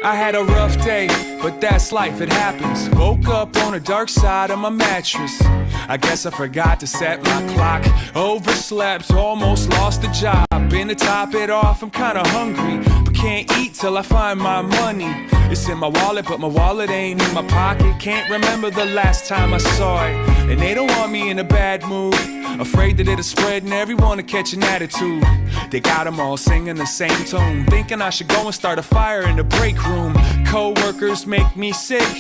I had a rough day, but that's life, it happens. Woke up on the dark side of my mattress. I guess I forgot to set my clock. Overslept, almost lost the job. And to top it off, I'm kinda hungry, but can't eat till I find my money. It's in my wallet, but my wallet ain't in my pocket. Can't remember the last time I saw it. And they don't want me in a bad mood, afraid that it'll spread and everyone will catch an attitude. They got them all singing the same tune, thinking I should go and start a fire in the break room. Co-workers make me sick,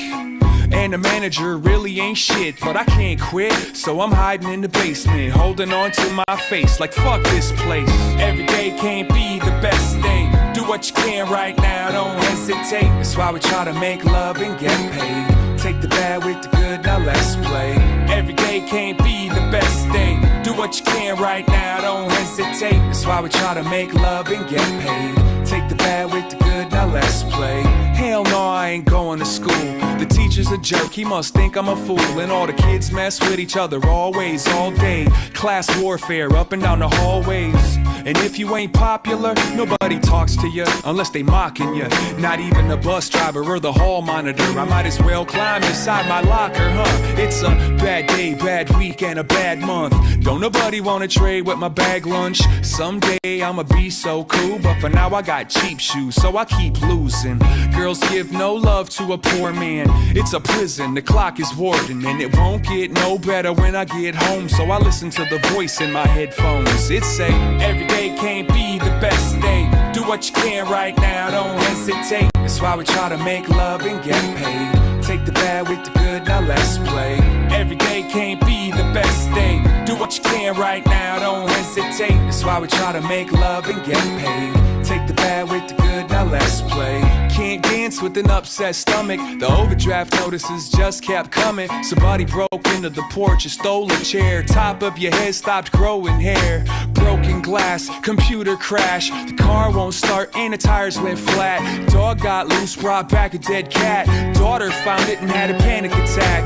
and the manager really ain't shit, but I can't quit, so I'm hiding in the basement, holding on to my face like fuck this place. Every day can't be the best day. Do what you can right now, don't hesitate. That's why we try to make love and get paid. Take the bad with the good, now let's play. Every day can't be the best day. Do what you can right now, don't hesitate. That's why we try to make love and get paid. Take the bad with the good, now let's play. Hell no, I ain't going to school. The teacher's a jerk, he must think I'm a fool. And all the kids mess with each other always, all day. Class warfare up and down the hallways. And if you ain't popular, nobody talks to you unless they mocking you. Not even the bus driver or the hall monitor. I might as well climb inside my locker, huh? It's a bad day, bad week, and a bad month. Don't nobody wanna trade with my bag lunch. Someday I'ma be so cool, but for now I got cheap shoes, so I keep losing. Girls give no love to a poor man. It's a prison, the clock is warden, and it won't get no better when I get home. So I listen to the voice in my headphones. It say, every day can't be the best day. Do what you can right now, don't hesitate. That's why we try to make love and get paid. Take the bad with the good, now let's play. Every day can't be the best day. Do what you can right now, don't hesitate. That's why we try to make love and get paid. Take the bad with the good, now let's play. Can't dance with an upset stomach. The overdraft notices just kept coming. Somebody broke into the porch and stole a chair. Top of your head stopped growing hair. Broken glass, computer crash. The car won't start and the tires went flat. Dog got loose, brought back a dead cat. Daughter found it and had a panic attack.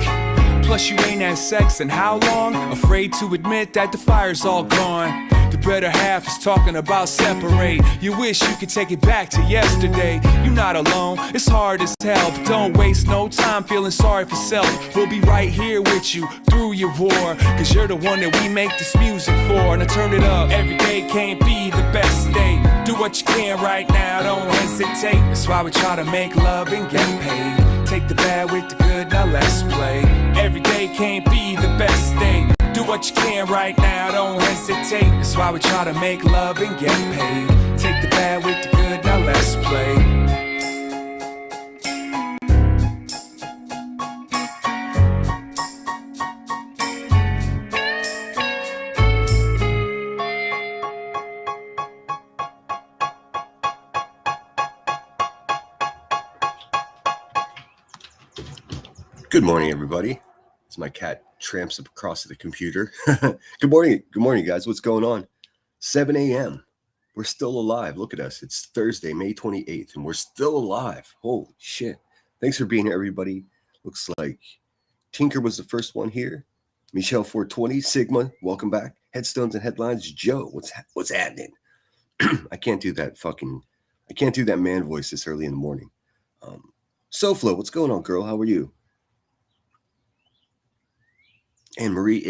Plus you ain't had sex in how long? Afraid to admit that the fire's all gone. The better half is talking about separate. You wish you could take it back to yesterday. You're not alone, it's hard as hell, but don't waste no time feeling sorry for self. We'll be right here with you through your war, cause you're the one that we make this music for. Now turn it up. Every day can't be the best day. Do what you can right now, don't hesitate. That's why we try to make love and get paid. Take the bad with the good, now let's play. Every day can't be the best day. Do what you can right now, don't hesitate. That's why we try to make love and get paid. Take the bad with the good, now let's play. Good morning, everybody. It's my cat tramps up across the computer. Good morning, guys. What's going on? 7 a.m. We're still alive. Look at us. It's Thursday, May 28th, and we're still alive. Holy shit. Thanks for being here, everybody. Looks like Tinker was the first one here. Michelle 420, Sigma, welcome back. Headstones and Headlines, Joe, what's happening? I can't do that man voice this early in the morning. SoFlo, what's going on, girl? How are you? And Marie,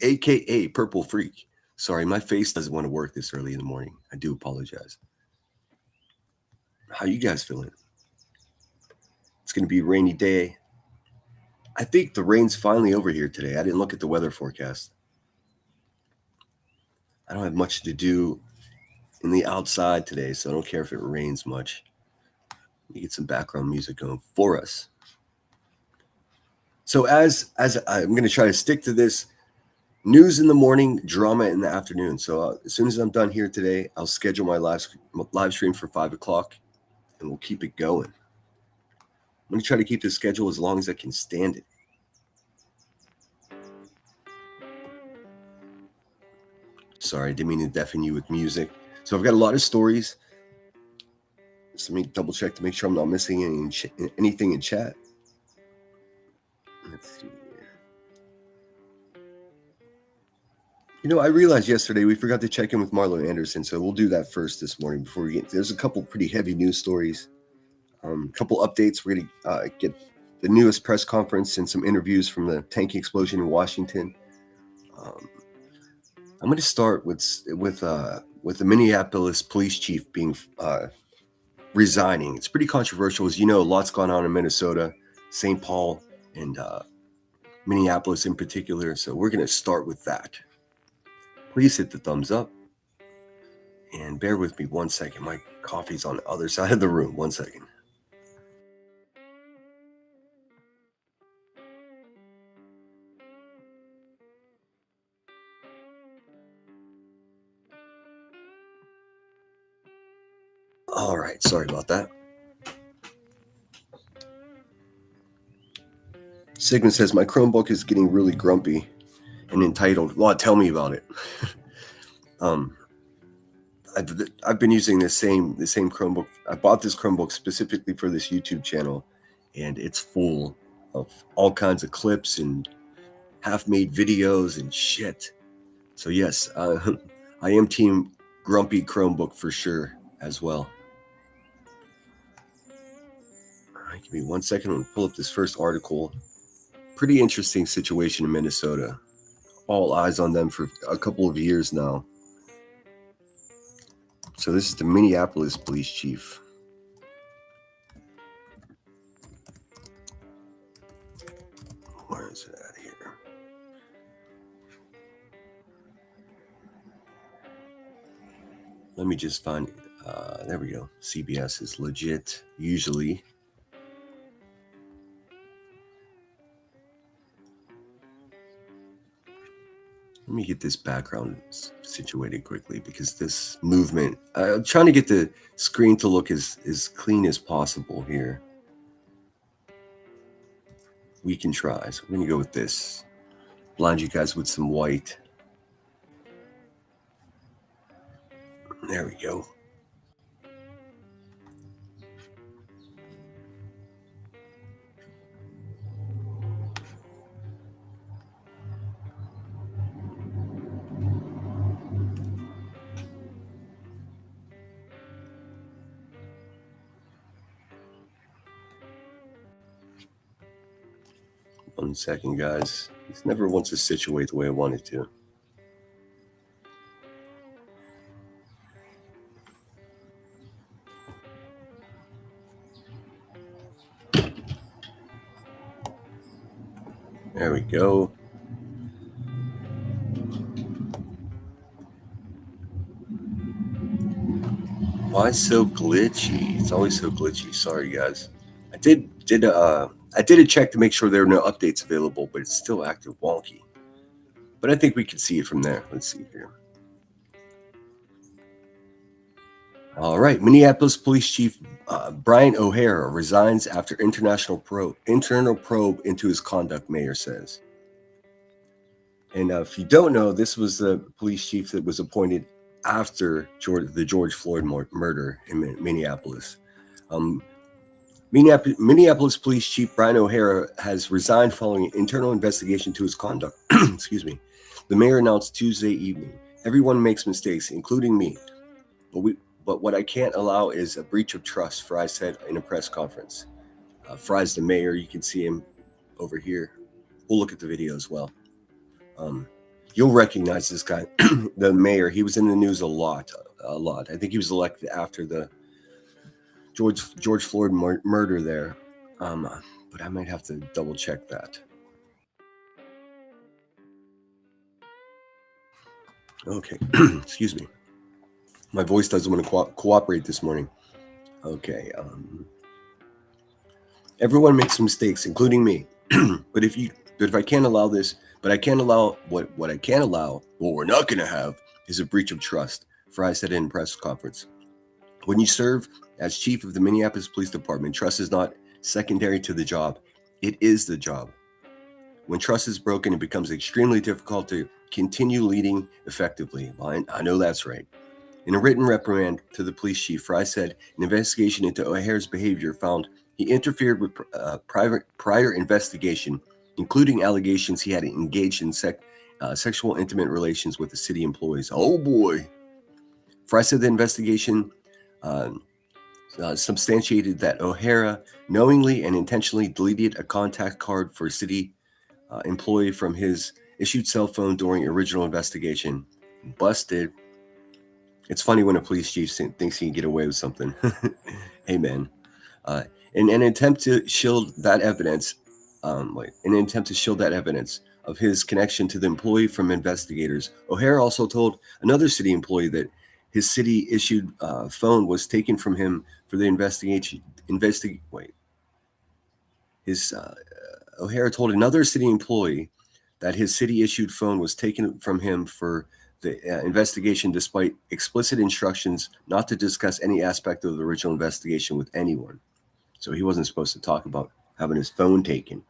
aka Purple Freak. Sorry, my face doesn't want to work this early in the morning. I do apologize. How you guys feeling? It's going to be a rainy day. I think the rain's finally over here today. I didn't look at the weather forecast. I don't have much to do in the outside today, so I don't care if it rains much. Let me get some background music going for us. So as I'm going to try to stick to this news in the morning, drama in the afternoon. So as soon as I'm done here today, I'll schedule my live stream for 5 o'clock, and we'll keep it going. I'm going to try to keep this schedule as long as I can stand it. Sorry, I didn't mean to deafen you with music. So I've got a lot of stories. So let me double check to make sure I'm not missing anything in chat. Let's see here. I realized yesterday we forgot to check in with Marlo Anderson, so we'll do that first this morning before we get. There's a couple pretty heavy news stories, couple updates. We're gonna get the newest press conference and some interviews from the tank explosion in Washington. I'm going to start with the Minneapolis police chief being resigning. It's pretty controversial, as you know. A lot's gone on in Minnesota, St. Paul, and Minneapolis in particular. So we're going to start with that. Please hit the thumbs up. And bear with me 1 second. My coffee's on the other side of the room. 1 second. All right. Sorry about that. Sigmund says, my Chromebook is getting really grumpy and entitled. Well, tell me about it. I've been using the same Chromebook. I bought this Chromebook specifically for this YouTube channel, and it's full of all kinds of clips and half-made videos and shit. So yes, I am team grumpy Chromebook for sure as well. All right, give me 1 second. I'm gonna pull up this first article. Pretty interesting situation in Minnesota. All eyes on them for a couple of years now. So this is the Minneapolis police chief. Where is it at here? Let me just find, there we go. CBS is legit, usually. Let me get this background situated quickly, because this movement, I'm trying to get the screen to look as clean as possible here. We can try. So we're going to go with this. Blind you guys with some white. There we go. One second, guys. This never wants to situate the way I want it to. There we go. Why so glitchy? It's always so glitchy. Sorry, guys. I did a check to make sure there are no updates available, but it's still acting wonky. But I think we can see it from there. Let's see here. All right. Minneapolis Police Chief Brian O'Hara resigns after internal probe into his conduct, mayor says. And if you don't know, this was the police chief that was appointed after the George Floyd murder in Minneapolis. Minneapolis Police Chief Brian O'Hara has resigned following an internal investigation to his conduct. Excuse me. The mayor announced Tuesday evening, everyone makes mistakes, including me. But what I can't allow is a breach of trust, Fry said in a press conference. Fry's the mayor. You can see him over here. We'll look at the video as well. You'll recognize this guy, the mayor. He was in the news a lot. I think he was elected after the George Floyd murder there. But I might have to double check that. Okay, excuse me. My voice doesn't want to cooperate this morning. Okay. Everyone makes mistakes, including me. But if I can't allow this, but I can't allow what I can't allow, what we're not going to have is a breach of trust, Fry said in a press conference. When you serve as chief of the Minneapolis Police Department, trust is not secondary to the job. It is the job. When trust is broken, it becomes extremely difficult to continue leading effectively. Well, I know that's right. In a written reprimand to the police chief, Fry said an investigation into O'Hara's behavior found he interfered with prior investigation, including allegations he had engaged in sexual intimate relations with the city employees. Oh boy. Fry said the investigation substantiated that O'Hara knowingly and intentionally deleted a contact card for a city employee from his issued cell phone during original investigation. Busted. It's funny when a police chief thinks he can get away with something. Hey, man. In an attempt to shield that evidence, of his connection to the employee from investigators, O'Hara also told another city employee that his city-issued phone was taken from him for the investigation. O'Hara told another city employee that his city-issued phone was taken from him for the investigation, despite explicit instructions not to discuss any aspect of the original investigation with anyone. So he wasn't supposed to talk about having his phone taken.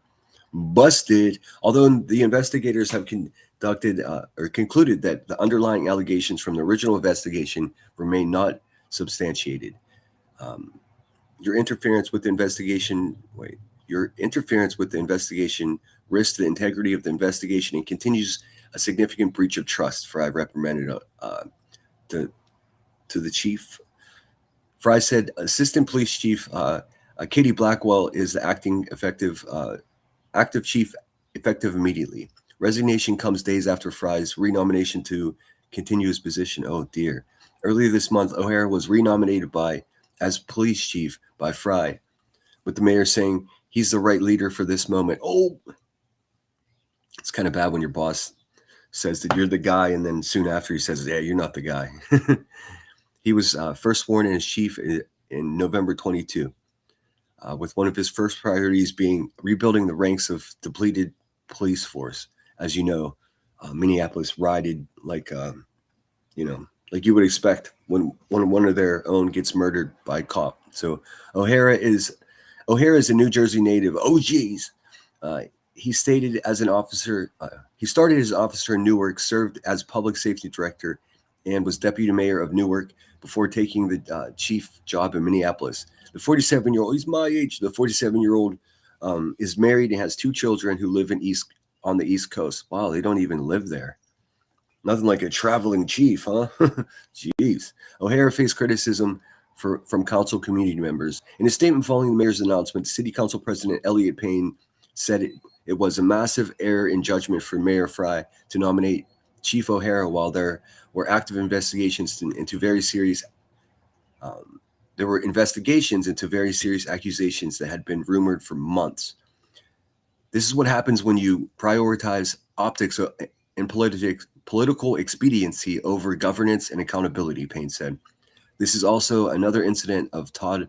Busted. Although the investigators have concluded that the underlying allegations from the original investigation remain not substantiated. Your interference with the investigation risks the integrity of the investigation and continues a significant breach of trust. Fry reprimanded to the chief. Fry said Assistant Police Chief Katie Blackwell is the active chief effective immediately. Resignation comes days after Fry's renomination to continue his position. Oh dear. Earlier this month, O'Hara was renominated as police chief by Fry, with the mayor saying he's the right leader for this moment. Oh, it's kind of bad when your boss says that you're the guy, and then soon after he says, yeah, you're not the guy. He was first sworn in as chief in November 22. With one of his first priorities being rebuilding the ranks of depleted police force. As you know, Minneapolis rioted like you would expect when one of their own gets murdered by a cop. So O'Hara is a New Jersey native. Oh, geez. He started as an officer in Newark, served as public safety director, and was deputy mayor of Newark before taking the chief job in Minneapolis. The 47-year-old, he's my age. The 47-year-old is married and has 2 children who live on the East Coast. Wow, they don't even live there. Nothing like a traveling chief, huh? Jeez. O'Hara faced criticism from council community members. In a statement following the mayor's announcement, City Council President Elliot Payne said it was a massive error in judgment for Mayor Fry to nominate Chief O'Hara while there were active investigations into very serious accusations that had been rumored for months. This is what happens when you prioritize optics and political expediency over governance and accountability, Payne said. This is also another incident of Todd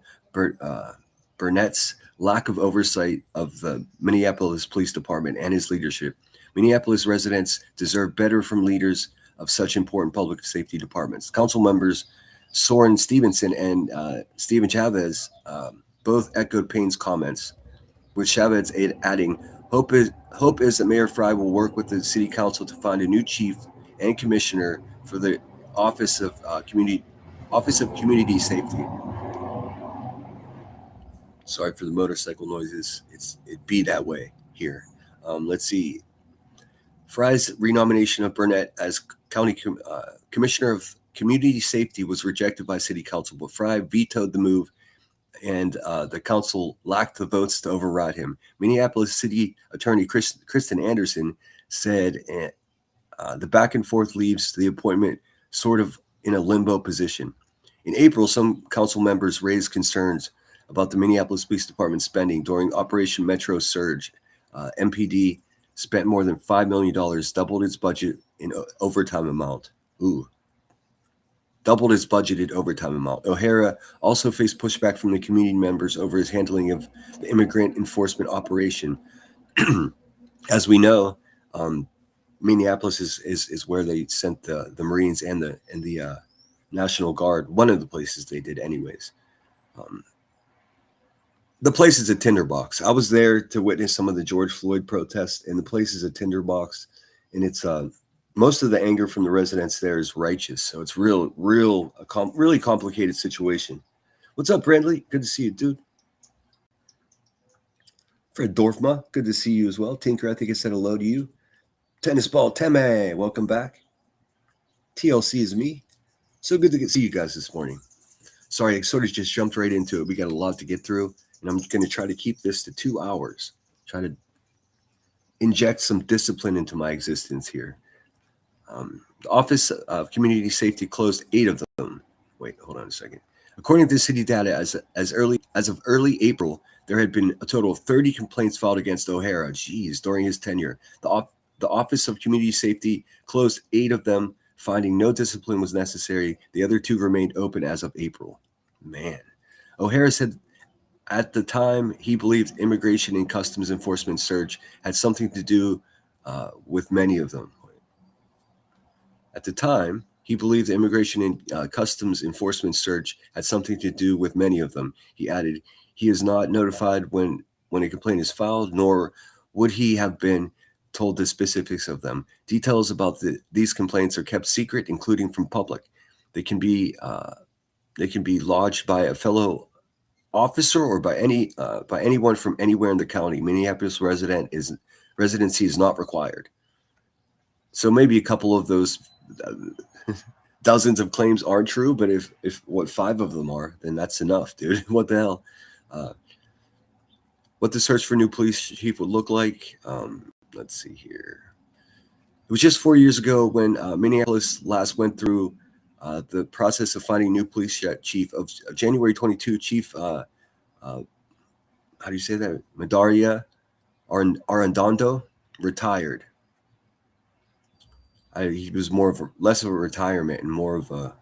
Burnett's lack of oversight of the Minneapolis Police Department and his leadership. Minneapolis residents deserve better from leaders of such important public safety departments. Council members Soren Stevenson and Stephen Chavez both echoed Payne's comments, with Chavez adding, Hope is that Mayor Fry will work with the City Council to find a new chief and commissioner for the Office of Community Safety. Sorry for the motorcycle noises. It'd be that way here. Let's see. Fry's renomination of Burnett as county commissioner of community safety was rejected by City Council, but Fry vetoed the move, and the council lacked the votes to override him. Minneapolis City Attorney Kristen Anderson said the back and forth leaves the appointment sort of in a limbo position. In April, some council members raised concerns about the Minneapolis Police Department spending during Operation Metro Surge. MPD spent more than $5 million, doubled its budget in overtime amount. Doubled his budgeted overtime amount. O'Hara also faced pushback from the community members over his handling of the immigrant enforcement operation. As we know, Minneapolis is where they sent the Marines and the National Guard. One of the places they did, anyways. The place is a tinderbox. I was there to witness some of the George Floyd protests, and the place is a tinderbox, and it's most of the anger from the residents there is righteous. So it's really complicated situation. What's up, Brandley? Good to see you, dude. Fred Dorfma, good to see you as well. Tinker, I think I said hello to you. Tennis Ball Teme, welcome back. TLC is me. So good to see you guys this morning. Sorry, I sort of just jumped right into it. We got a lot to get through, and I'm going to try to keep this to 2 hours. Try to inject some discipline into my existence here. The Office of Community Safety closed 8 of them. Wait, hold on a second. According to city data, as of early April, there had been a total of 30 complaints filed against O'Hara. Geez, during his tenure, the Office of Community Safety closed 8 of them, finding no discipline was necessary. The other 2 remained open as of April. Man, O'Hara said at the time he believed Immigration and Customs Enforcement surge had something to do with many of them. At the time, he believed the Immigration and Customs Enforcement surge had something to do with many of them. He added, he is not notified when a complaint is filed, nor would he have been told the specifics of them. Details about these complaints are kept secret, including from public. They can be lodged by a fellow officer or by anyone from anywhere in the county. Minneapolis residency is not required. So maybe a couple of those dozens of claims aren't true, but if what 5 of them are, then that's enough, dude. What the hell? What the search for new police chief would look like? Let's see here. It was just 4 years ago when Minneapolis last went through the process of finding new police chief. Of January 22, Chief, how do you say that? Madaria Arredondo retired. He was less of a retirement and more of a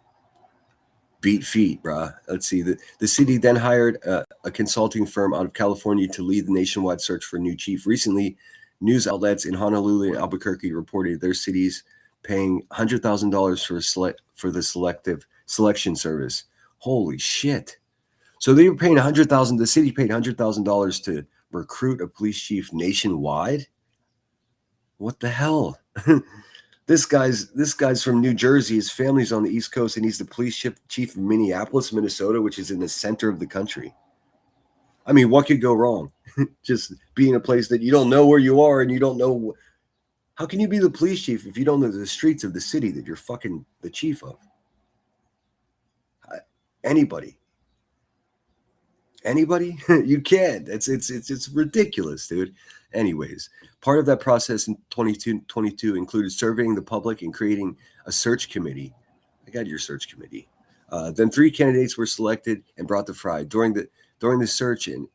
beat feet, bruh. Let's see. The city then hired a consulting firm out of California to lead the nationwide search for a new chief. Recently, news outlets in Honolulu and Albuquerque reported their cities paying $100,000 for the selection service. Holy shit. So they were paying $100,000. The city paid $100,000 to recruit a police chief nationwide? What the hell? This guy's from New Jersey. His family's on the East Coast, and he's the police chief of Minneapolis, Minnesota, which is in the center of the country. I mean, what could go wrong? Just being a place that you don't know where you are, and you don't know. How can you be the police chief if you don't know the streets of the city that you're fucking the chief of? Anybody? You can't. It's ridiculous, dude. Anyways, part of that process in 2022 included surveying the public and creating a search committee. I got your search committee. Then 3 candidates were selected and brought to Fry. During the search, an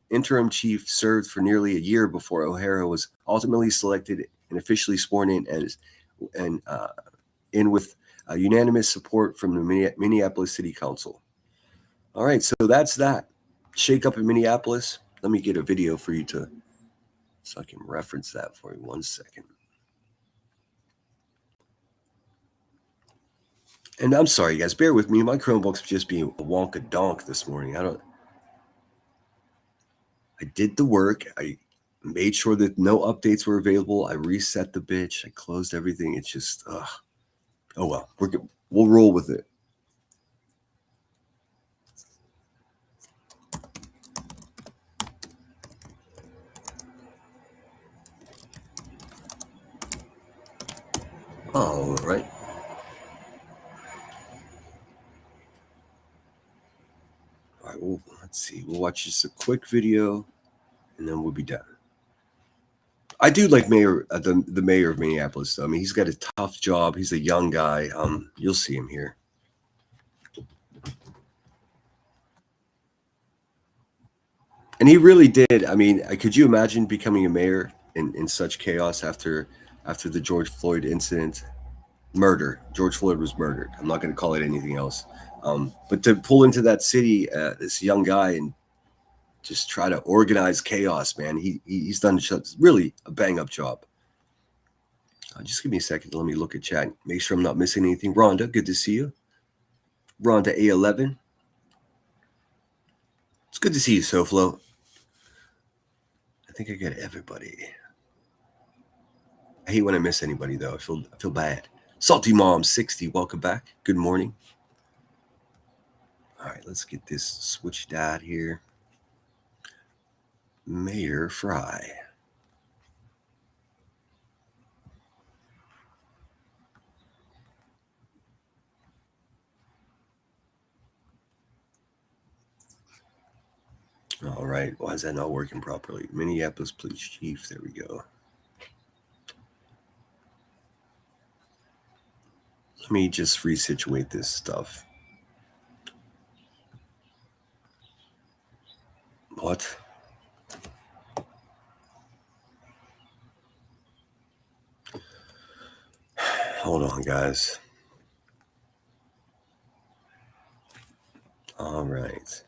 interim chief served for nearly a year before O'Hara was ultimately selected and officially sworn in with unanimous support from the Minneapolis City Council. All right, so that's that. Shake up in Minneapolis. Let me get a video for you so I can reference that for you. 1 second. And I'm sorry, guys. Bear with me. My Chromebook's just being a wonka donk this morning. I did the work. I made sure that no updates were available. I reset the bitch. I closed everything. It's just, oh well. We'll roll with it. All right. All right, well, let's see. We'll watch just a quick video, and then we'll be done. I do like the mayor of Minneapolis, though. I mean, he's got a tough job. He's a young guy. You'll see him here. And he really did. I mean, could you imagine becoming a mayor in such chaos after the George Floyd incident? Murder. George Floyd was murdered. I'm not going to call it anything else. But to pull into that city, this young guy, and just try to organize chaos, man. He's done really a bang-up job. Just give me a second. Let me look at chat. Make sure I'm not missing anything. Rhonda, good to see you. Rhonda A11. It's good to see you, SoFlo. I think I got everybody. I hate when I miss anybody, though. I feel bad. Salty Mom 60, welcome back. Good morning. All right, let's get this switched out here. Mayor Fry. All right. Why is that not working properly? Minneapolis Police Chief. There we go. Let me just resituate this stuff. What? Hold on, guys. All right.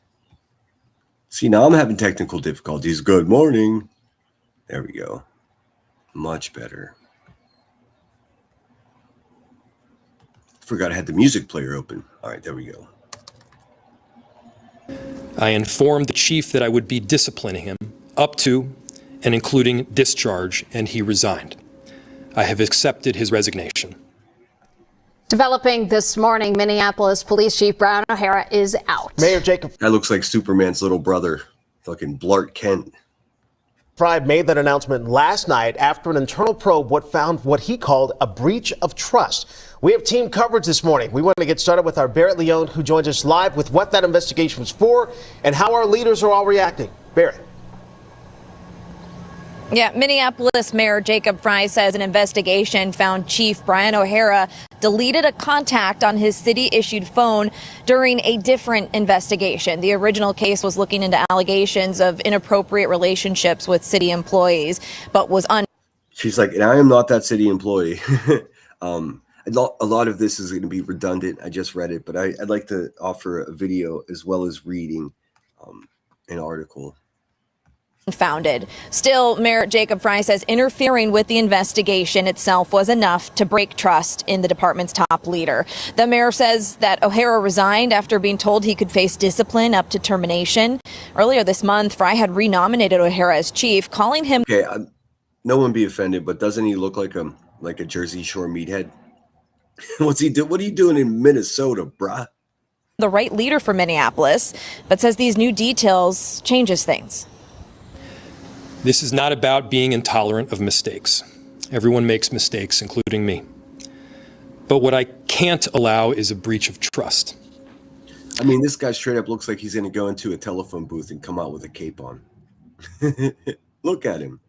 See, now I'm having technical difficulties. Good morning. There we go. Much better. Forgot I had the music player open. All right, there we go. I informed the chief that I would be disciplining him up to and including discharge, and he resigned. I have accepted his resignation. Developing this morning, Minneapolis Police Chief Brian O'Hara is out. Mayor Jacob That looks like Superman's little brother, fucking Blark Kent. Fry made that announcement last night after an internal probe found what he called a breach of trust. We have team coverage this morning. We want to get started with our Barrett Leone, who joins us live with what that investigation was for and how our leaders are all reacting. Barrett. Yeah, Minneapolis Mayor Jacob Fry says an investigation found Chief Brian O'Hara deleted a contact on his city-issued phone during a different investigation. The original case was looking into allegations of inappropriate relationships with city employees, but was She's like, and I am not that city employee. A lot of this is going to be redundant. I just read it, but I'd like to offer a video as well as reading an article. Founded. Still, Mayor Jacob Fry says interfering with the investigation itself was enough to break trust in the department's top leader. The mayor says that O'Hara resigned after being told he could face discipline up to termination. Earlier this month, Fry had renominated O'Hara as chief, calling him. Okay, no one be offended, but doesn't he look like a Jersey Shore meathead? What's he do? What are you doing in Minnesota, bruh? The right leader for Minneapolis, but says these new details changes things. This is not about being intolerant of mistakes. Everyone makes mistakes, including me. But what I can't allow is a breach of trust. I mean, this guy straight up looks like he's going to go into a telephone booth and come out with a cape on. Look at him.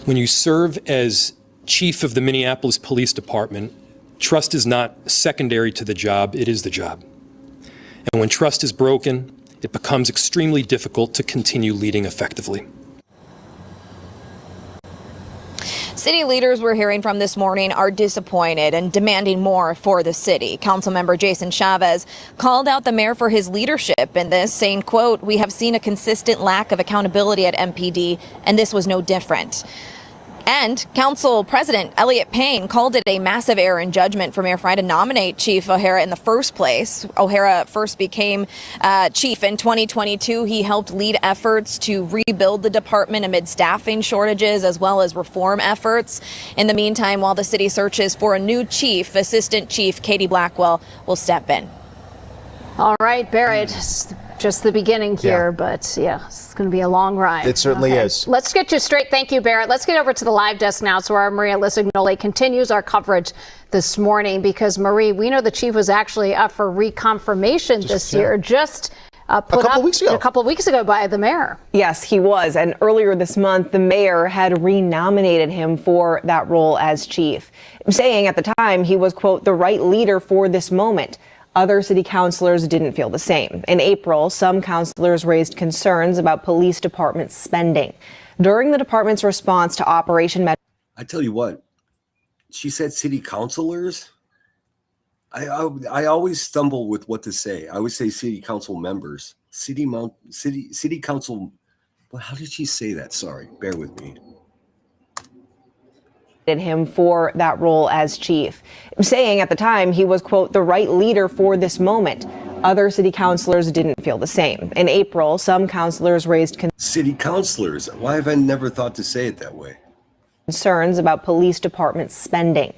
When you serve as chief of the Minneapolis Police Department, trust is not secondary to the job, it is the job. And when trust is broken, it becomes extremely difficult to continue leading effectively. City leaders we're hearing from this morning are disappointed and demanding more for the city. Councilmember Jason Chavez called out the mayor for his leadership in this, saying, quote, "We have seen a consistent lack of accountability at MPD, and this was no different." And Council President Elliott Payne called it a massive error in judgment for Mayor Fry to nominate Chief O'Hara in the first place. O'Hara first became chief in 2022. He helped lead efforts to rebuild the department amid staffing shortages as well as reform efforts. In the meantime, while the city searches for a new chief, Assistant Chief Katie Blackwell will step in. All right, Barrett, just the beginning here, but yeah, it's going to be a long ride. It certainly is. Let's get you straight. Thank you, Barrett. Let's get over to the live desk now. So our Maria Lisignole continues our coverage this morning because, Marie, we know the chief was actually up for reconfirmation this year, just put up a couple of weeks ago by the mayor. Yes, he was. And earlier this month, the mayor had renominated him for that role as chief, saying at the time he was, quote, "the right leader for this moment." Other city councilors didn't feel the same. In April, some councilors raised concerns about police department spending. During the department's response to Operation Metro. I tell you what, she said city councilors. I always stumble with what to say. I always say city council members. City council. Well, how did she say that? Sorry, bear with me. Him for that role as chief, saying at the time he was, quote, "the right leader for this moment." Other city councilors didn't feel the same. In April, some councilors raised city councilors. Why have I never thought to say it that way? Concerns about police department spending.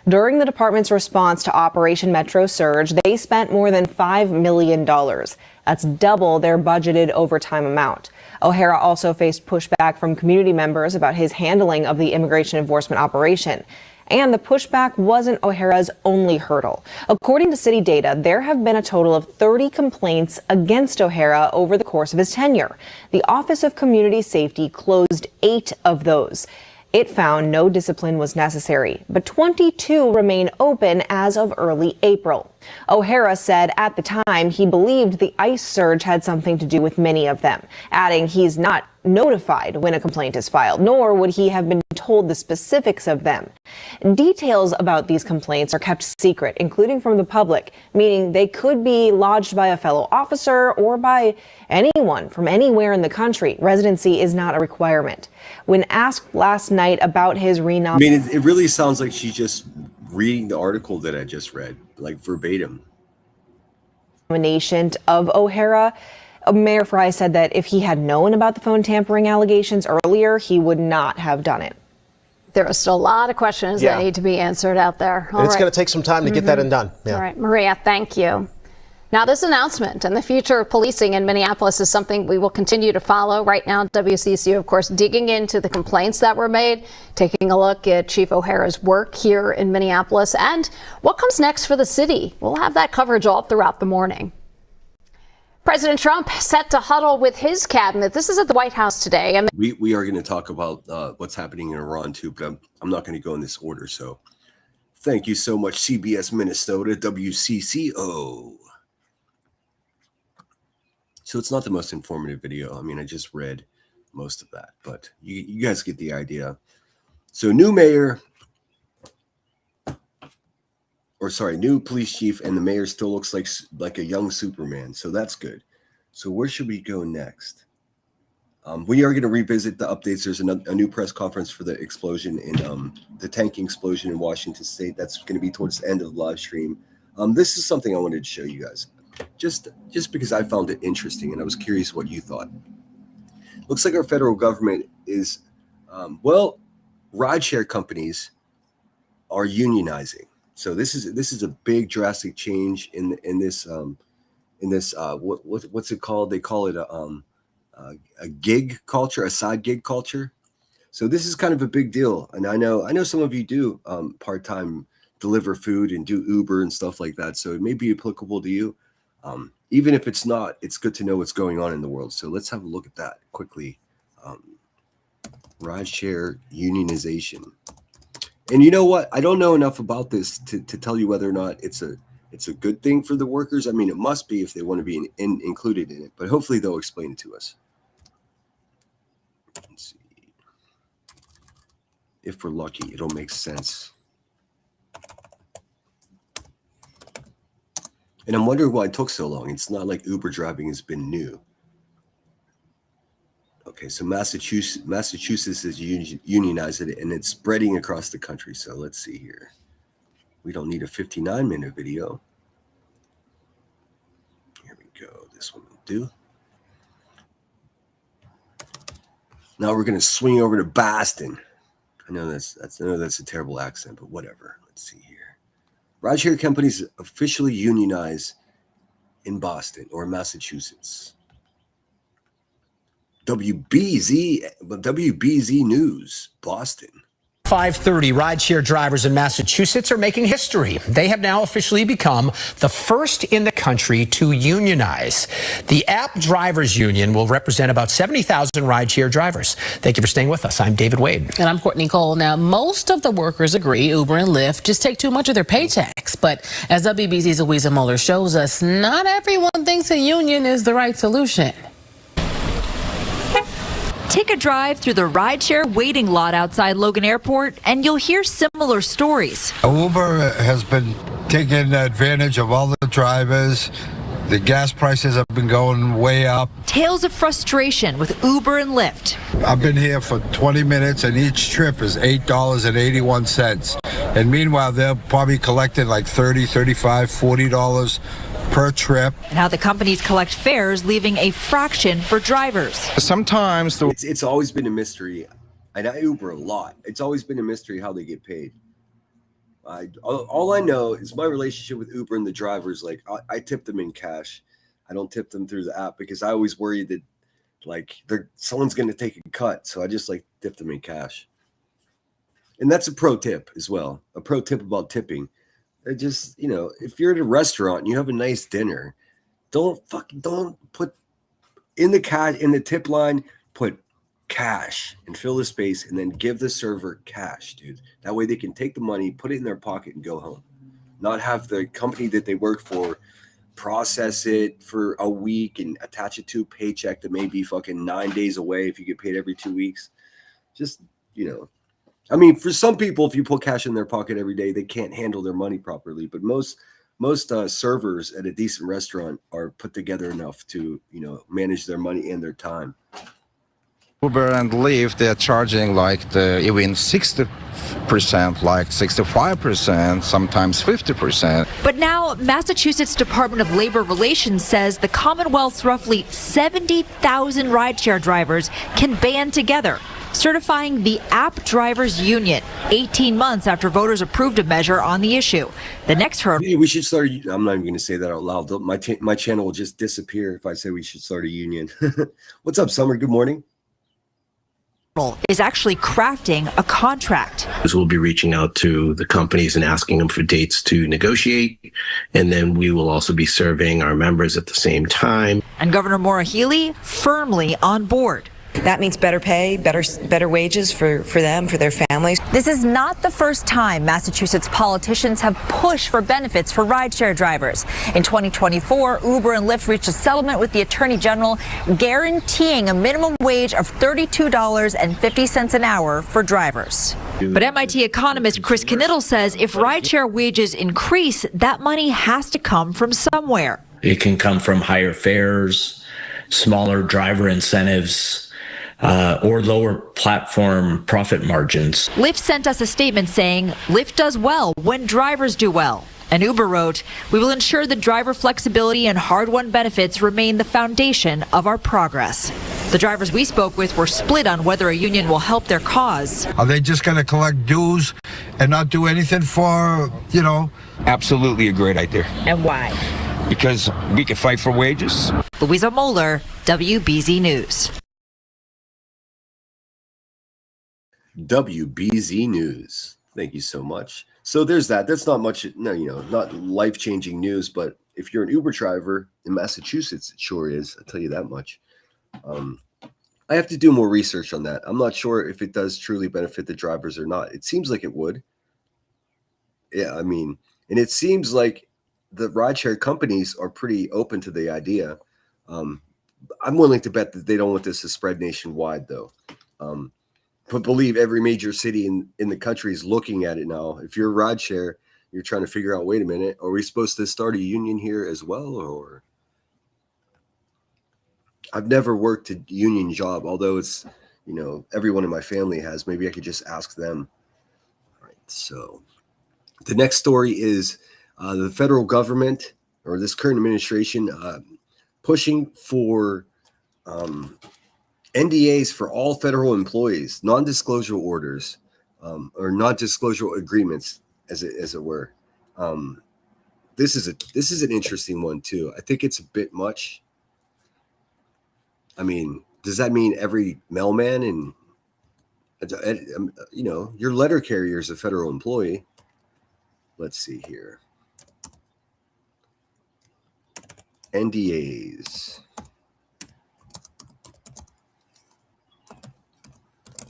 During the department's response to Operation Metro Surge, they spent more than $5 million. That's double their budgeted overtime amount. O'Hara also faced pushback from community members about his handling of the immigration enforcement operation. And the pushback wasn't O'Hara's only hurdle. According to city data, there have been a total of 30 complaints against O'Hara over the course of his tenure. The Office of Community Safety closed 8 of those. It found no discipline was necessary, but 22 remain open as of early April. O'Hara said at the time he believed the ICE surge had something to do with many of them, adding he's not notified when a complaint is filed, nor would he have been told the specifics of them. Details about these complaints are kept secret, including from the public, meaning they could be lodged by a fellow officer or by anyone from anywhere in the country. Residency is not a requirement. When asked last night about his renomination, I mean, it really sounds like she's just reading the article that I just read, like verbatim. Of O'Hara, Mayor Frey said that if he had known about the phone tampering allegations earlier, he would not have done it. There are still a lot of questions that need to be answered out there. And it's going to take some time to get that done. Yeah. All right, Maria, thank you. Now, this announcement and the future of policing in Minneapolis is something we will continue to follow. Right now, WCCU, of course, digging into the complaints that were made, taking a look at Chief O'Hara's work here in Minneapolis and what comes next for the city. We'll have that coverage all throughout the morning. President Trump set to huddle with his cabinet. This is at the White House today. And We are going to talk about what's happening in Iran too, but I'm not going to go in this order. So thank you so much, CBS Minnesota, WCCO. So it's not the most informative video. I mean, I just read most of that, but you guys get the idea. So new mayor, new police chief, and the mayor still looks like a young Superman. So that's good. So where should we go next? We are going to revisit the updates. There's a new press conference for the explosion in the tanking explosion in Washington State. That's going to be towards the end of the live stream. This is something I wanted to show you guys, just because I found it interesting and I was curious what you thought. Looks like our federal government is, rideshare companies are unionizing. So this is a big drastic change in this what's it called? They call it a gig culture, a side gig culture. So this is kind of a big deal, and I know some of you do part-time deliver food and do Uber and stuff like that. So it may be applicable to you. Even if it's not, it's good to know what's going on in the world. So let's have a look at that quickly. Rideshare unionization. And you know what? I don't know enough about this to tell you whether or not it's a good thing for the workers. I mean, it must be if they want to be included in it, but hopefully they'll explain it to us. Let's see. If we're lucky, it'll make sense. And I'm wondering why it took so long. It's not like Uber driving has been new. Okay, so Massachusetts has unionized it, and it's spreading across the country. So let's see here. We don't need a 59-minute video. Here we go. This one will do. Now we're going to swing over to Boston. I know that's a terrible accent, but whatever. Let's see here. Rideshare companies officially unionize in Boston or Massachusetts. WBZ News, Boston. 5:30, rideshare drivers in Massachusetts are making history. They have now officially become the first in the country to unionize. The App Drivers Union will represent about 70,000 rideshare drivers. Thank you for staying with us. I'm David Wade. And I'm Courtney Cole. Now, most of the workers agree Uber and Lyft just take too much of their paychecks. But as WBZ's Louisa Mueller shows us, not everyone thinks a union is the right solution. Take a drive through the rideshare waiting lot outside Logan Airport, and you'll hear similar stories. Uber has been taking advantage of all the drivers. The gas prices have been going way up. Tales of frustration with Uber and Lyft. I've been here for 20 minutes, and each trip is $8.81. And meanwhile, they're probably collecting like $30, $35, $40 per trip. And how the companies collect fares, leaving a fraction for drivers. Sometimes it's always been a mystery, and I Uber a lot. It's always been a mystery how they get paid. All I know is my relationship with Uber and the drivers. Like I tip them in cash. I don't tip them through the app because I always worry that like someone's going to take a cut. So I just like tip them in cash. And that's a pro tip as well. A pro tip about tipping. Just, if you're at a restaurant and you have a nice dinner, don't put in the tip line, put cash and fill the space and then give the server cash, dude. That way they can take the money, put it in their pocket and go home. Not have the company that they work for process it for a week and attach it to a paycheck that may be fucking 9 days away if you get paid every 2 weeks. Just, I mean, for some people, if you put cash in their pocket every day, they can't handle their money properly. But most servers at a decent restaurant are put together enough to, manage their money and their time. Uber and Lyft, they're charging like even 60%, like 65%, sometimes 50%. But now, Massachusetts Department of Labor Relations says the Commonwealth's roughly 70,000 rideshare drivers can band together, certifying the App Drivers Union 18 months after voters approved a measure on the issue. The next hurdle. We should start. I'm not even going to say that out loud. My channel will just disappear if I say we should start a union. What's up, Summer? Good morning. Is actually crafting a contract. We'll be reaching out to the companies and asking them for dates to negotiate, and then we will also be surveying our members at the same time. And Governor Maura Healey firmly on board. That means better pay, better wages for them, for their families. This is not the first time Massachusetts politicians have pushed for benefits for rideshare drivers. In 2024, Uber and Lyft reached a settlement with the Attorney General guaranteeing a minimum wage of $32.50 an hour for drivers. But MIT economist Chris Knittel says if rideshare wages increase, that money has to come from somewhere. It can come from higher fares, smaller driver incentives, or lower platform profit margins. Lyft sent us a statement saying Lyft does well when drivers do well. And Uber wrote, "We will ensure that driver flexibility and hard-won benefits remain the foundation of our progress." The drivers we spoke with were split on whether a union will help their cause. Are they just going to collect dues and not do anything for, Absolutely a great idea. And why? Because we can fight for wages. Louisa Moeller, WBZ News. WBZ News. Thank you so much. So there's that. That's not much, not life-changing news, but if you're an Uber driver in Massachusetts, it sure is. I'll tell you that much. I have to do more research on that. I'm not sure if it does truly benefit the drivers or not. It seems like it would. Yeah, I mean, and it seems like the rideshare companies are pretty open to the idea. I'm willing to bet that they don't want this to spread nationwide, though. But believe every major city in the country is looking at it now. If you're a rideshare, you're trying to figure out, wait a minute, are we supposed to start a union here as well? Or I've never worked a union job, although it's, everyone in my family has. Maybe I could just ask them. All right, so the next story is the federal government, or this current administration, pushing for NDAs for all federal employees, non-disclosure orders, or non-disclosure agreements, as it were. This is an interesting one too. I think it's a bit much. I mean, does that mean every mailman and your letter carrier is a federal employee? Let's see here. NDAs.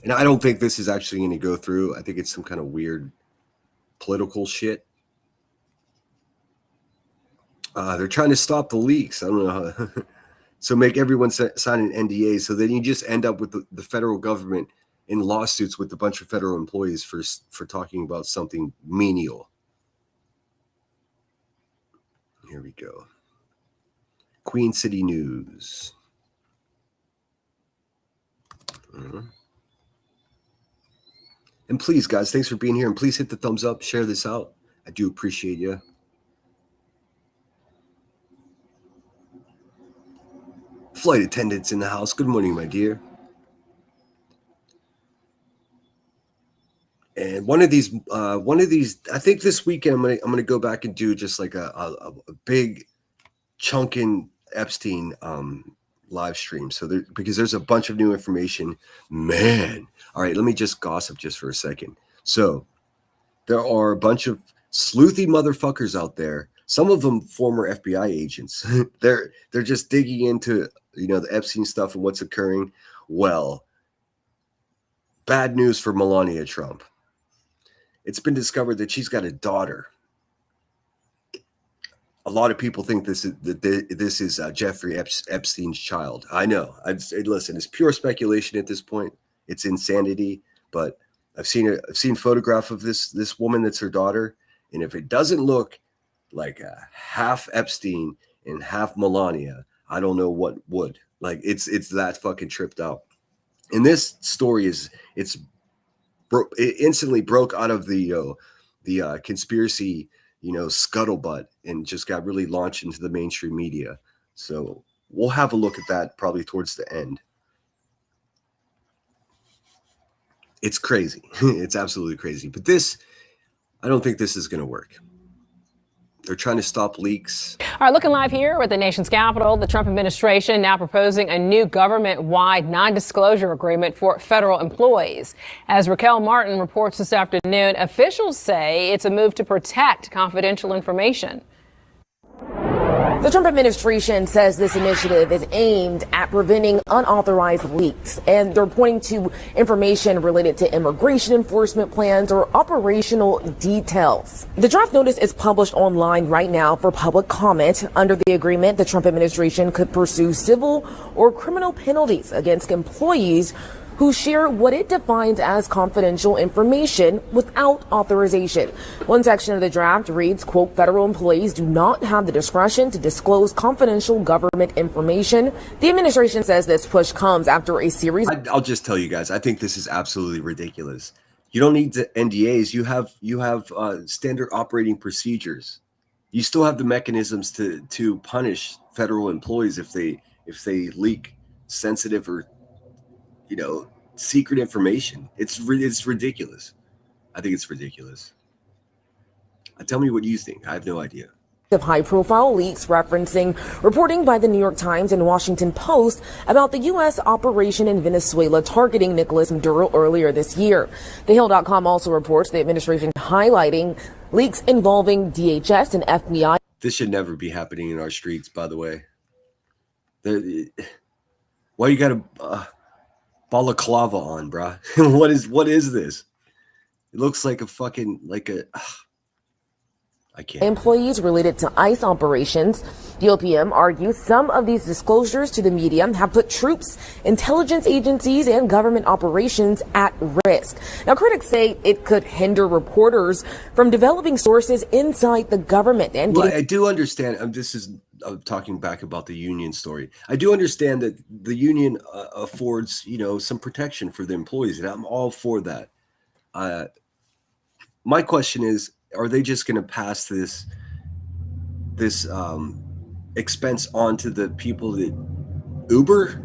And I don't think this is actually going to go through. I think it's some kind of weird political shit. They're trying to stop the leaks. I don't know how. So make everyone sign an NDA. So then you just end up with the federal government in lawsuits with a bunch of federal employees for talking about something menial. Here we go. Queen City News. And please, guys, thanks for being here. And please hit the thumbs up, share this out. I do appreciate you. Flight attendants in the house. Good morning, my dear. And one of these, I think this weekend I'm gonna go back and do just like a big chunkin' Epstein live stream. So because there's a bunch of new information, man. All right, let me just gossip just for a second. So there are a bunch of sleuthy motherfuckers out there. Some of them former FBI agents. they're just digging into, the Epstein stuff and what's occurring. Well, bad news for Melania Trump. It's been discovered that she's got a daughter. A lot of people think this is Jeffrey Epstein's child. I know. Listen, it's pure speculation at this point. It's insanity. But I've seen photograph of this woman that's her daughter, and if it doesn't look like a half Epstein and half Melania, I don't know what would. Like it's that fucking tripped out. And this story it instantly broke out of the conspiracy, scuttlebutt, and just got really launched into the mainstream media. So we'll have a look at that probably towards the end. It's crazy. It's absolutely crazy. But I don't think this is going to work. They're trying to stop leaks. All right, looking live here at the nation's capital, the Trump administration now proposing a new government-wide non-disclosure agreement for federal employees. As Raquel Martin reports this afternoon, officials say it's a move to protect confidential information. The Trump administration says this initiative is aimed at preventing unauthorized leaks, and they're pointing to information related to immigration enforcement plans or operational details. The draft notice is published online right now for public comment. Under the agreement, the Trump administration could pursue civil or criminal penalties against employees who share what it defines as confidential information without authorization. One section of the draft reads, quote, federal employees do not have the discretion to disclose confidential government information. The administration says this push comes after a series. I'll just tell you guys, I think this is absolutely ridiculous. You don't need the NDAs. You have standard operating procedures. You still have the mechanisms to punish federal employees if they leak sensitive or secret information. It's ridiculous. I think it's ridiculous. Tell me what you think. I have no idea. Of high-profile leaks referencing reporting by the New York Times and Washington Post about the U.S. operation in Venezuela targeting Nicolas Maduro earlier this year. TheHill.com also reports the administration highlighting leaks involving DHS and FBI. This should never be happening in our streets, by the way. Why you got a balaclava on, bruh? what is this? It looks like I can't. Employees related to ICE operations. The OPM argues some of these disclosures to the media have put troops, intelligence agencies, and government operations at risk. Now, critics say it could hinder reporters from developing sources inside the government. And I do understand. This is talking back about the union story. I do understand that the union affords, some protection for the employees, and I'm all for that. My question is, are they just going to pass this expense on to the people that Uber?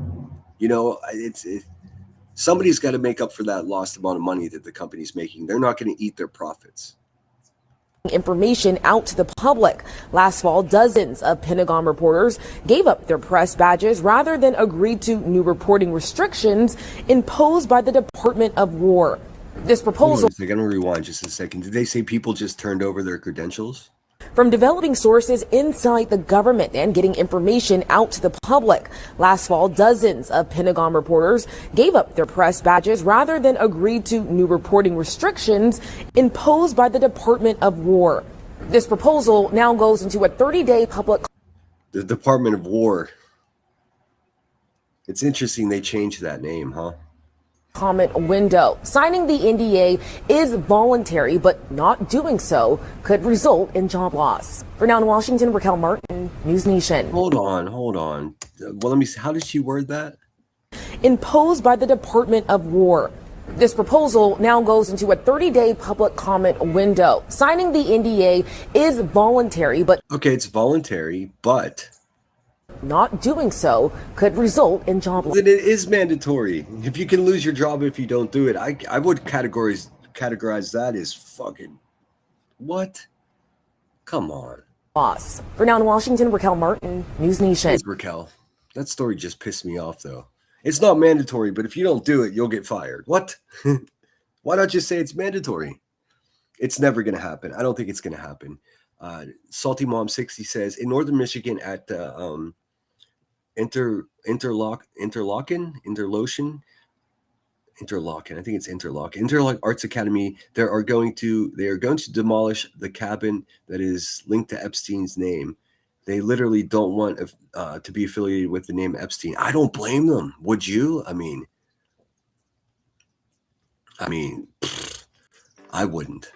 Somebody's got to make up for that lost amount of money that the company's making. They're not going to eat their profits. Information out to the public. Last fall, dozens of Pentagon reporters gave up their press badges rather than agree to new reporting restrictions imposed by the Department of War. This proposal. I'm going to rewind just a second. Did they say people just turned over their credentials? From developing sources inside the government and getting information out to the public. Last fall, dozens of Pentagon reporters gave up their press badges rather than agree to new reporting restrictions imposed by the Department of War. This proposal now goes into a 30-day public. The Department of War. It's interesting they changed that name, huh? Comment window. Signing the NDA is voluntary, but not doing so could result in job loss. For now in Washington, Raquel Martin, News Nation. Hold on. Well, let me see. How did she word that? Imposed by the Department of War. This proposal now goes into a 30-day public comment window. Signing the NDA is voluntary, but okay, it's voluntary, but not doing so could result in job loss. Then it is mandatory. If you can lose your job if you don't do it, I would categorize that as fucking what? Come on. Loss. For now in Washington, Raquel Martin, News Nation. Raquel, that story just pissed me off though. It's not mandatory, but if you don't do it, you'll get fired. What? Why not just say it's mandatory? It's never going to happen. I don't think it's going to happen. Salty Mom 60 says in Northern Michigan at the Interlochen. I think it's Interlock Arts Academy. They are going to demolish the cabin that is linked to Epstein's name. They literally don't want to be affiliated with the name Epstein. I don't blame them. Would you? I mean, I wouldn't.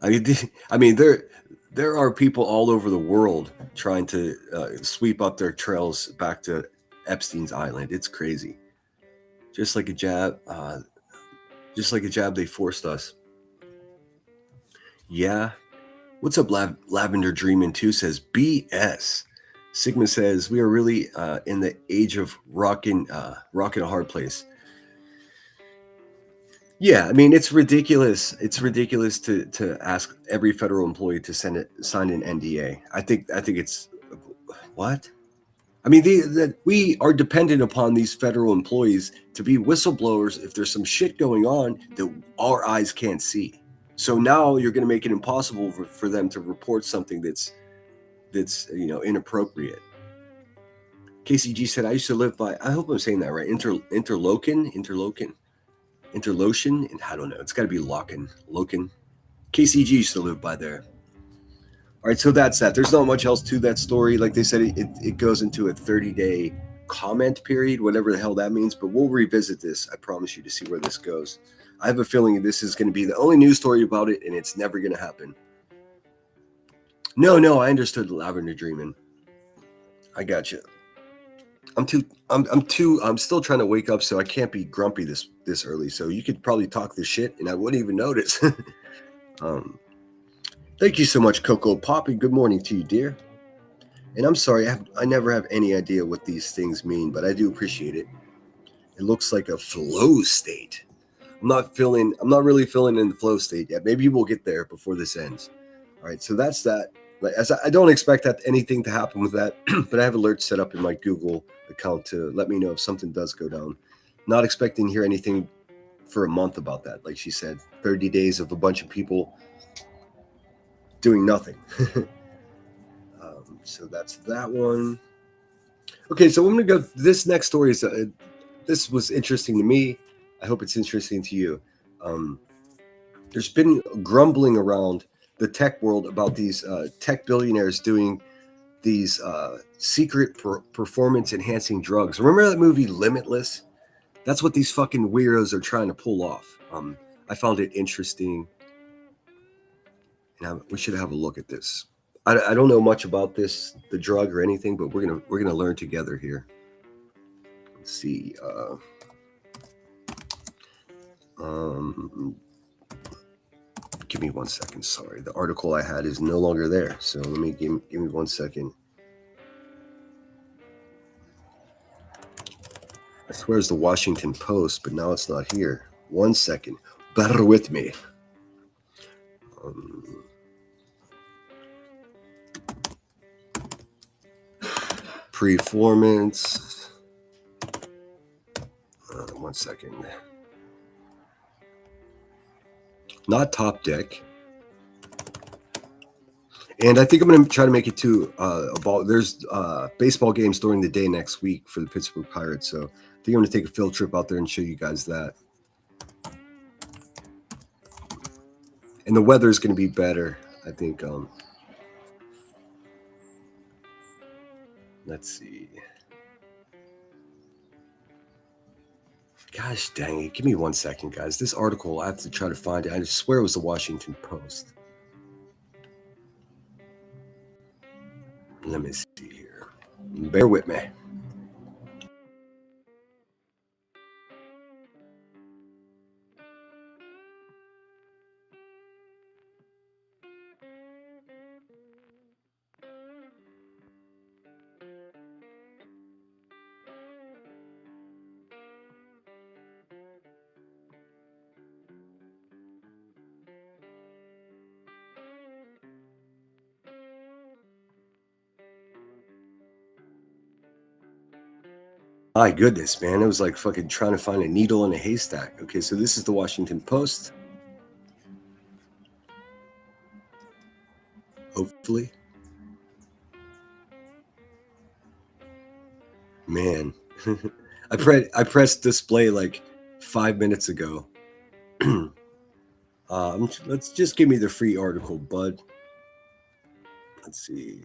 I mean, there are people all over the world trying to sweep up their trails back to Epstein's island. It's crazy. Just like a jab, they forced us. Yeah. What's up, Lavender Dreamin' 2 says BS. Sigma says we are really in the age of rocking a hard place. Yeah, I mean, it's ridiculous. It's ridiculous to ask every federal employee to sign an NDA. I think it's what? I mean, we are dependent upon these federal employees to be whistleblowers if there's some shit going on that our eyes can't see. So now you're going to make it impossible for them to report something that's inappropriate. KCG said, I used to live by, I hope I'm saying that right, Interlochen, and I don't know, it's got to be Loken. KCG used to live by there. All right, so that's that. There's not much else to that story. Like they said, it goes into a 30-day comment period, whatever the hell that means, but we'll revisit this. I promise you, to see where this goes. I have a feeling this is going to be the only news story about it, and it's never going to happen. No, I understood the Lavender Dreamin'. I got you. I'm still trying to wake up, so I can't be grumpy this early. So you could probably talk this shit, and I wouldn't even notice. Thank you so much, Coco Poppy. Good morning to you, dear. And I'm sorry, I never have any idea what these things mean, but I do appreciate it. It looks like a flow state. I'm not really feeling in the flow state yet. Maybe we'll get there before this ends. All right, so that's that. I don't expect anything to happen with that, but I have alerts set up in my Google account to let me know if something does go down. Not expecting to hear anything for a month about that. Like she said, 30 days of a bunch of people doing nothing. So that's that one. Okay, so I'm going to go. This next story is this was interesting to me. I hope it's interesting to you. There's been grumbling around the tech world about these tech billionaires doing these secret performance enhancing drugs. Remember that movie Limitless? That's what these fucking weirdos are trying to pull off. I found it interesting, and we should have a look at this. I don't know much about the drug or anything, but we're gonna learn together here. Let's see. Give me 1 second. Sorry, the article I had is no longer there. So let me give me 1 second. I swear it's the Washington Post, but now it's not here. 1 second. Bear with me. Performance. 1 second. Not Top Deck. And I think I'm going to try to make it to there's baseball games during the day next week for the Pittsburgh Pirates. So I think I'm going to take a field trip out there and show you guys that. And the weather is going to be better, I think. Let's see. Gosh dang it. Give me 1 second, guys. This article, I have to try to find it. I swear it was the Washington Post. Let me see here. Bear with me. My goodness, man. It was like fucking trying to find a needle in a haystack. Okay, so this is the Washington Post. Hopefully. Man. I pressed display like 5 minutes ago. Let's just give me the free article, bud. Let's see.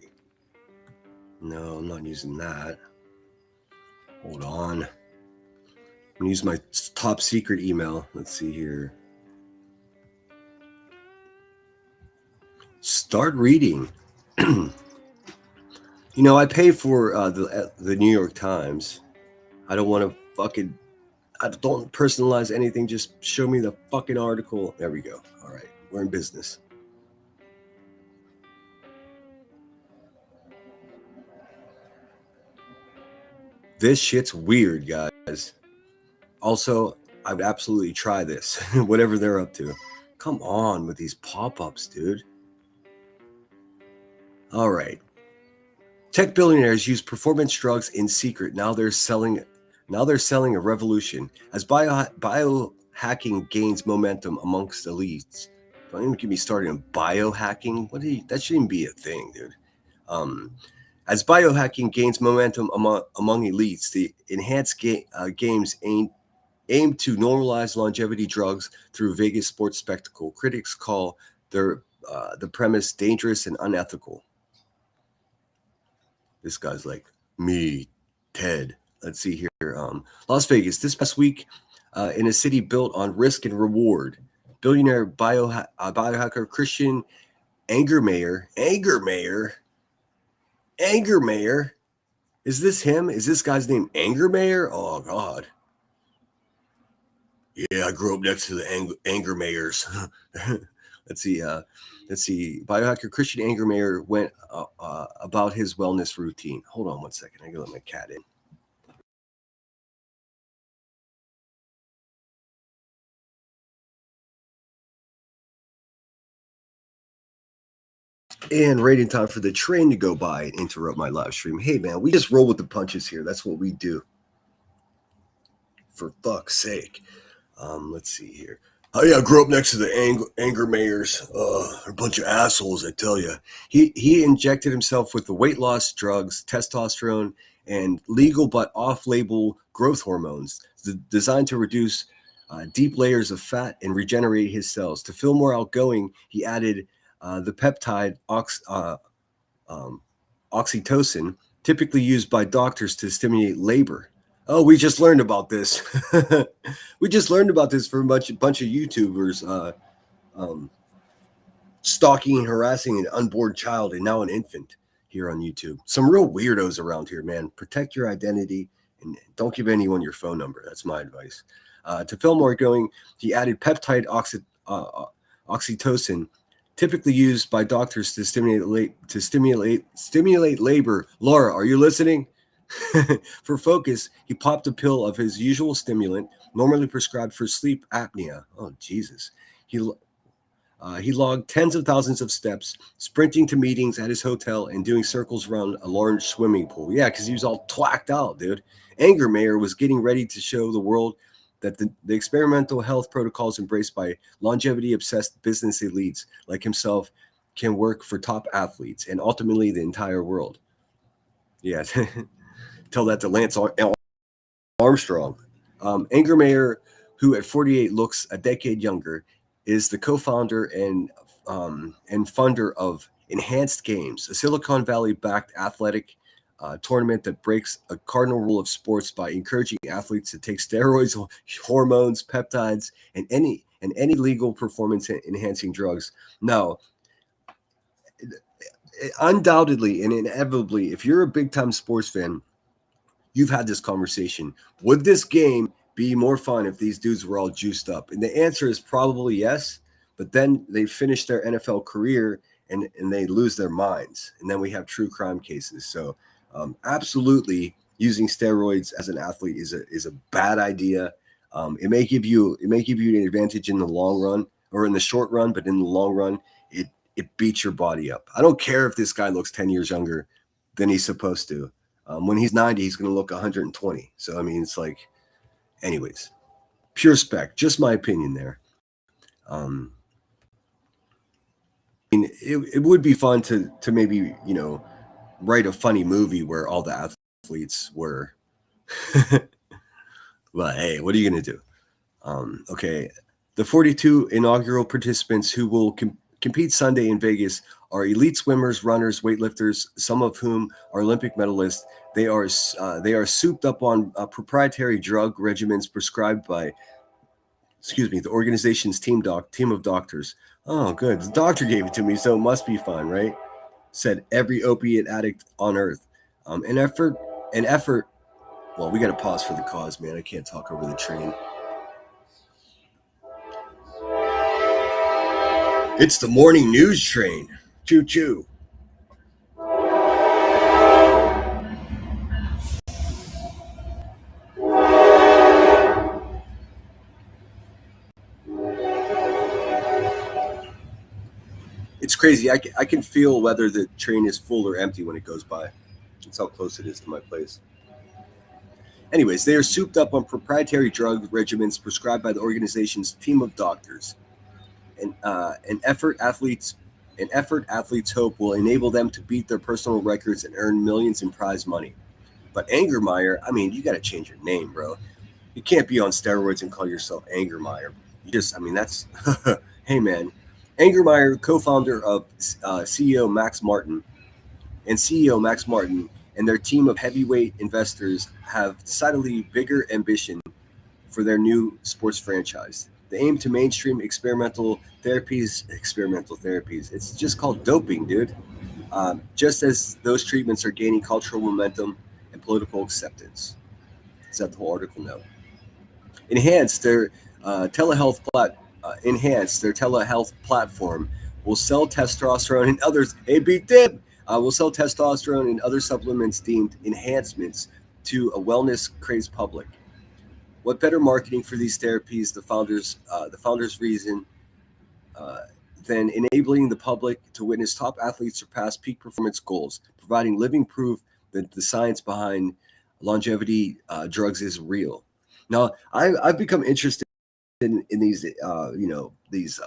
No, I'm not using that. Hold on. I'm gonna use my top secret email. Let's see here. Start reading. You know, I pay for the New York Times. I don't want to I don't personalize anything. Just show me the fucking article. There we go. All right, we're in business. This shit's weird, guys. Also, I would absolutely try this, whatever they're up to. Come on with these pop-ups, dude. All right. Tech billionaires use performance drugs in secret. Now they're selling a revolution as biohacking gains momentum amongst elites. Don't even get me started on biohacking. That shouldn't be a thing, dude. As biohacking gains momentum among elites, the enhanced games aim to normalize longevity drugs through Vegas sports spectacle. Critics call the premise dangerous and unethical. This guy's like, me, Ted. Let's see here. Las Vegas, this past week, in a city built on risk and reward, billionaire biohacker Christian Angermayer. Is this him? Is this guy's name Angermayer? Oh, God. Yeah, I grew up next to the Angermayers. Let's see. Biohacker Christian Angermayer went about his wellness routine. Hold on one second. I gotta let my cat in. And right in time for the train to go by and interrupt my live stream. Hey, man, we just roll with the punches here. That's what we do. For fuck's sake. Let's see here. Oh, yeah, I grew up next to the Angermayers. They're a bunch of assholes, I tell you. He injected himself with the weight loss drugs, testosterone, and legal but off-label growth hormones designed to reduce deep layers of fat and regenerate his cells. To feel more outgoing, he added the peptide oxytocin, typically used by doctors to stimulate labor. Oh, we just learned about this. We just learned about this from a bunch of YouTubers stalking and harassing an unborn child and now an infant here on YouTube. Some real weirdos around here, man. Protect your identity and don't give anyone your phone number. That's my advice. To feel more outgoing, he added peptide oxytocin, typically used by doctors to stimulate labor. Laura, are you listening? For focus, he popped a pill of his usual stimulant, normally prescribed for sleep apnea. Oh, Jesus. He logged tens of thousands of steps, sprinting to meetings at his hotel and doing circles around a large swimming pool. Yeah, because he was all twacked out, dude. Angermayer was getting ready to show the world that the experimental health protocols embraced by longevity-obsessed business elites like himself can work for top athletes and ultimately the entire world. Yeah. Tell that to Lance Armstrong. Angermayer, who at 48 looks a decade younger, is the co-founder and funder of Enhanced Games, a Silicon Valley-backed athletic tournament that breaks a cardinal rule of sports by encouraging athletes to take steroids, hormones, peptides, and any legal performance-enhancing drugs. Now, undoubtedly and inevitably, if you're a big-time sports fan, you've had this conversation. Would this game be more fun if these dudes were all juiced up? And the answer is probably yes, but then they finish their NFL career and they lose their minds. And then we have true crime cases. So absolutely using steroids as an athlete is a bad idea. It may give you an advantage in the long run or in the short run, but in the long run, it beats your body up. I don't care if this guy looks 10 years younger than he's supposed to. When he's 90, he's going to look 120. So, I mean, it's like, anyways, pure spec, just my opinion there. I mean, it would be fun to maybe, you know, write a funny movie where all the athletes were, well, hey, what are you going to do? Okay. The 42 inaugural participants who will compete Sunday in Vegas are elite swimmers, runners, weightlifters, some of whom are Olympic medalists. They are souped up on proprietary drug regimens prescribed by, the organization's team of doctors. Oh, good. The doctor gave it to me, so it must be fun, right? Said every opiate addict on earth. An effort. Well, we got to pause for the cause, man. I can't talk over the train. It's the morning news train. Choo choo. It's crazy. I can feel whether the train is full or empty when it goes by. That's how close it is to my place. Anyways, they are souped up on proprietary drug regimens prescribed by the organization's team of doctors. An effort athletes hope will enable them to beat their personal records and earn millions in prize money. But Angermeyer, I mean, you got to change your name, bro. You can't be on steroids and call yourself Angermeyer. That's, hey, man. Angermeyer, co-founder of CEO Max Martin and their team of heavyweight investors have decidedly bigger ambition for their new sports franchise. They aim to mainstream experimental therapies. It's just called doping, dude. Just as those treatments are gaining cultural momentum and political acceptance. Is that the whole article? No. Enhance their telehealth platform will sell testosterone and others. Hey, Big Dip will sell testosterone and other supplements deemed enhancements to a wellness crazed public. What better marketing for these therapies? The founders reason than enabling the public to witness top athletes surpass peak performance goals, providing living proof that the science behind longevity drugs is real. Now, I've become interested in these, these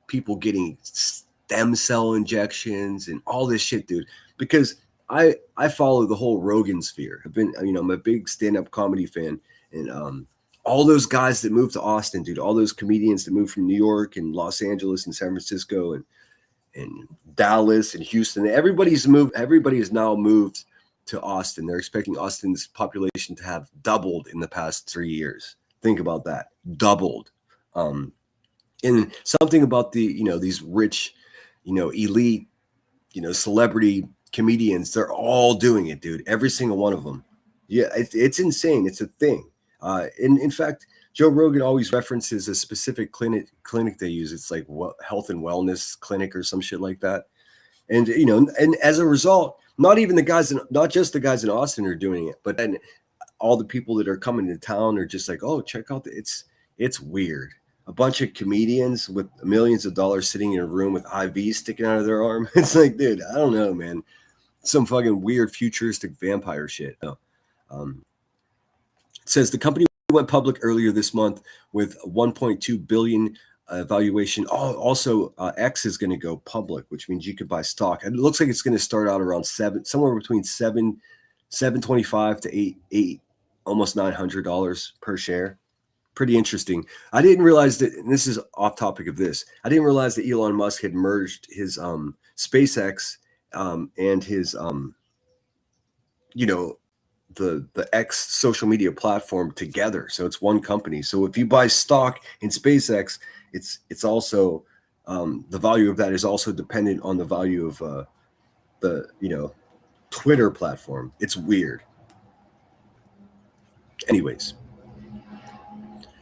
people getting stem cell injections and all this shit, dude, because I follow the whole Rogan sphere. I've been, I'm a big stand-up comedy fan, and all those guys that moved to Austin, dude, all those comedians that moved from New York and Los Angeles and San Francisco and Dallas and Houston, everybody has now moved to Austin. They're expecting Austin's population to have doubled in the past 3 years. Think about that. Doubled. And something about these rich, elite, celebrity comedians, they're all doing it, dude. Every single one of them. Yeah, it's insane. It's a thing. In fact, Joe Rogan always references a specific clinic they use. It's like health and wellness clinic or some shit like that. And, and as a result, not just the guys in Austin are doing it, but then all the people that are coming to town are just like, oh, check out it's weird. A bunch of comedians with millions of dollars sitting in a room with IVs sticking out of their arm. It's like, dude, I don't know, man. Some fucking weird futuristic vampire shit. No. It says the company went public earlier this month with 1.2 billion valuation. Also, X is going to go public, which means you could buy stock. And it looks like it's going to start out around somewhere between $7.25 to $8, almost $900 per share. Pretty interesting. I didn't realize that, and this is off topic of this, I didn't realize that Elon Musk had merged his SpaceX and his the X social media platform together. So it's one company. So if you buy stock in SpaceX, it's also the value of that is also dependent on the value of the Twitter platform. It's weird. Anyways,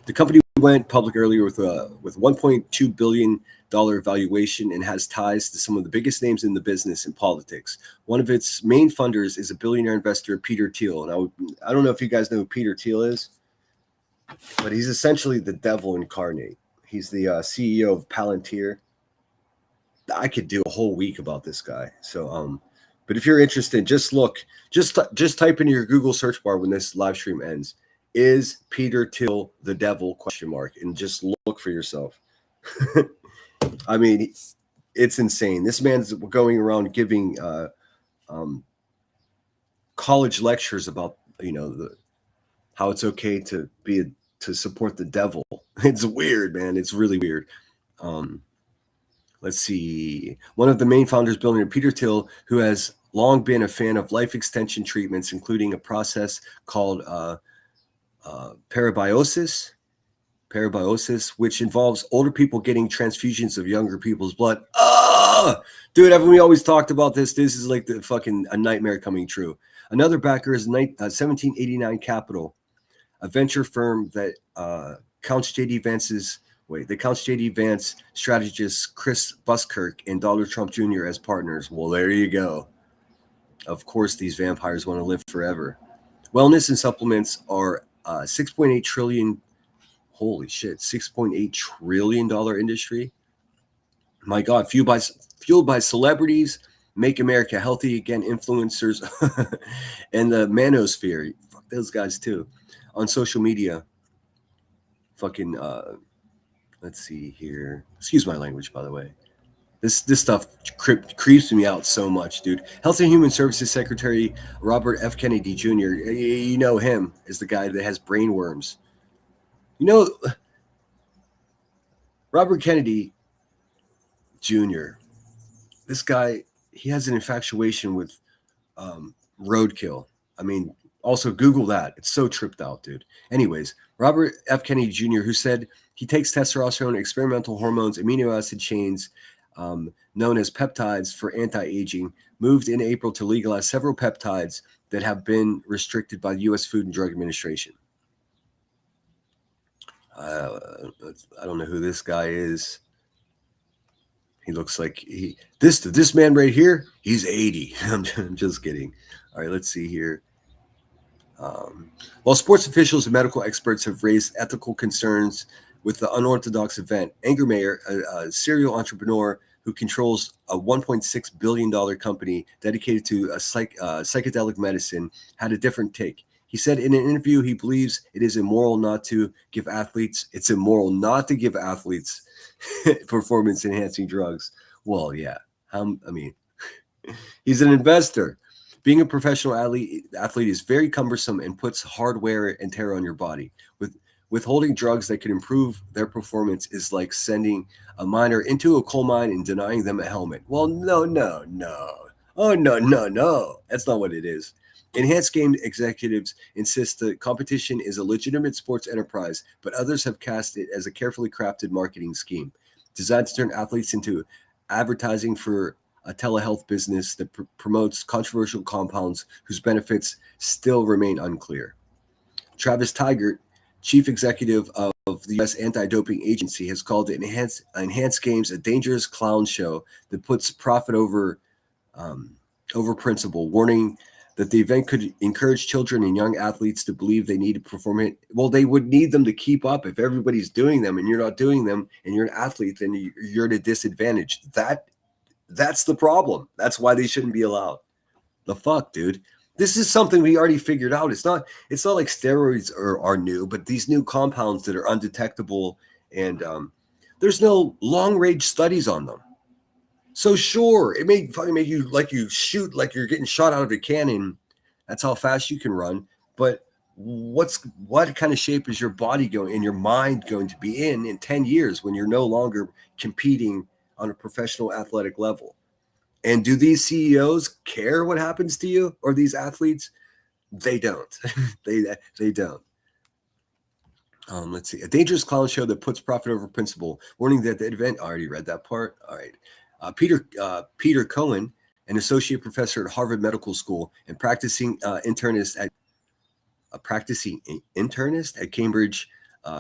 the company went public earlier with $1.2 billion valuation and has ties to some of the biggest names in the business and politics. One of its main funders is a billionaire investor, Peter Thiel. And I don't know if you guys know who Peter Thiel is, but he's essentially the devil incarnate. He's the CEO of Palantir. I could do a whole week about this guy. So, But if you're interested, just look, just type into your Google search bar when this live stream ends, is Peter Thiel the devil, ? And just look for yourself. I mean, it's insane. This man's going around giving college lectures about, how it's okay to support the devil. It's weird, man. It's really weird. Let's see. One of the main founders, billionaire Peter Thiel, who has long been a fan of life extension treatments, including a process called parabiosis, which involves older people getting transfusions of younger people's blood. Dude, haven't we always talked about this? This is like the fucking a nightmare coming true. Another backer is 1789 Capital, a venture firm that counts JD Vance strategist Chris Buskirk and Donald Trump Jr. as partners. Well, there you go. Of course, these vampires want to live forever. Wellness and supplements are 6.8 trillion. Holy shit, $6.8 trillion industry. My God, fueled by celebrities, Make America Healthy Again influencers, and the manosphere. Fuck those guys too. On social media. Fucking, let's see here. Excuse my language, by the way. This stuff creeps me out so much, dude. Health and Human Services Secretary Robert F. Kennedy Jr., you know him as the guy that has brain worms. Robert Kennedy Jr., this guy, he has an infatuation with roadkill. I mean, also Google that. It's so tripped out, dude. Anyways, Robert F. Kennedy Jr., who said he takes testosterone, experimental hormones, amino acid chains, known as peptides for anti-aging, moved in April to legalize several peptides that have been restricted by the U.S. Food and Drug Administration. I don't know who this guy is. He looks like this man right here, he's 80. I'm just kidding. All right, let's see here. While sports officials and medical experts have raised ethical concerns with the unorthodox event, Anger Mayer, a serial entrepreneur who controls a $1.6 billion company dedicated to psychedelic medicine, had a different take. He said in an interview he believes it is immoral not to give athletes. It's immoral not to give athletes performance-enhancing drugs. Well, yeah. I mean, he's an investor. Being a professional athlete is very cumbersome and puts hard wear and tear on your body. Withholding drugs that can improve their performance is like sending a miner into a coal mine and denying them a helmet. Well, no. Oh, no. That's not what it is. Enhanced Game executives insist the competition is a legitimate sports enterprise, but others have cast it as a carefully crafted marketing scheme designed to turn athletes into advertising for a telehealth business that promotes controversial compounds whose benefits still remain unclear. Travis Tigert, chief executive of the U.S. Anti-Doping Agency, has called it Enhanced Games a dangerous clown show that puts profit over principle, warning that the event could encourage children and young athletes to believe they need to perform it. Well, they would need them to keep up. If everybody's doing them and you're not doing them and you're an athlete, then you're at a disadvantage. That's the problem. That's why they shouldn't be allowed. The fuck, dude. This is something we already figured out. It's not like steroids are new, but these new compounds that are undetectable, and there's no long-range studies on them. So sure, it may fucking make you shoot like you're getting shot out of a cannon. That's how fast you can run. But what kind of shape is your body going and your mind going to be in 10 years when you're no longer competing on a professional athletic level? And do these CEOs care what happens to you or these athletes? They don't. they don't. Let's see. A dangerous clown show that puts profit over principle. Warning that the event. I already read that part. All right. Peter Cohen, an associate professor at Harvard Medical School and practicing internist at Cambridge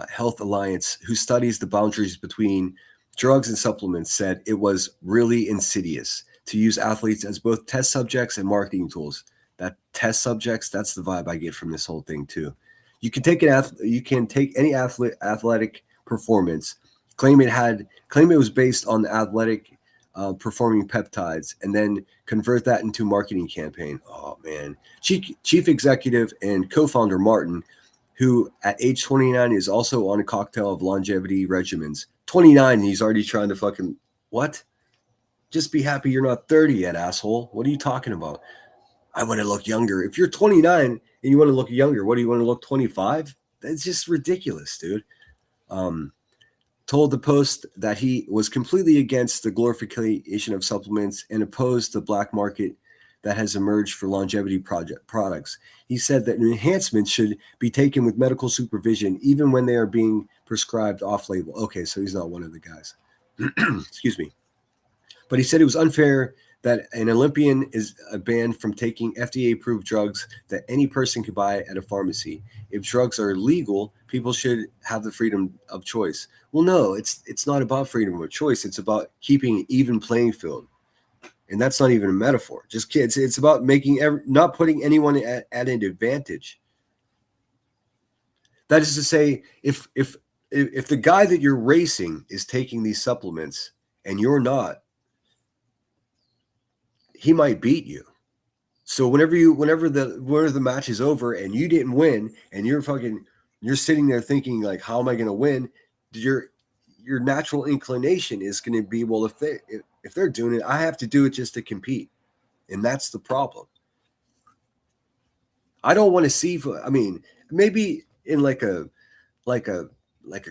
Health Alliance, who studies the boundaries between drugs and supplements, said it was really insidious to use athletes as both test subjects and marketing tools. That test subjects, that's the vibe I get from this whole thing too. You can take any athletic performance, claim it was based on the athletic performing peptides and then convert that into marketing campaign. Oh man. Chief executive and co-founder Martin, who at age 29 is also on a cocktail of longevity regimens. 29, he's already trying to fucking, what? Just be happy you're not 30 yet, asshole. What are you talking about? I want to look younger. If you're 29 and you want to look younger, what do you want to look 25? That's just ridiculous, dude. Told the Post that he was completely against the glorification of supplements and opposed the black market that has emerged for longevity products. He said that enhancements should be taken with medical supervision, even when they are being prescribed off-label. Okay, so he's not one of the guys. Excuse me. But he said it was unfair that an Olympian is banned from taking FDA-approved drugs that any person could buy at a pharmacy. If drugs are legal, people should have the freedom of choice. Well, no, it's not about freedom of choice. It's about keeping an even playing field. And that's not even a metaphor. Just kids. It's about not putting anyone at an advantage. That is to say, if the guy that you're racing is taking these supplements and you're not, he might beat you. So whenever the match is over and you didn't win and you're sitting there thinking like, how am I going to win? Your natural inclination is going to be, well, if they're doing it, I have to do it just to compete. And that's the problem. I don't want to see, I mean, maybe in like a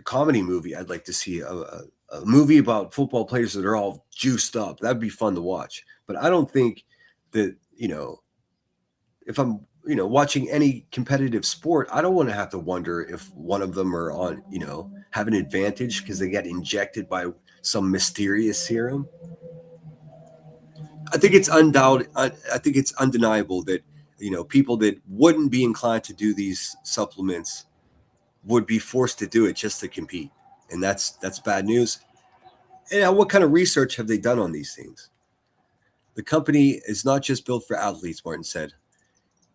comedy movie, I'd like to see a movie about football players that are all juiced up. That'd be fun to watch. But I don't think that, if I'm, watching any competitive sport, I don't want to have to wonder if one of them are on, have an advantage because they get injected by some mysterious serum. I think it's undeniable that, people that wouldn't be inclined to do these supplements would be forced to do it just to compete. And that's bad news. And what kind of research have they done on these things? The company is not just built for athletes, Martin said.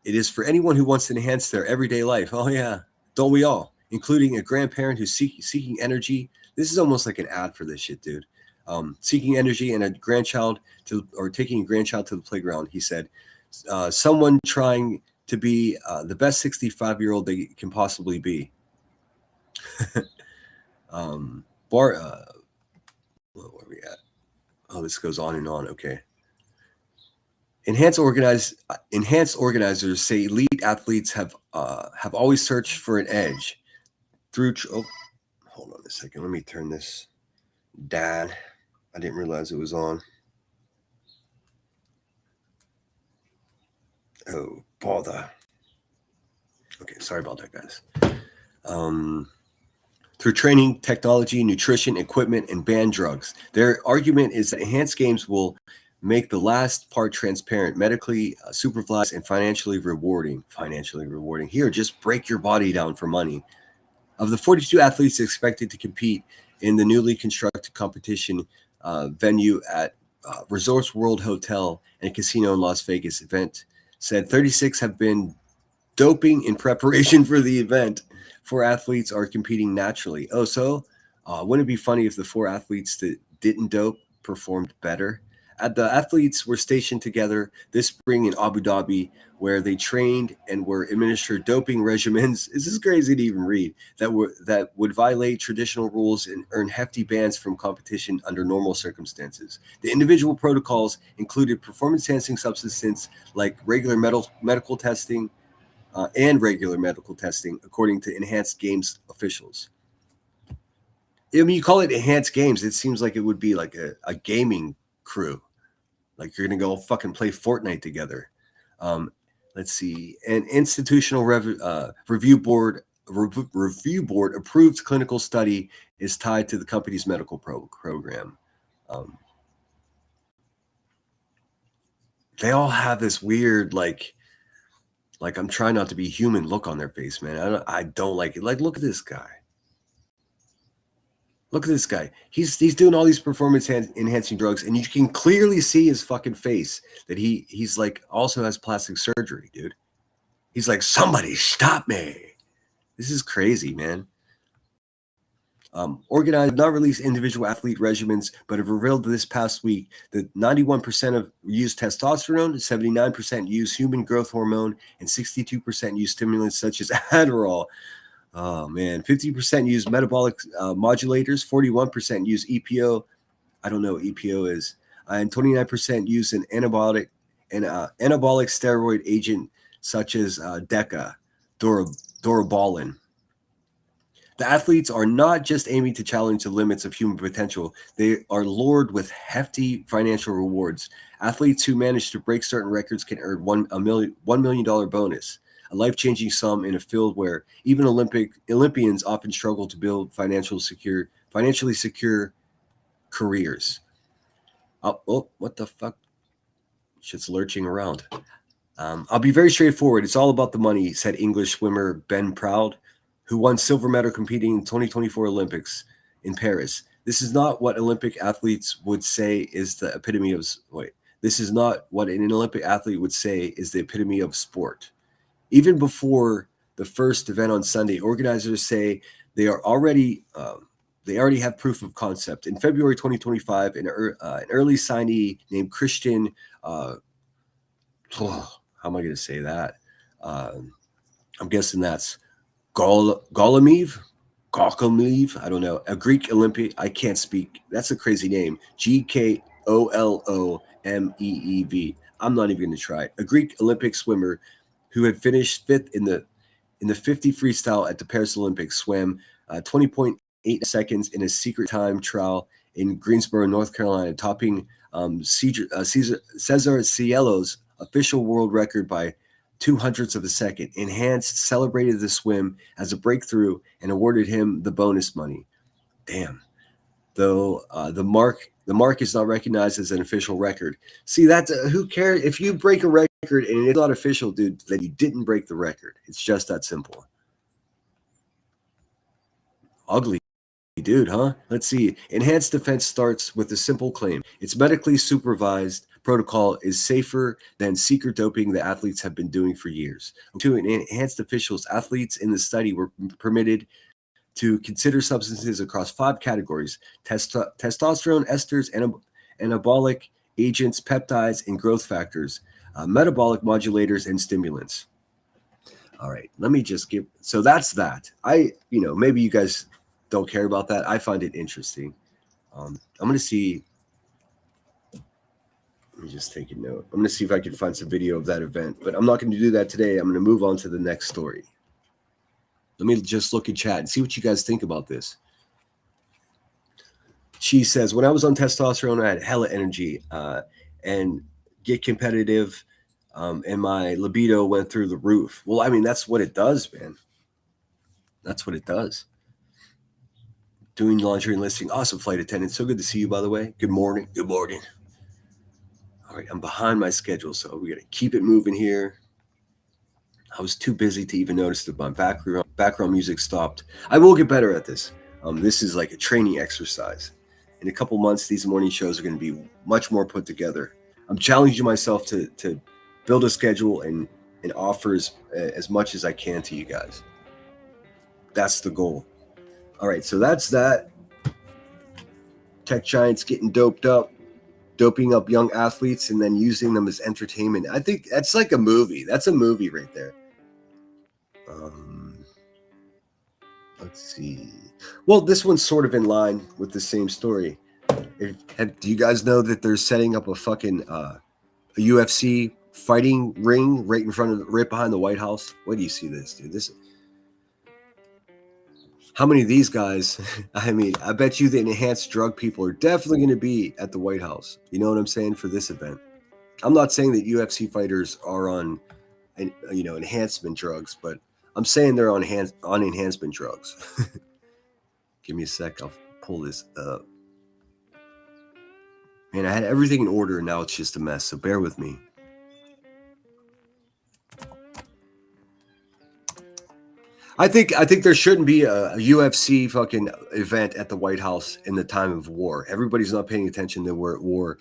It is for anyone who wants to enhance their everyday life. Oh, yeah. Don't we all? Including a grandparent who's seeking energy. This is almost like an ad for this shit, dude. Seeking energy and taking a grandchild to the playground, he said. Someone trying to be the best 65-year-old they can possibly be. Where are we at? Oh, this goes on and on. Okay. Enhanced organizers say elite athletes have always searched for an edge through. Hold on a second. Let me turn this down. I didn't realize it was on. Oh, bother. Okay, sorry about that, guys. Through training, technology, nutrition, equipment, and banned drugs. Their argument is that enhanced games will make the last part transparent, medically supervised, and financially rewarding. Here, just break your body down for money. Of the 42 athletes expected to compete in the newly constructed competition venue at Resorts World Hotel and Casino in Las Vegas, event said 36 have been doping in preparation for the event. 4 athletes are competing naturally. Oh, so wouldn't it be funny if the 4 athletes that didn't dope performed better? The athletes were stationed together this spring in Abu Dhabi, where they trained and were administered doping regimens. This is crazy to even read. That would violate traditional rules and earn hefty bans from competition under normal circumstances. The individual protocols included performance-enhancing substances like regular medical testing and regular medical testing, according to Enhanced Games officials. I mean, you call it Enhanced Games, it seems like it would be like a gaming crew. Like you're going to go fucking play Fortnite together. Let's see. An institutional review board approved clinical study is tied to the company's medical program. They all have this weird, like I'm trying not to be human look on their face, man. I don't like it. Like, look at this guy. Look at this guy. He's doing all these performance enhancing drugs, and you can clearly see his fucking face that he's like also has plastic surgery, dude. He's like, somebody stop me. This is crazy, man. Organized have not released individual athlete regimens, but have revealed this past week that 91% of use testosterone, 79% use human growth hormone, and 62% use stimulants such as Adderall. Oh man, 50% use metabolic modulators, 41% use EPO. I don't know what EPO is, and 29% use an anabolic steroid agent such as DECA, Dorabalin. The athletes are not just aiming to challenge the limits of human potential. They are lured with hefty financial rewards. Athletes who manage to break certain records can earn $1 million bonus, a life-changing sum in a field where even Olympians often struggle to build financially secure careers. Oh, what the fuck? Shit's lurching around. I'll be very straightforward. It's all about the money, said English swimmer Ben Proud, who won silver medal competing in 2024 Olympics in Paris. This is not what Olympic athletes would say is the epitome of This is not what an Olympic athlete would say is the epitome of sport. Even before the first event on Sunday, organizers say they already have proof of concept. In February 2025, an early signee named Christian, how am I going to say that? I'm guessing that's Golomev, I don't know, a Greek Olympic. I can't speak. That's a crazy name. G-K-O-L-O-M-E-E-V. I'm not even going to try. A Greek Olympic swimmer who had finished fifth in the 50 freestyle at the Paris Olympics swam 20.8 seconds in a secret time trial in Greensboro, North Carolina, topping Cesar Cielo's official world record by 0.02 of a second. Enhanced celebrated the swim as a breakthrough and awarded him the bonus money. Damn. Though the mark is not recognized as an official record. See, that's who cares if you break a record and it's not official, dude, then you didn't break the record. It's just that simple. Ugly dude, huh? Let's see. Enhanced defense starts with a simple claim. Its medically supervised protocol is safer than secret doping the athletes have been doing for years. To enhanced officials, athletes in the study were permitted to consider substances across 5 categories: testosterone, esters, anabolic agents, peptides, and growth factors, metabolic modulators, and stimulants. All right, let me just give. So that's that. Maybe you guys don't care about that. I find it interesting. I'm going to see. Let me just take a note. I'm going to see if I can find some video of that event, but I'm not going to do that today. I'm going to move on to the next story. Let me just look in chat and see what you guys think about this. She says, when I was on testosterone, I had hella energy and get competitive, and my libido went through the roof. Well, I mean, that's what it does, man. That's what it does. Doing laundry and listing. Awesome flight attendant. So good to see you, by the way. Good morning. Good morning. All right, I'm behind my schedule, so we got to keep it moving here. I was too busy to even notice that my background music stopped. I will get better at this. This is like a training exercise. In a couple months, these morning shows are going to be much more put together. I'm challenging myself to build a schedule and offer as much as I can to you guys. That's the goal. All right, so that's that. Tech giants getting doped up. Doping up young athletes and then using them as entertainment. I think that's like a movie. That's a movie right there. Let's see. Well, this one's sort of in line with the same story. Do you guys know that they're setting up a fucking a UFC fighting ring right behind the White House? Where do you see this, dude? How many of these guys, I mean, I bet you the enhanced drug people are definitely going to be at the White House. You know what I'm saying, for this event? I'm not saying that UFC fighters are on, enhancement drugs, but I'm saying they're on enhancement drugs. Give me a sec. I'll pull this up. Man, I had everything in order, and now it's just a mess, so bear with me. I think there shouldn't be a UFC fucking event at the White House in the time of war. Everybody's not paying attention that we're at war.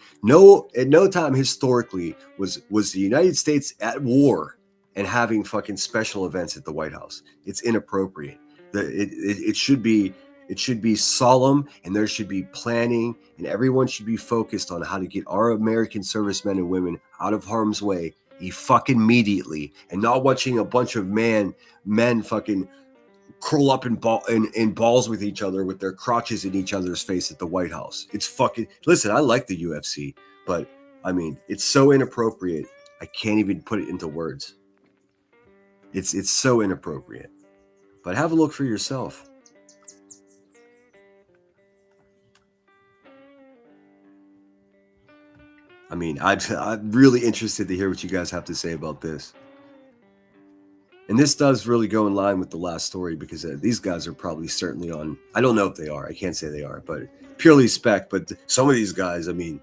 At no time historically was the United States at war and having fucking special events at the White House. It's inappropriate. It should be It should be solemn, and there should be planning, and everyone should be focused on how to get our American servicemen and women out of harm's way fucking immediately, and not watching a bunch of men fucking curl up in balls with each other with their crotches in each other's face at the White House. It's fucking, listen, I like the UFC, but I mean, it's so inappropriate. I can't even put it into words. It's so inappropriate. But have a look for yourself. I mean, I'm really interested to hear what you guys have to say about this. And this does really go in line with the last story, because these guys are probably certainly on, I don't know if they are, I can't say they are, but purely spec. But some of these guys, I mean,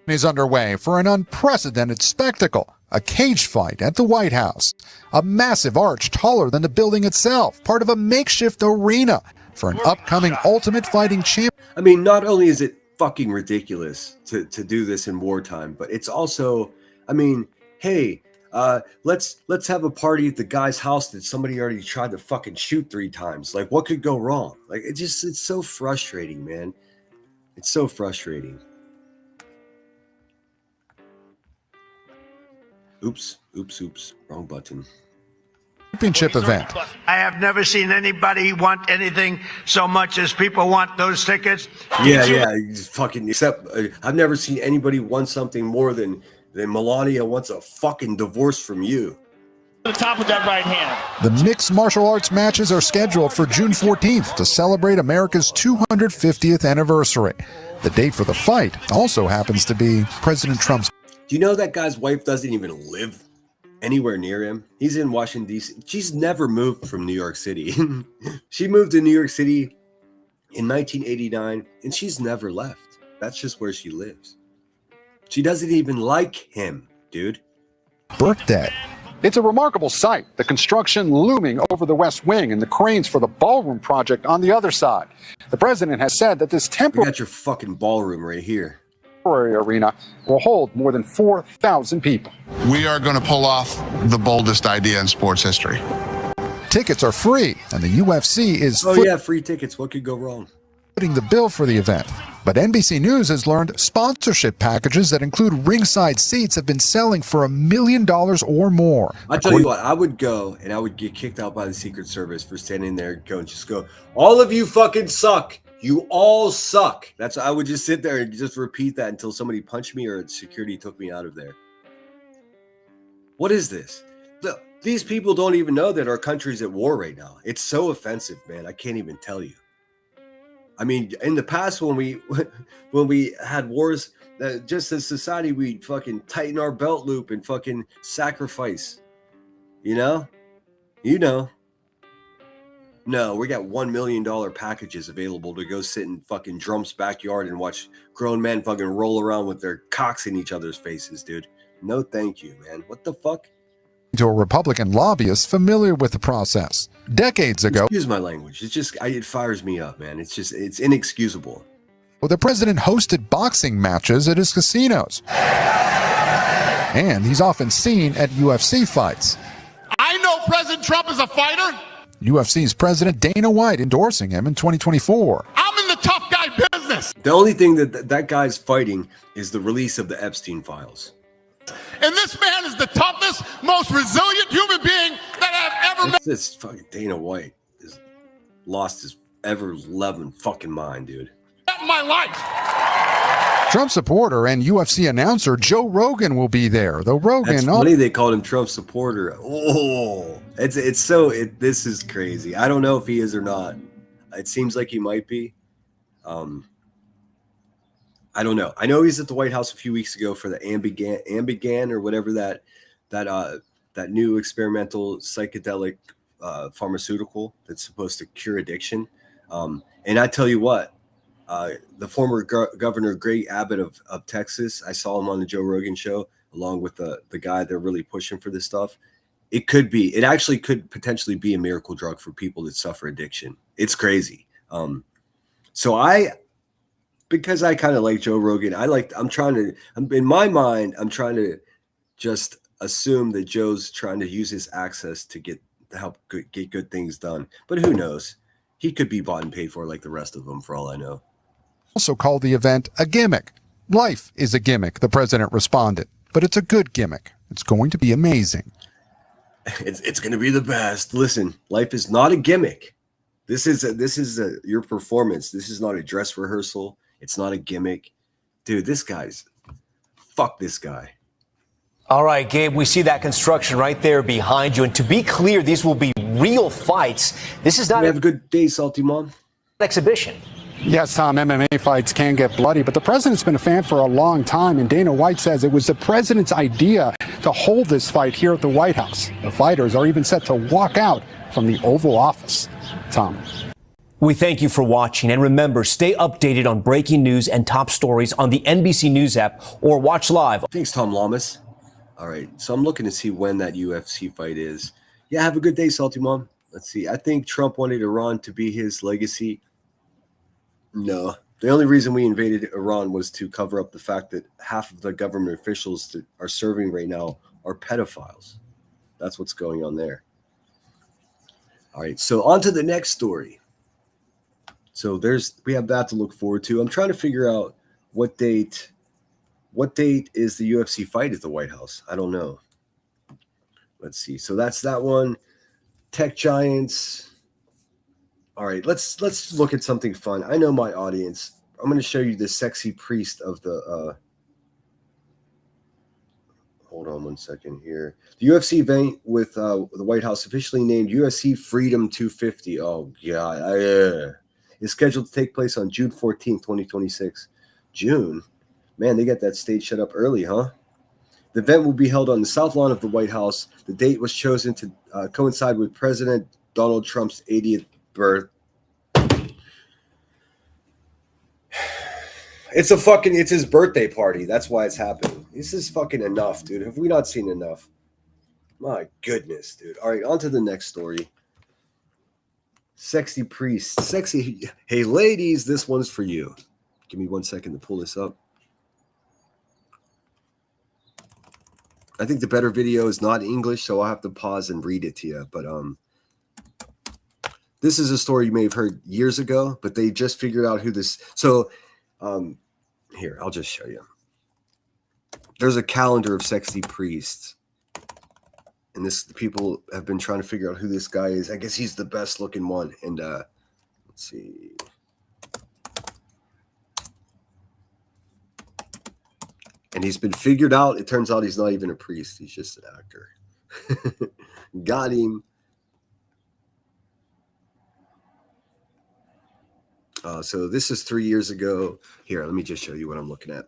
is underway for an unprecedented spectacle, a cage fight at the White House, a massive arch taller than the building itself, part of a makeshift arena for an upcoming Ultimate Fighting Champion. I mean, not only is it fucking ridiculous to do this in wartime, but it's also, I mean, hey, let's have a party at the guy's house that somebody already tried to fucking shoot 3 times. Like, what could go wrong? Like, it's so frustrating, man. It's so frustrating. Oops, wrong button. Championship event. I have never seen anybody want anything so much as people want those tickets. Yeah, fucking, except I've never seen anybody want something more than Melania wants a fucking divorce from you. The top with that right hand. The mixed martial arts matches are scheduled for June 14th to celebrate America's 250th anniversary. The date for the fight also happens to be President Trump's. Do you know that guy's wife doesn't even live anywhere near him? He's in Washington, D.C. She's never moved from New York City. She moved to New York City in 1989, and she's never left. That's just where she lives. She doesn't even like him, dude. Birthday. It's a remarkable sight, the construction looming over the West Wing and the cranes for the ballroom project on the other side. The president has said that this temporary... You got your fucking ballroom right here. Arena will hold more than 4,000 people. We are going to pull off the boldest idea in sports history. Tickets are free, and the UFC is free tickets. What could go wrong? Footing the bill for the event. But NBC News has learned sponsorship packages that include ringside seats have been selling for $1 million or more. I tell you what, I would go and I would get kicked out by the Secret Service for standing there and just go, all of you fucking suck. You all suck. I would just sit there and just repeat that until somebody punched me or security took me out of there. What is this? Look, these people don't even know that our country's at war right now. It's so offensive, man. I can't even tell you. I mean, in the past when we had wars, just as society, we fucking tighten our belt loop and fucking sacrifice. You know? No, we got $1 million packages available to go sit in fucking Trump's backyard and watch grown men fucking roll around with their cocks in each other's faces, dude. No, thank you, man. What the fuck? To a Republican lobbyist familiar with the process. Decades ago. Excuse my language. It fires me up, man. It's inexcusable. The president hosted boxing matches at his casinos. And he's often seen at UFC fights. I know President Trump is a fighter. UFC's president Dana White endorsing him in 2024. I'm in the tough guy business. The only thing that guy's fighting is the release of the Epstein files. And this man is the toughest, most resilient human being that I've ever met. This fucking Dana White has lost his ever-loving fucking mind, dude. In my life. Trump supporter and UFC announcer Joe Rogan will be there. Though Rogan, that's funny they called him Trump supporter. Oh, this is crazy. I don't know if he is or not. It seems like he might be. I don't know. I know he's at the White House a few weeks ago for the Ambien or whatever that new experimental psychedelic pharmaceutical that's supposed to cure addiction. And I tell you what. The former governor Greg Abbott of Texas, I saw him on the Joe Rogan show, along with the guy they're really pushing for this stuff. It actually could potentially be a miracle drug for people that suffer addiction. It's crazy. Because I kind of like Joe Rogan, in my mind, I'm trying to just assume that Joe's trying to use his access to get help get good things done. But who knows? He could be bought and paid for like the rest of them, for all I know. Also called the event a gimmick. Life is a gimmick, the president responded, but it's a good gimmick. It's going to be amazing. It's going to be the best. Listen, life is not a gimmick. This is your performance. This is not a dress rehearsal. It's not a gimmick. Dude, fuck this guy. All right, Gabe, we see that construction right there behind you. And to be clear, these will be real fights. This is not have a good day, Salty Mom. Exhibition. Yes, Tom, MMA fights can get bloody, but the president's been a fan for a long time, and Dana White says it was the president's idea to hold this fight here at the White House. The fighters are even set to walk out from the Oval Office. Tom. We thank you for watching, and remember, stay updated on breaking news and top stories on the NBC News app or watch live. Thanks, Tom Lamas. All right, so I'm looking to see when that UFC fight is. Yeah, have a good day, Salty Mom. Let's see. I think Trump wanted Iran to be his legacy. No, the only reason we invaded Iran was to cover up the fact that half of the government officials that are serving right now are pedophiles. That's what's going on there. All right, so on to the next story. So we have that to look forward to. I'm trying to figure out what date is the UFC fight at the White House. I don't know. Let's see. So that's that one. Tech giants. All right, let's look at something fun. I know my audience. I'm going to show you the sexy priest of the hold on one second here. The UFC event with the White House officially named UFC Freedom 250. Oh god. Is scheduled to take place on June 14th, 2026. June? Man, they got that stage shut up early, huh? The event will be held on the South Lawn of the White House. The date was chosen to coincide with President Donald Trump's 80th birth. It's his birthday party. That's why it's happening. This is fucking enough, dude. Have we not seen enough? My goodness, dude. All right, on to the next story. Sexy priest. Sexy. Hey, ladies, this one's for you. Give me 1 second to pull this up. I think the better video is not English, so I'll have to pause and read it to you. But this is a story you may have heard years ago, but they just figured out who this. So here, I'll just show you. There's a calendar of sexy priests. And people have been trying to figure out who this guy is. I guess he's the best looking one. And let's see. And he's been figured out. It turns out he's not even a priest. He's just an actor. Got him. So this is 3 years ago. Here, let me just show you what I'm looking at.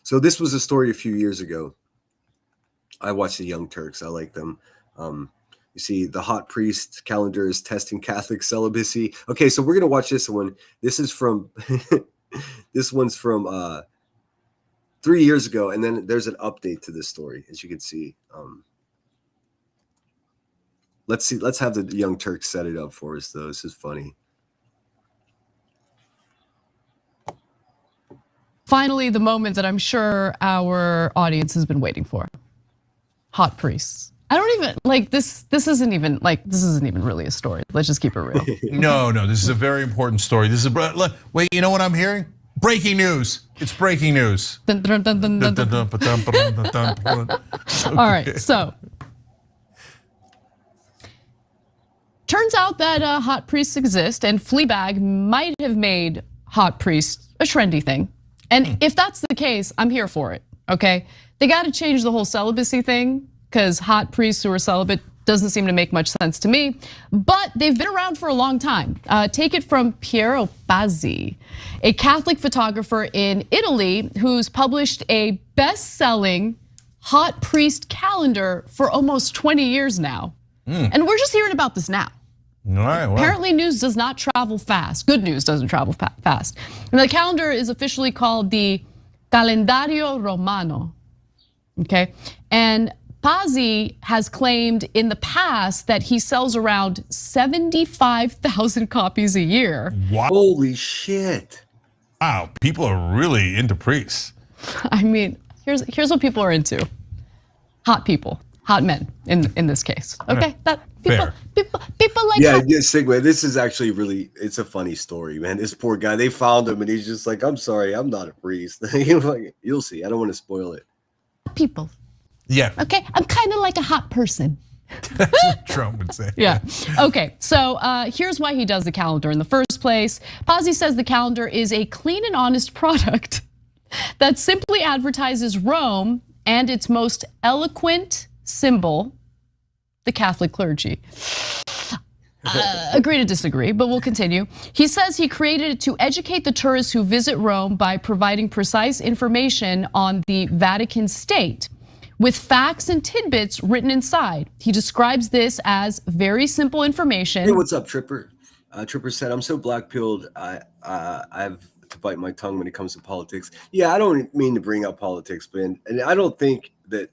So this was a story a few years ago. I watch the Young Turks. I like them. You see, the hot priest calendar is testing Catholic celibacy. Okay, so we're gonna watch this one. This is from this one's from 3 years ago, and then there's an update to this story, as you can see. Let's have the Young Turks set it up for us, though. This is funny. Finally, the moment that I'm sure our audience has been waiting for. Hot priests. I don't even like this. This isn't even really a story. Let's just keep it real. No, this is a very important story. This is wait. You know what I'm hearing? Breaking news. It's breaking news. All right, so turns out that hot priests exist, and Fleabag might have made hot priests a trendy thing. And if that's the case, I'm here for it. Okay, they got to change the whole celibacy thing, because hot priests who are celibate doesn't seem to make much sense to me. But they've been around for a long time. Take it from Piero Pazzi, a Catholic photographer in Italy who's published a best-selling hot priest calendar for almost 20 years now. And we're just hearing about this now. All right, well. Apparently news does not travel fast. Good news doesn't travel fast. And the calendar is officially called the Calendario Romano, okay? And Pazzi has claimed in the past that he sells around 75,000 copies a year. Wow. Holy shit. Wow, people are really into priests. I mean, here's what people are into. Hot people. hot men in this case. Okay, that Fair. people like Yeah, hot. yeah, Sigma. This is actually really, it's a funny story, man. This poor guy, they found him and he's just like, I'm sorry, I'm not a priest. You'll see. I don't want to spoil it. People. Yeah. Okay, I'm kind of like a hot person. That's what Trump would say. Yeah. Okay, so here's why he does the calendar in the first place. Pazzi says the calendar is a clean and honest product that simply advertises Rome and its most eloquent symbol, the Catholic clergy. Agree to disagree, but we'll continue. He says he created it to educate the tourists who visit Rome by providing precise information on the Vatican state with facts and tidbits written inside. He describes this as very simple information. Hey, what's up, Tripper? Tripper said, I'm so black-pilled, I have to bite my tongue when it comes to politics. Yeah, I don't mean to bring up politics, but and I don't think that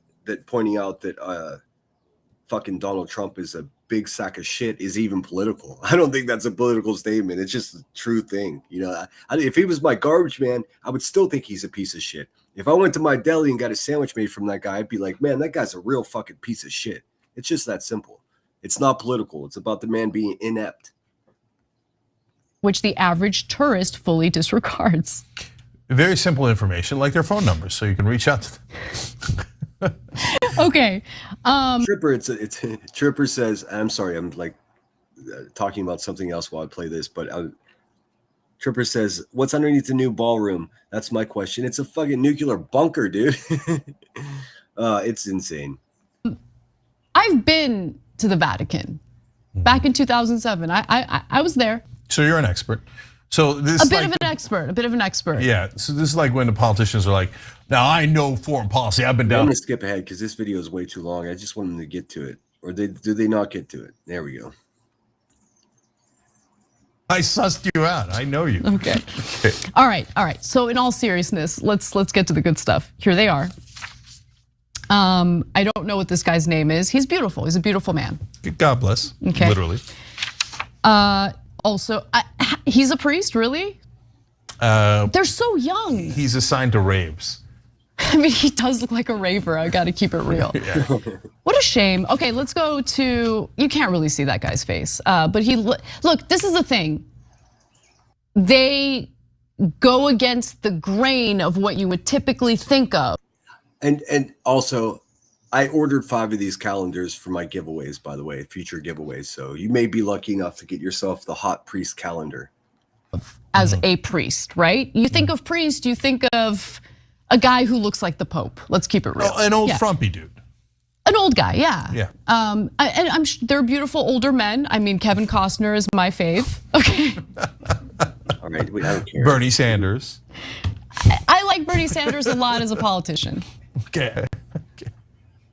pointing out that fucking Donald Trump is a big sack of shit is even political. I don't think that's a political statement. It's just a true thing. You know, if he was my garbage man, I would still think he's a piece of shit. If I went to my deli and got a sandwich made from that guy, I'd be like, man, that guy's a real fucking piece of shit. It's just that simple. It's not political. It's about the man being inept. Which the average tourist fully disregards. Very simple information, like their phone numbers, so you can reach out to them. Okay. Tripper, Tripper says, I'm sorry, I'm like talking about something else while I play this, but Tripper says, what's underneath the new ballroom? That's my question. It's a fucking nuclear bunker, dude. It's insane. I've been to the Vatican back in 2007. I was there. So you're an expert. So this a bit of an expert. Yeah. So this is like when the politicians are like, now I know foreign policy. I've been down. I'm gonna skip ahead because this video is way too long. I just want them to get to it. Or do they not get to it? There we go. I sussed you out. I know you. Okay. All right. So in all seriousness, let's get to the good stuff. Here they are. I don't know what this guy's name is. He's beautiful. He's a beautiful man. God bless. Okay. Literally. Also, he's a priest, really? They're so young. He's assigned to raves. I mean, he does look like a raver. I got to keep it real. Yeah. What a shame. Okay, let's go to, you can't really see that guy's face, but look, this is the thing. They go against the grain of what you would typically think of. And also, I ordered 5 of these calendars for my giveaways, by the way, future giveaways. So you may be lucky enough to get yourself the Hot Priest calendar. As a priest, right? You think of priest, you think of a guy who looks like the Pope. Let's keep it real. An old frumpy dude. An old guy, yeah. Yeah. And I'm they're beautiful older men. I mean, Kevin Costner is my fave. Okay. All right, I don't care. Bernie Sanders. I like Bernie Sanders a lot as a politician. Okay.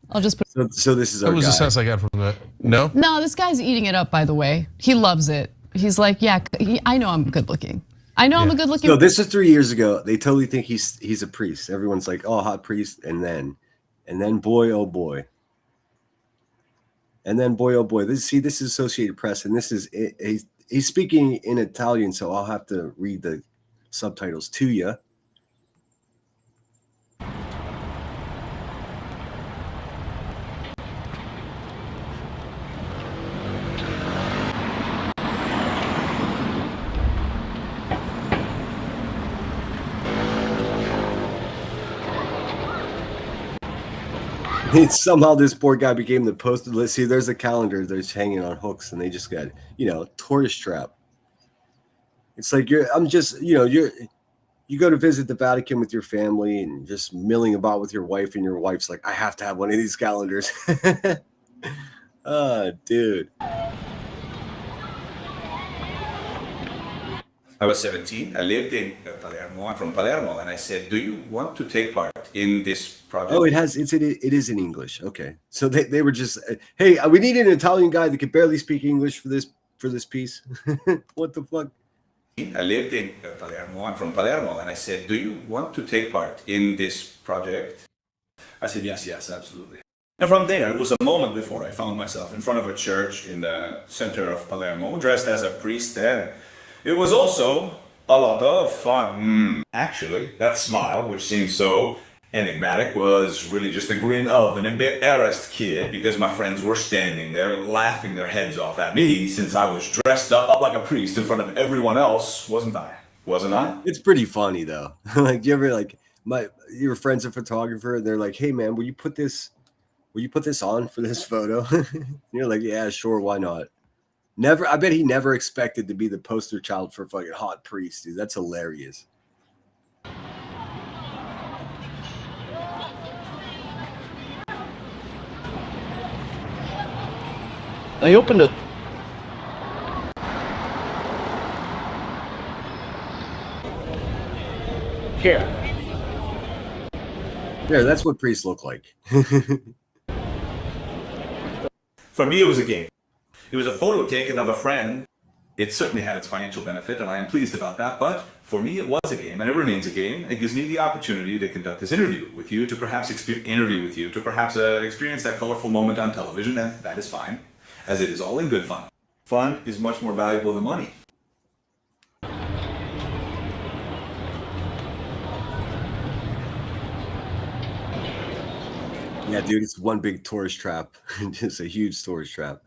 I'll just put. So this is our That was guy. the sense I got from that. No? No, this guy's eating it up, by the way. He loves it. He's like, yeah, I know I'm good looking. I know I'm a good looking. So this is 3 years ago. They totally think he's a priest. Everyone's like, oh, hot priest. And then boy, oh boy. And then boy, oh boy. This is Associated Press. And this is, he's speaking in Italian. So I'll have to read the subtitles to you. Somehow this poor guy became the posted list. See, there's a calendar that's hanging on hooks, and they just got, tortoise trap. It's like you go to visit the Vatican with your family and just milling about with your wife, and your wife's like, I have to have one of these calendars. Oh, dude. I was 17. I lived in Palermo. I'm from Palermo, and I said, "Do you want to take part in this project?" Oh, it is in English. Okay, so they were just, hey, we need an Italian guy that could barely speak English for this piece. What the fuck? I lived in Palermo. I'm from Palermo, and I said, "Do you want to take part in this project?" I said, "Yes, absolutely." And from there, it was a moment before I found myself in front of a church in the center of Palermo, dressed as a priest there. It was also a lot of fun. Actually, that smile, which seemed so Enigmatic was really just the grin of an embarrassed kid because my friends were standing there laughing their heads off at me since I was dressed up like a priest in front of everyone else, wasn't I? Wasn't I? It's pretty funny though. Like, do you ever like your friend's a photographer and they're like, "Hey man, will you put this on for this photo?" You're like, "Yeah, sure, why not?" Never. I bet he never expected to be the poster child for fucking hot priest, dude. That's hilarious. I opened it. Here. Yeah, that's what priests look like. For me, it was a game. It was a photo taken of a friend. It certainly had its financial benefit, and I am pleased about that. But for me, it was a game, and it remains a game. It gives me the opportunity to conduct this interview with you, to perhaps experience that colorful moment on television, and that is fine, as it is all in good fun. Fun is much more valuable than money. Yeah, dude, it's one big tourist trap. Just a huge tourist trap.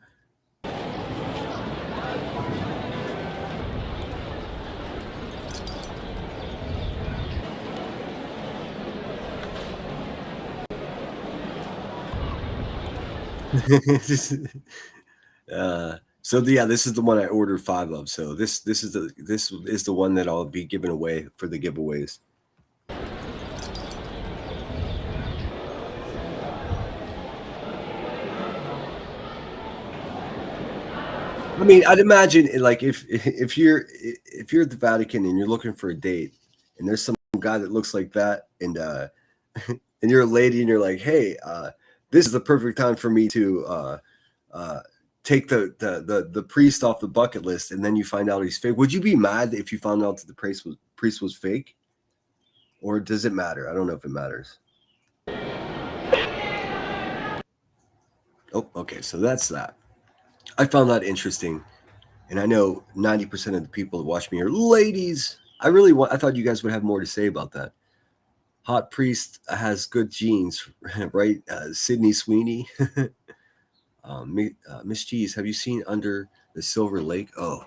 This is the one I ordered 5 of. So this is the one that I'll be giving away for the giveaways. I mean, I'd imagine like if you're at the Vatican and you're looking for a date, and there's some guy that looks like that, and and you're a lady, and you're like, "Hey, this is the perfect time for me to take the priest off the bucket list," and then you find out he's fake. Would you be mad if you found out that the priest was fake, or does it matter? I don't know if it matters. Oh, okay, so that's that. I found that interesting, and I know 90% of the people that watch me are ladies. I thought you guys would have more to say about that. Hot priest has good genes, right? Sydney Sweeney. Miss Cheese, have you seen Under the Silver Lake? Oh,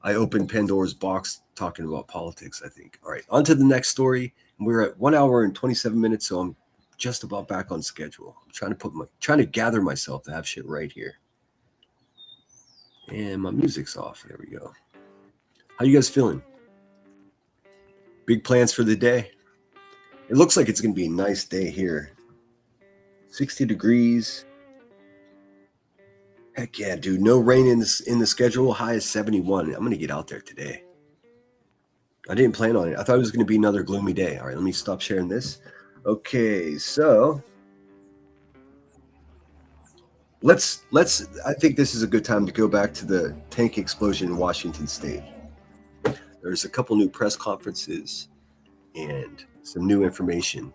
I opened Pandora's box talking about politics, I think. All right, on to the next story. We're at 1 hour and 27 minutes, so I'm just about back on schedule. I'm trying to gather myself to have shit right here. And my music's off. There we go. How you guys feeling? Big plans for the day? It looks like it's going to be a nice day here. 60 degrees. Heck yeah, dude. No rain in the schedule. High is 71. I'm going to get out there today. I didn't plan on it. I thought it was going to be another gloomy day. All right, let me stop sharing this. Okay, so let's I think this is a good time to go back to the tank explosion in Washington State. There's a couple new press conferences and some new information.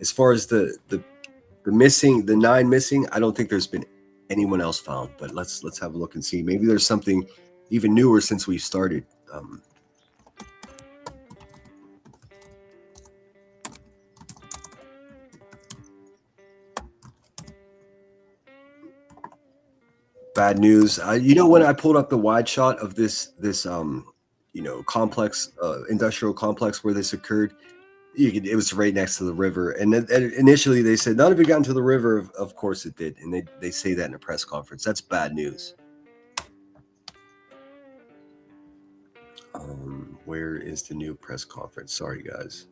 As far as the 9 missing, I don't think there's been anyone else found, but let's have a look and see. Maybe there's something even newer since we started. Bad news. When I pulled up the wide shot of this complex, industrial complex where this occurred, it was right next to the river. And initially they said none of it got into the river. Of course it did. And they say that in a press conference. That's bad news. Where is the new press conference? Sorry, guys.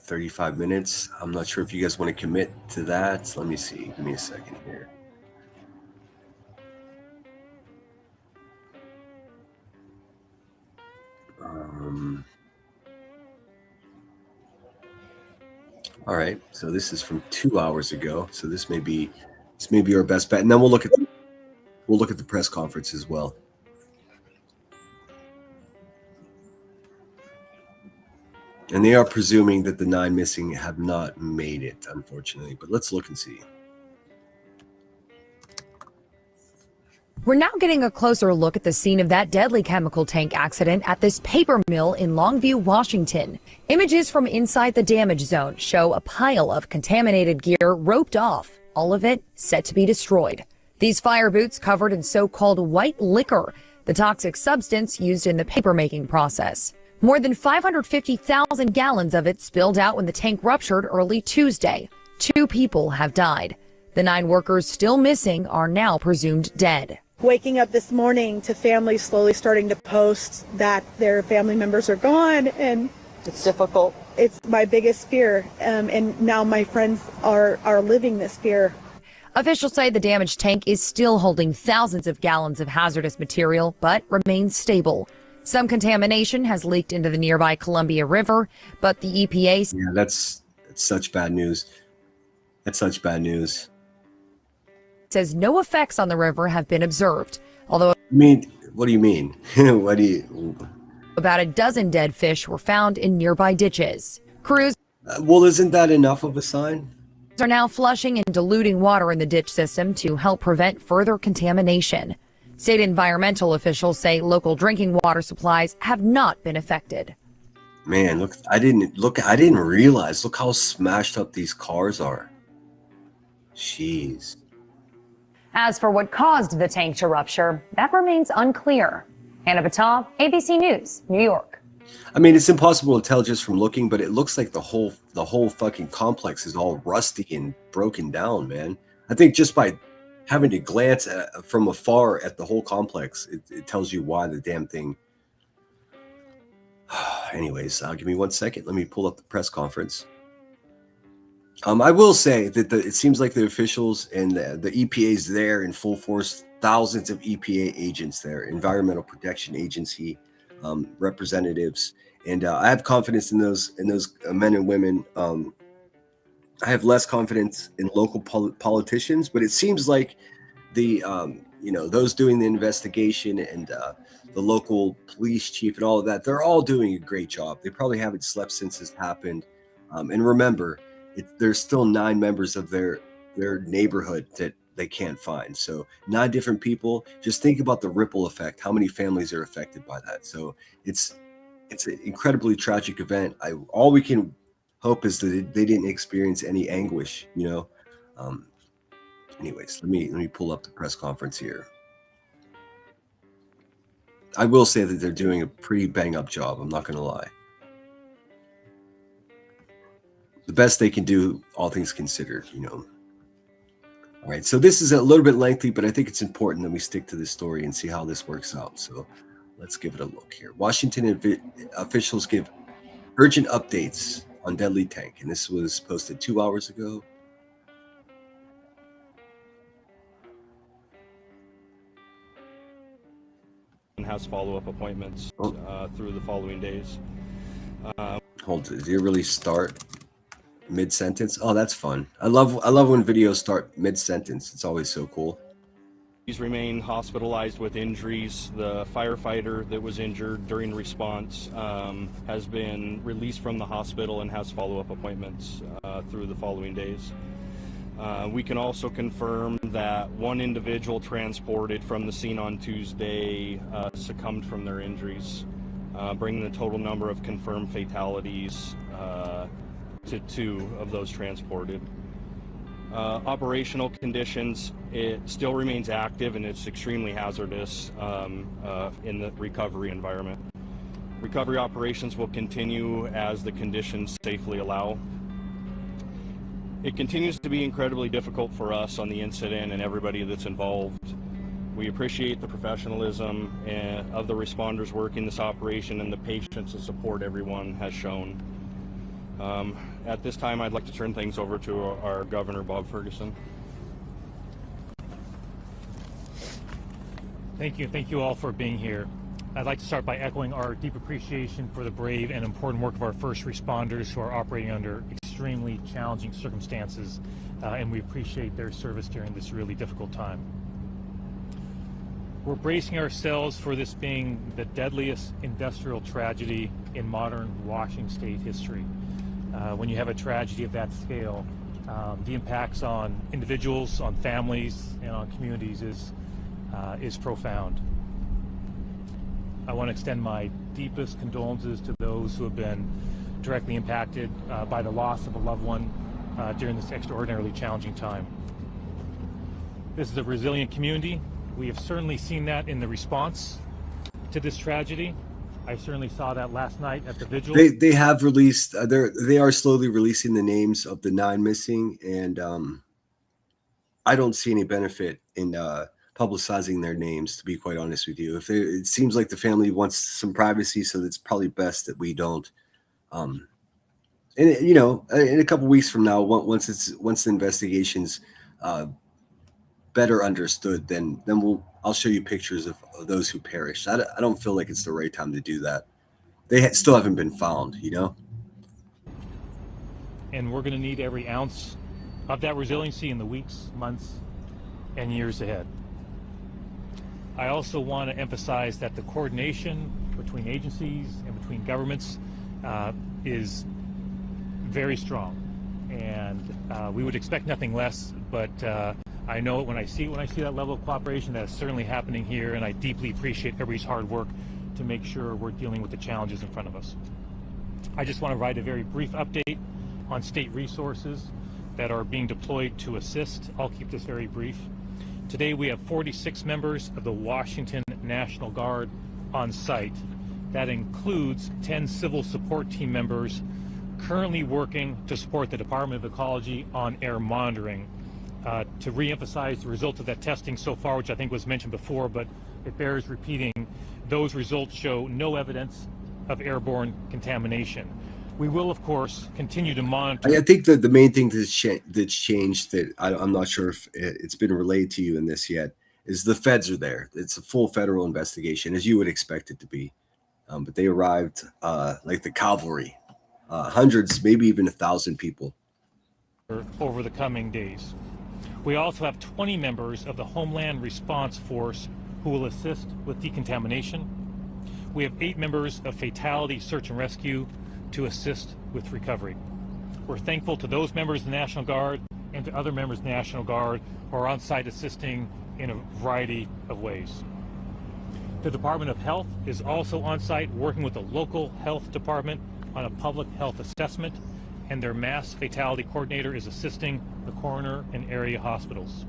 35 minutes. I'm not sure if you guys want to commit to that. Let me see. Give me a second here. All right. So this is from 2 hours ago. So this may be our best bet, and then we'll look at the press conference as well. And they are presuming that the 9 missing have not made it, unfortunately. But let's look and see. We're now getting a closer look at the scene of that deadly chemical tank accident at this paper mill in Longview, Washington. Images from inside the damage zone show a pile of contaminated gear roped off, all of it set to be destroyed. These fire boots covered in so-called white liquor, the toxic substance used in the paper-making process. More than 550,000 gallons of it spilled out when the tank ruptured early Tuesday. 2 people have died. The 9 workers still missing are now presumed dead. Waking up this morning to families slowly starting to post that their family members are gone, and it's difficult. It's my biggest fear, and now my friends are living this fear. Officials say the damaged tank is still holding thousands of gallons of hazardous material, but remains stable. Some contamination has leaked into the nearby Columbia River, but the EPA... Yeah, that's such bad news. That's such bad news. Says no effects on the river have been observed, although... I mean, what do you mean? What do you... About a dozen dead fish were found in nearby ditches. Crews... well, isn't that enough of a sign? Are now flushing and diluting water in the ditch system to help prevent further contamination. State environmental officials say local drinking water supplies have not been affected. Man, look, I didn't realize, look how smashed up these cars are. Jeez. As for what caused the tank to rupture, that remains unclear. Hannah Battav, ABC News, New York. I mean, it's impossible to tell just from looking, but it looks like the whole fucking complex is all rusty and broken down, man. I think just by having to glance from afar at the whole complex, it tells you why the damn thing. Anyways, give me 1 second. Let me pull up the press conference. I will say that it seems like the officials and the EPA is there in full force. Thousands of EPA agents there, Environmental Protection Agency representatives, and I have confidence in those men and women. I have less confidence in local politicians, but it seems like the those doing the investigation and the local police chief and all of that, they're all doing a great job. They probably haven't slept since this happened. And remember, there's still 9 members of their neighborhood that they can't find. So 9 different people. Just think about the ripple effect. How many families are affected by that? So it's an incredibly tragic event. All we can hope is that they didn't experience any anguish. Anyways, let me pull up the press conference here. I will say that they're doing a pretty bang up job. I'm not going to lie. The best they can do, all things considered, All right, so this is a little bit lengthy, but I think it's important that we stick to this story and see how this works out. So let's give it a look here. Washington officials give urgent updates on deadly tank, and this was posted 2 hours ago. And has follow-up appointments through the following days. Hold it. Did it really start mid-sentence? Oh, that's fun. I love when videos start mid-sentence. It's always so cool. He's remained hospitalized with injuries. The firefighter that was injured during response has been released from the hospital and has follow-up appointments through the following days. We can also confirm that 1 individual transported from the scene on Tuesday succumbed from their injuries, bringing the total number of confirmed fatalities to 2 of those transported. Operational conditions, it still remains active and it's extremely hazardous in the recovery environment. Recovery operations will continue as the conditions safely allow. It continues to be incredibly difficult for us on the incident and everybody that's involved. We appreciate the professionalism of the responders working this operation and the patience and support everyone has shown. At this time, I'd like to turn things over to our Governor, Bob Ferguson. Thank you. Thank you all for being here. I'd like to start by echoing our deep appreciation for the brave and important work of our first responders who are operating under extremely challenging circumstances, and we appreciate their service during this really difficult time. We're bracing ourselves for this being the deadliest industrial tragedy in modern Washington state history. When you have a tragedy of that scale, the impacts on individuals, on families, and on communities is is profound. I want to extend my deepest condolences to those who have been directly impacted by the loss of a loved one during this extraordinarily challenging time. This is a resilient community. We have certainly seen that in the response to this tragedy. I certainly saw that last night at the vigil. They have released. They are slowly releasing the names of the 9 missing, and I don't see any benefit in publicizing their names. To be quite honest with you, it seems like the family wants some privacy, so it's probably best that we don't. And you know, in a couple weeks from now, once the investigation's better understood, then I'll show you pictures of those who perished. I don't feel like it's the right time to do that. They still haven't been found, you know? And we're going to need every ounce of that resiliency in the weeks, months, and years ahead. I also want to emphasize that the coordination between agencies and between governments is very strong. And we would expect nothing less, but I know it when I see that level of cooperation. That is certainly happening here, and I deeply appreciate everybody's hard work to make sure we're dealing with the challenges in front of us. I just want to provide a very brief update on state resources that are being deployed to assist. I'll keep this very brief. Today we have 46 members of the Washington National Guard on site. That includes 10 civil support team members currently working to support the Department of Ecology on air monitoring. To reemphasize the results of that testing so far, which I think was mentioned before, but it bears repeating, those results show no evidence of airborne contamination. We will, of course, continue to monitor. I think that the main thing that's changed, that I'm not sure if it's been relayed to you in this yet, is the feds are there. It's a full federal investigation, as you would expect it to be. But they arrived like the cavalry, hundreds, maybe even 1,000 people. Over the coming days. We also have 20 members of the Homeland Response Force who will assist with decontamination. We have 8 members of Fatality Search and Rescue to assist with recovery. We're thankful to those members of the National Guard and to other members of the National Guard who are on site assisting in a variety of ways. The Department of Health is also on site working with the local health department on a public health assessment, and their mass fatality coordinator is assisting the coroner and area hospitals.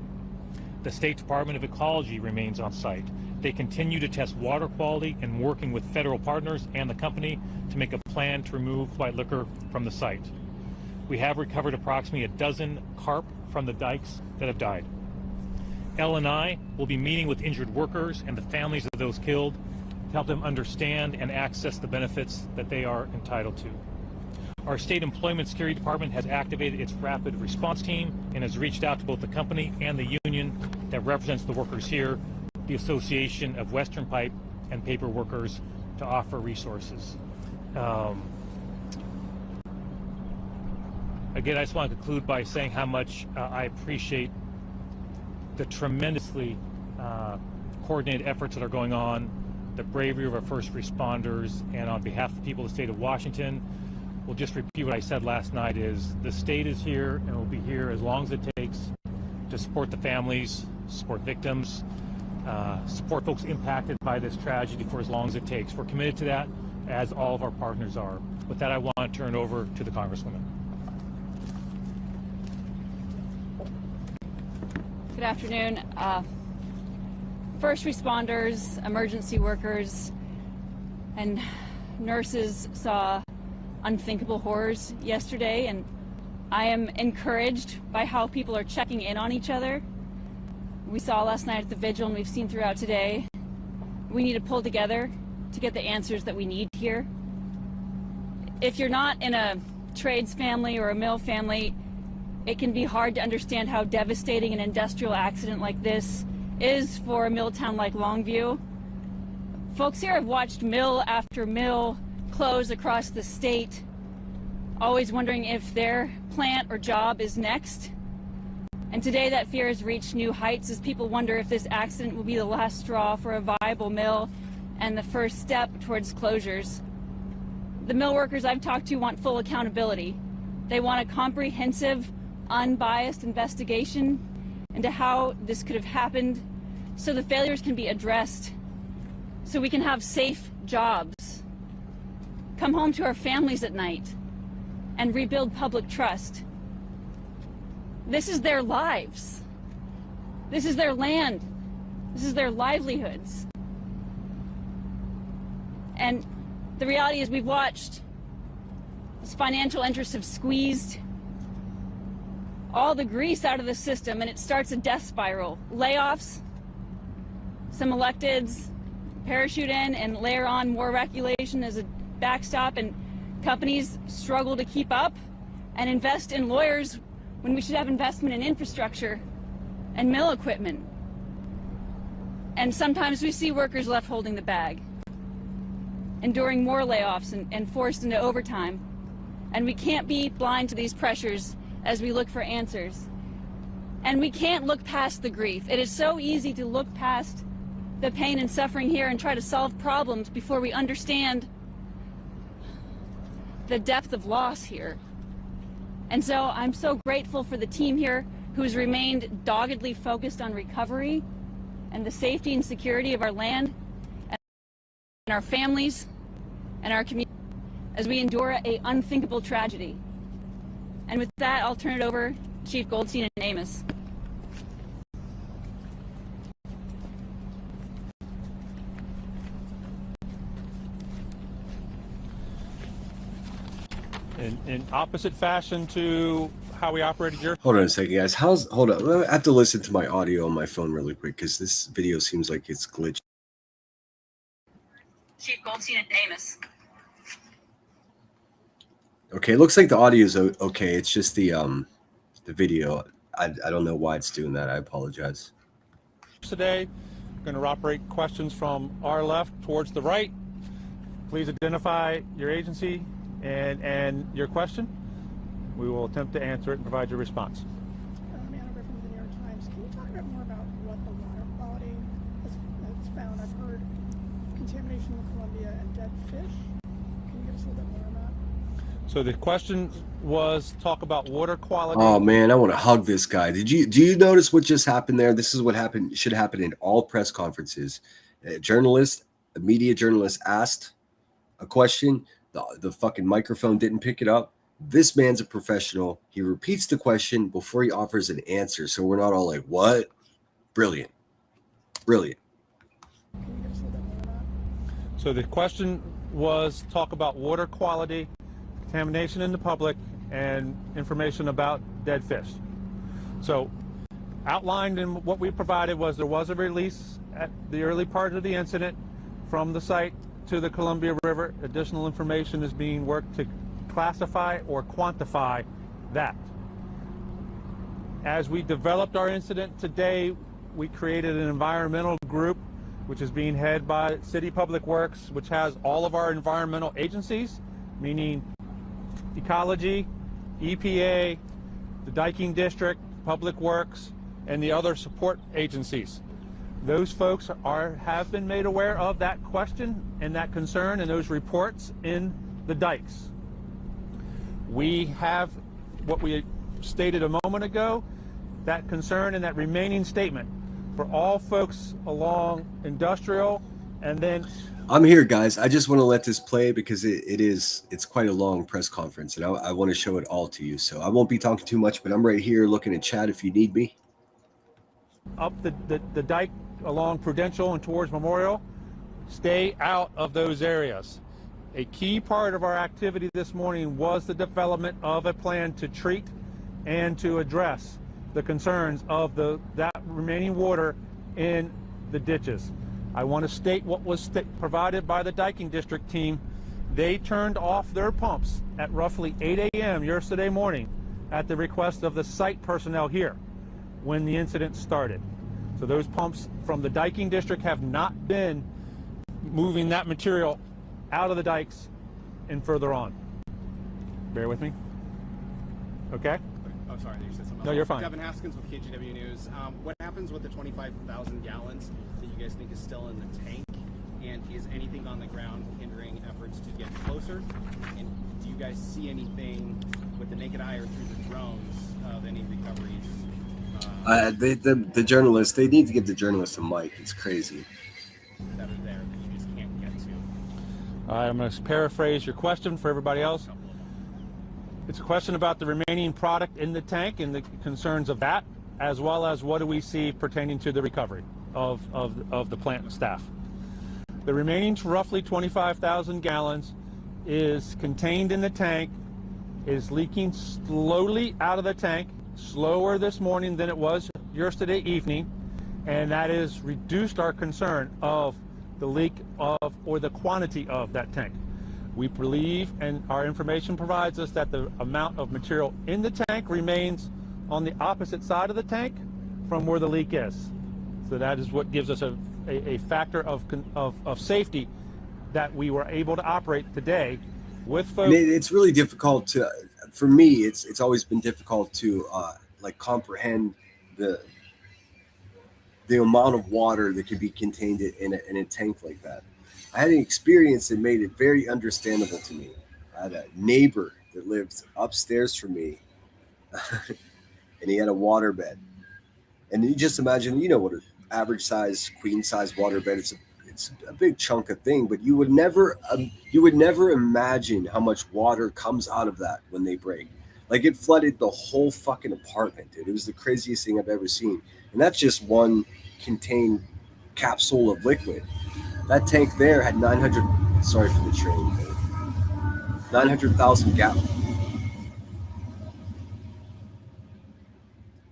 The State Department of Ecology remains on site. They continue to test water quality and working with federal partners and the company to make a plan to remove white liquor from the site. We have recovered approximately 12 carp from the dikes that have died. L&I will be meeting with injured workers and the families of those killed to help them understand and access the benefits that they are entitled to. Our State Employment Security Department has activated its rapid response team and has reached out to both the company and the union that represents the workers here, the Association of Western Pipe and Paper Workers, to offer resources. Again, I just want to conclude by saying how much I appreciate the tremendously coordinated efforts that are going on, the bravery of our first responders, and on behalf of the people of the state of Washington, we'll just repeat what I said last night, is the state is here and will be here as long as it takes to support the families, support victims, support folks impacted by this tragedy for as long as it takes. We're committed to that, as all of our partners are. With that, I want to turn it over to the Congresswoman. Good afternoon. First responders, emergency workers, and nurses saw unthinkable horrors yesterday, and I am encouraged by how people are checking in on each other. We saw last night at the vigil, and we've seen throughout today, we need to pull together to get the answers that we need here. If you're not in a trades family or a mill family, it can be hard to understand how devastating an industrial accident like this is for a mill town like Longview. Folks here have watched mill after mill close across the state, always wondering if their plant or job is next. And today that fear has reached new heights as people wonder if this accident will be the last straw for a viable mill and the first step towards closures. The mill workers I've talked to want full accountability. They want a comprehensive, unbiased investigation into how this could have happened, so the failures can be addressed, so we can have safe jobs, come home to our families at night, and rebuild public trust. This is their lives. This is their land. This is their livelihoods. And the reality is we've watched as financial interests have squeezed all the grease out of the system, and it starts a death spiral. Layoffs, some electeds parachute in and layer on more regulation as a backstop, and companies struggle to keep up and invest in lawyers when we should have investment in infrastructure and mill equipment. And sometimes we see workers left holding the bag, enduring more layoffs and forced into overtime. And we can't be blind to these pressures as we look for answers. And we can't look past the grief. It is so easy to look past the pain and suffering here and try to solve problems before we understand the depth of loss here. And so I'm so grateful for the team here who's remained doggedly focused on recovery and the safety and security of our land and our families and our community as we endure an unthinkable tragedy. And with that, I'll turn it over to Chief Goldstein and Amos. In opposite fashion to how we operated here. Hold on a second, guys. Hold on. I have to listen to my audio on my phone really quick because this video seems like it's glitched. Chief Goldstein and Amos. Okay, it looks like the audio is okay. It's just the video. I don't know why it's doing that. I apologize. Today, we're going to operate questions from our left towards the right. Please identify your agency and your question. We will attempt to answer it and provide your response. Anna Griffin from the New York Times. Can you talk a bit more about what the water quality has found? I've heard contamination in Columbia and dead fish. Can you give us a little bit more on that? So the question was talk about water quality. Oh man, I want to hug this guy. Do you notice what just happened there? This is what happened. Should happen in all press conferences. A media journalist asked a question. The fucking microphone didn't pick it up. This man's a professional. He repeats the question before he offers an answer. So we're not all like, what? Brilliant. Brilliant. So the question was talk about water quality, contamination in the public, and information about dead fish. So outlined in what we provided was there was a release at the early part of the incident from the site to the Columbia River. Additional information is being worked to classify or quantify that. As we developed our incident today, we created an environmental group which is being headed by City Public Works, which has all of our environmental agencies, meaning Ecology, EPA, the Diking District, Public Works, and the other support agencies. Those folks have been made aware of that question and that concern and those reports in the dikes. We have what we stated a moment ago, that concern and that remaining statement for all folks along Industrial, and then I'm here, guys. I just want to let this play because it's quite a long press conference, and I want to show it all to you. So I won't be talking too much, but I'm right here looking at chat if you need me. Up the dike along Prudential and towards Memorial, stay out of those areas. A key part of our activity this morning was the development of a plan to treat and to address the concerns of that remaining water in the ditches. I want to state what was provided by the Diking District team. They turned off their pumps at roughly 8 a.m. yesterday morning at the request of the site personnel here when the incident started. So those pumps from the Diking District have not been moving that material out of the dikes and further on. Bear with me. Okay? Oh, sorry, you said something. No, you're fine. Devin Haskins with KGW News. What happens with the 25,000 gallons that you guys think is still in the tank? And is anything on the ground hindering efforts to get closer? And do you guys see anything with the naked eye or through the drones of any recoveries The journalists, they need to give the journalists a mic. It's crazy. That are there that you just can't get to. All right, I'm going to paraphrase your question for everybody else. It's a question about the remaining product in the tank and the concerns of that, as well as what do we see pertaining to the recovery of the plant staff. The remaining roughly 25,000 gallons is contained in the tank, is leaking slowly out of the tank, slower this morning than it was yesterday evening, and that has reduced our concern of the leak of or the quantity of that tank. We believe, and our information provides us, that the amount of material in the tank remains on the opposite side of the tank from where the leak is. So that is what gives us a factor of safety that we were able to operate today with folks. It's really difficult to, for me, it's always been difficult to like comprehend the amount of water that can be contained in a tank like that. I had an experience that made it very understandable to me. I had a neighbor that lived upstairs from me, and he had a water bed. And you just imagine, you know what an average size, queen size water bed is. It's a big chunk of thing, but you would never imagine how much water comes out of that when they break. Like, it flooded the whole fucking apartment, dude. It was the craziest thing I've ever seen. And that's just one contained capsule of liquid. That tank there had 900,000 gallons.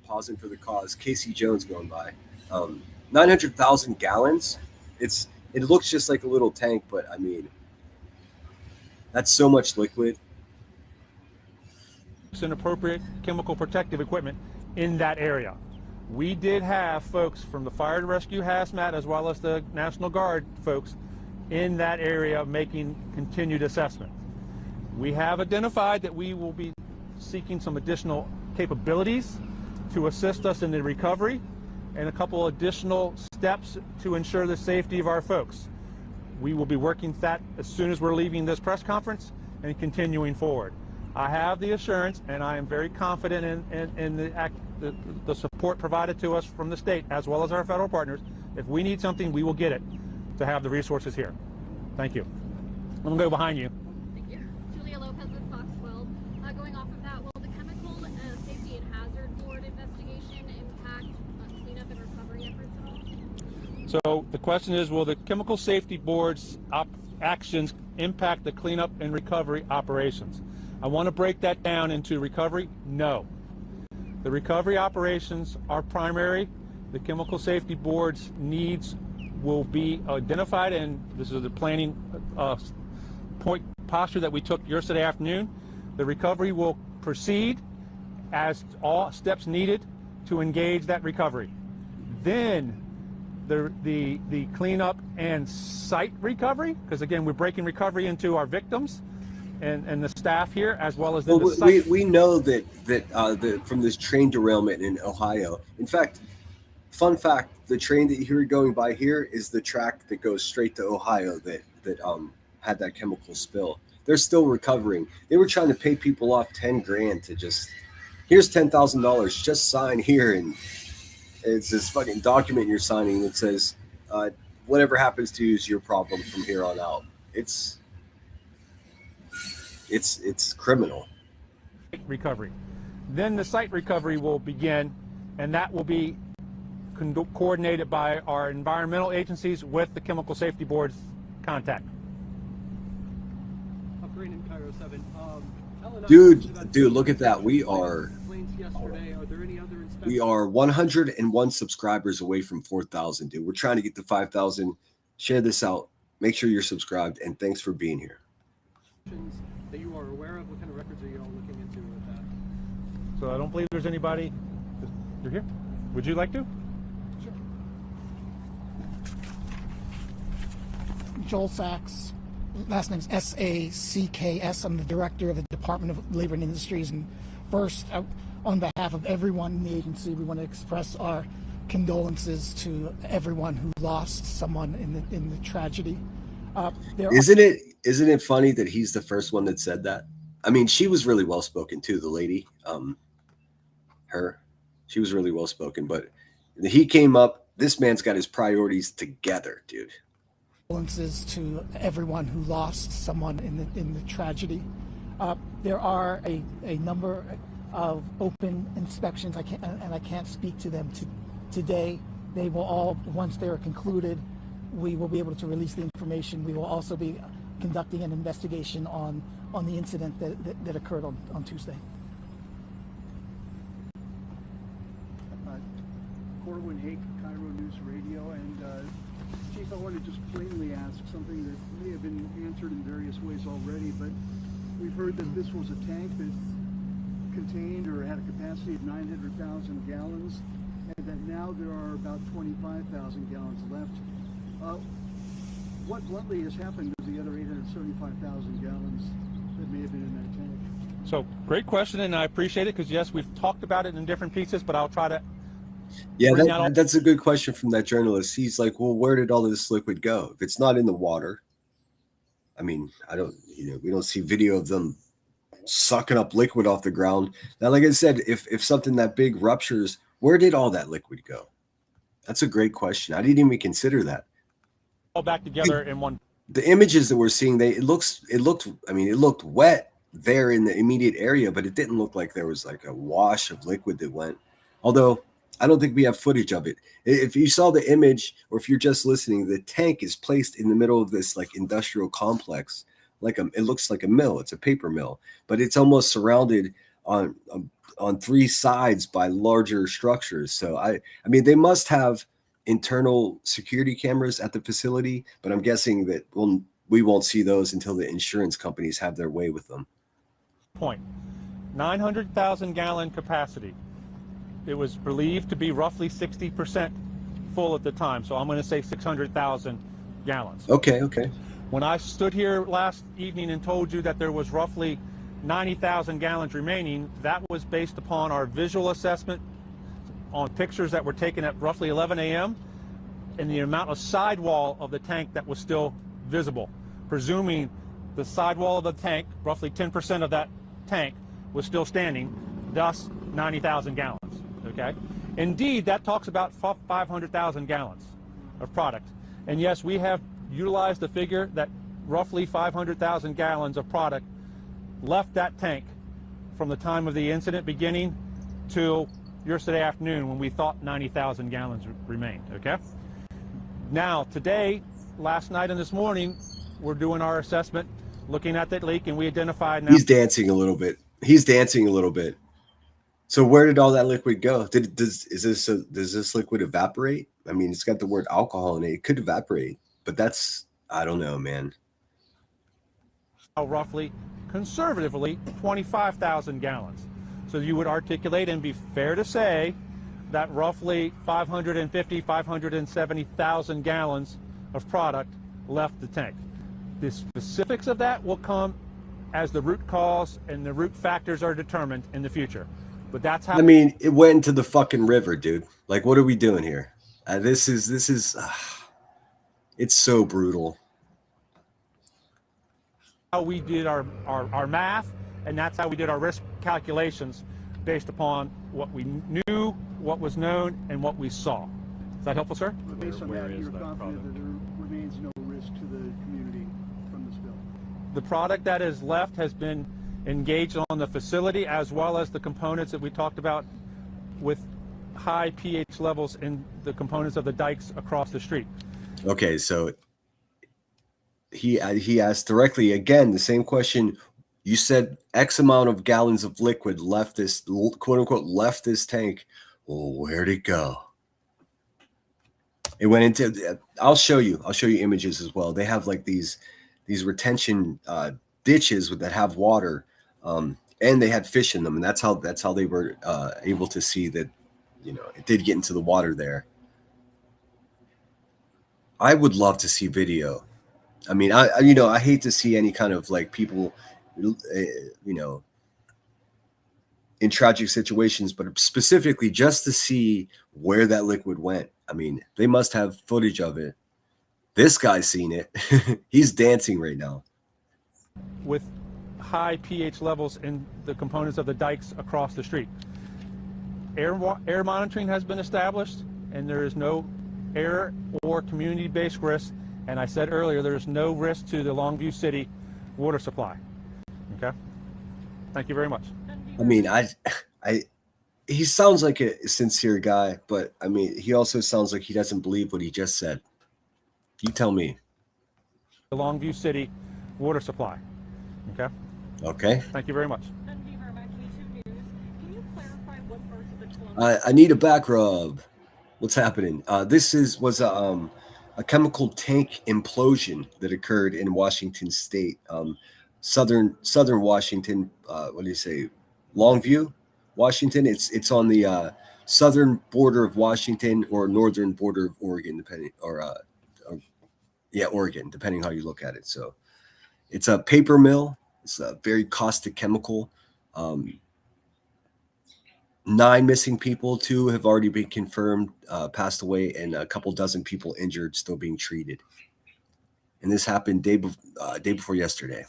Pausing for the cause. Casey Jones going by. 900,000 gallons. It looks just like a little tank, but I mean, that's so much liquid. Inappropriate chemical protective equipment in that area. We did have folks from the Fire and Rescue Hazmat as well as the National Guard folks in that area making continued assessment. We have identified that we will be seeking some additional capabilities to assist us in the recovery and a couple additional steps to ensure the safety of our folks. We will be working that as soon as we're leaving this press conference and continuing forward. I have the assurance, and I am very confident in the support provided to us from the state as well as our federal partners. If we need something, we will get it to have the resources here. Thank you. I'm going to go behind you. Thank you. Julia Lopez with Fox 12. Going off of that, will the Chemical Safety and Hazard Board investigation impact cleanup and recovery efforts at all? So the question is, will the Chemical Safety Board's actions impact the cleanup and recovery operations? I want to break that down into recovery. No. The recovery operations are primary. The Chemical Safety Board's needs will be identified, and this is the planning posture that we took yesterday afternoon. The recovery will proceed as all steps needed to engage that recovery. Then the cleanup and site recovery, because again, we're breaking recovery into our victims and the staff here, as well as the site. We know that from this train derailment in Ohio. In fact, fun fact: the train that you're going by here is the track that goes straight to Ohio that had that chemical spill. They're still recovering. They were trying to pay people off $10,000 to just, here's $10,000, just sign here, and it's this fucking document you're signing that says whatever happens to you is your problem from here on out. It's criminal. Recovery. Then the site recovery will begin, and that will be coordinated by our environmental agencies with the Chemical Safety Board's contact. Dude, look at that. We are 101 subscribers away from 4,000, dude. We're trying to get to 5,000. Share this out. Make sure you're subscribed, and thanks for being here. That you are aware of? What kind of records are you all looking into with that? So I don't believe there's anybody. You're here? Would you like to? Sure. Joel Sachs, last name's S-A-C-K-S. I'm the director of the Department of Labor and Industries. And first, on behalf of everyone in the agency, we want to express our condolences to everyone who lost someone in the tragedy. Isn't it funny that he's the first one that said that? I mean, she was really well spoken too, the lady. She was really well spoken, but he came up. This man's got his priorities together, dude. Condolences to everyone who lost someone in the tragedy. There are a number of open inspections. I can't speak to them today. They will all, once they are concluded, we will be able to release the information. We will also be conducting an investigation on the incident that occurred on Tuesday. Corwin Hake, Cairo News Radio, and Chief, I want to just plainly ask something that may have been answered in various ways already, but we've heard that this was a tank that contained or had a capacity of 900,000 gallons, and that now there are about 25,000 gallons left. What bluntly has happened to the other 875,000 gallons that may have been in that tank? So, great question, and I appreciate it because, yes, we've talked about it in different pieces, but I'll try to. Yeah, that's a good question from that journalist. He's like, well, where did all this liquid go? If it's not in the water, I mean, we don't see video of them sucking up liquid off the ground. Now, like I said, if something that big ruptures, where did all that liquid go? That's a great question. I didn't even consider that. All back together in one. The images that we're seeing, it looked wet there in the immediate area, but it didn't look like there was like a wash of liquid that went. Although I don't think we have footage of it. If you saw the image, or if you're just listening, the tank is placed in the middle of this like industrial complex. It looks like a mill. It's a paper mill, but it's almost surrounded on 3 sides by larger structures. So I mean, they must have internal security cameras at the facility, but I'm guessing that we won't see those until the insurance companies have their way with them. 900,000 gallon capacity. It was believed to be roughly 60% full at the time, so I'm going to say 600,000 gallons. Okay. When I stood here last evening and told you that there was roughly 90,000 gallons remaining, that was based upon our visual assessment on pictures that were taken at roughly 11 a.m. and the amount of sidewall of the tank that was still visible, presuming the sidewall of the tank, roughly 10% of that tank, was still standing, thus 90,000 gallons. Okay. Indeed, that talks about 500,000 gallons of product. And yes, we have utilized the figure that roughly 500,000 gallons of product left that tank from the time of the incident beginning till yesterday afternoon when we thought 90,000 gallons remained. Okay. Now, today, last night and this morning, we're doing our assessment, looking at that leak, and we identified now. He's dancing a little bit. So where did all that liquid go? Does this liquid evaporate? I mean, it's got the word alcohol in it. It could evaporate, but I don't know, man. Roughly, conservatively, 25,000 gallons. So you would articulate and be fair to say that roughly 570,000 gallons of product left the tank. The specifics of that will come as the root cause and the root factors are determined in the future. But that's how. I mean, it went into the fucking river, dude. Like, what are we doing here? This is it's so brutal. How we did our math, and that's how we did our risk calculations based upon what we knew, what was known, and what we saw. Is that helpful, sir? Based on that, you're confident that there remains no risk to the community from the spill? The product that is left has been engaged on the facility, as well as the components that we talked about with high pH levels in the components of the dikes across the street. Okay, so he asked directly again the same question. You said X amount of gallons of liquid left this, quote unquote, left this tank. Well, where'd it go? It went into. I'll show you images as well. They have like these retention ditches that have water. And they had fish in them, and that's how they were able to see that, it did get into the water there. I would love to see video. I mean, I hate to see any kind of like people, in tragic situations, but specifically just to see where that liquid went. I mean, they must have footage of it. This guy's seen it. He's dancing right now. With high pH levels in the components of the dikes across the street. air monitoring has been established, and there is no air or community-based risk. And I said earlier, there is no risk to the Longview City water supply. Okay. Thank you very much. I mean, he sounds like a sincere guy, but I mean, he also sounds like he doesn't believe what he just said. You tell me. The Longview City water supply. Okay. Okay. Thank you very much. I need a back rub. What's happening? This was a chemical tank implosion that occurred in Washington State, southern Washington. What do you say? Longview, Washington. It's on the southern border of Washington or northern border of Oregon, depending, Oregon, depending how you look at it. So it's a paper mill. It's a very caustic chemical. 9 missing people, 2 have already been confirmed, passed away, and a couple dozen people injured, still being treated. And this happened day before yesterday.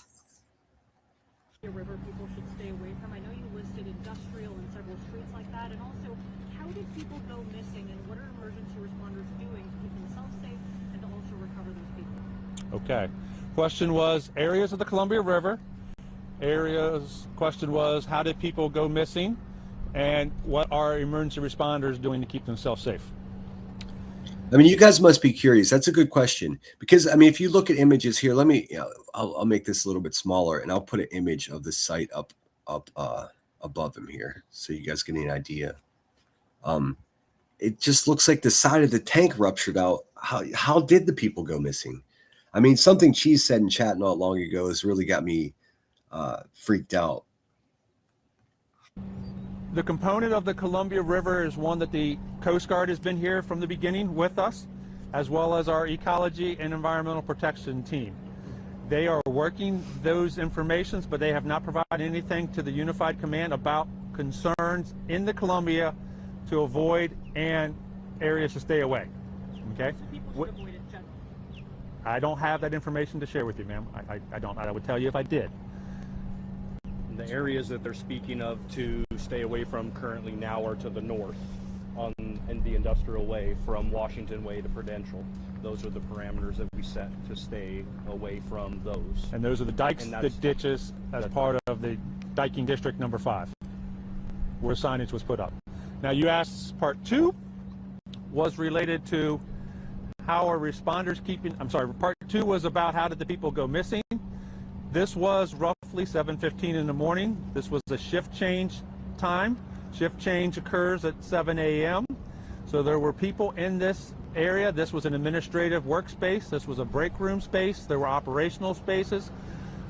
River people should stay away from. I know you listed industrial and several streets like that. And also, how did people go missing, and what are emergency responders doing to keep themselves safe and to also recover those people? Okay. Question was areas of the Columbia River. Question was how did people go missing, and what are emergency responders doing to keep themselves safe? I mean, you guys must be curious. That's a good question, because I mean, if you look at images here, let me, I'll make this a little bit smaller, and I'll put an image of the site up above him here, so you guys get an idea. It just looks like the side of the tank ruptured out. How did the people go missing? I mean, something Cheese said in chat not long ago has really got me freaked out. The component of the Columbia River is one that the Coast Guard has been here from the beginning with us, as well as our ecology and environmental protection team. They are working those informations, but they have not provided anything to the Unified Command about concerns in the Columbia to avoid and areas to stay away. Okay? I don't have that information to share with you, ma'am. I don't. I would tell you if I did. The areas that they're speaking of to stay away from currently now are to the north in the industrial way from Washington Way to Prudential. Those are the parameters that we set to stay away from those. And those are the dikes, the ditches, as part of the diking district number 5, where signage was put up. Now you asked part 2 was related to how are responders keeping, part 2 was about how did the people go missing. This was roughly 7:15 in the morning. This was a shift change time. Shift change occurs at 7 a.m. So there were people in this area. This was an administrative workspace. This was a break room space. There were operational spaces.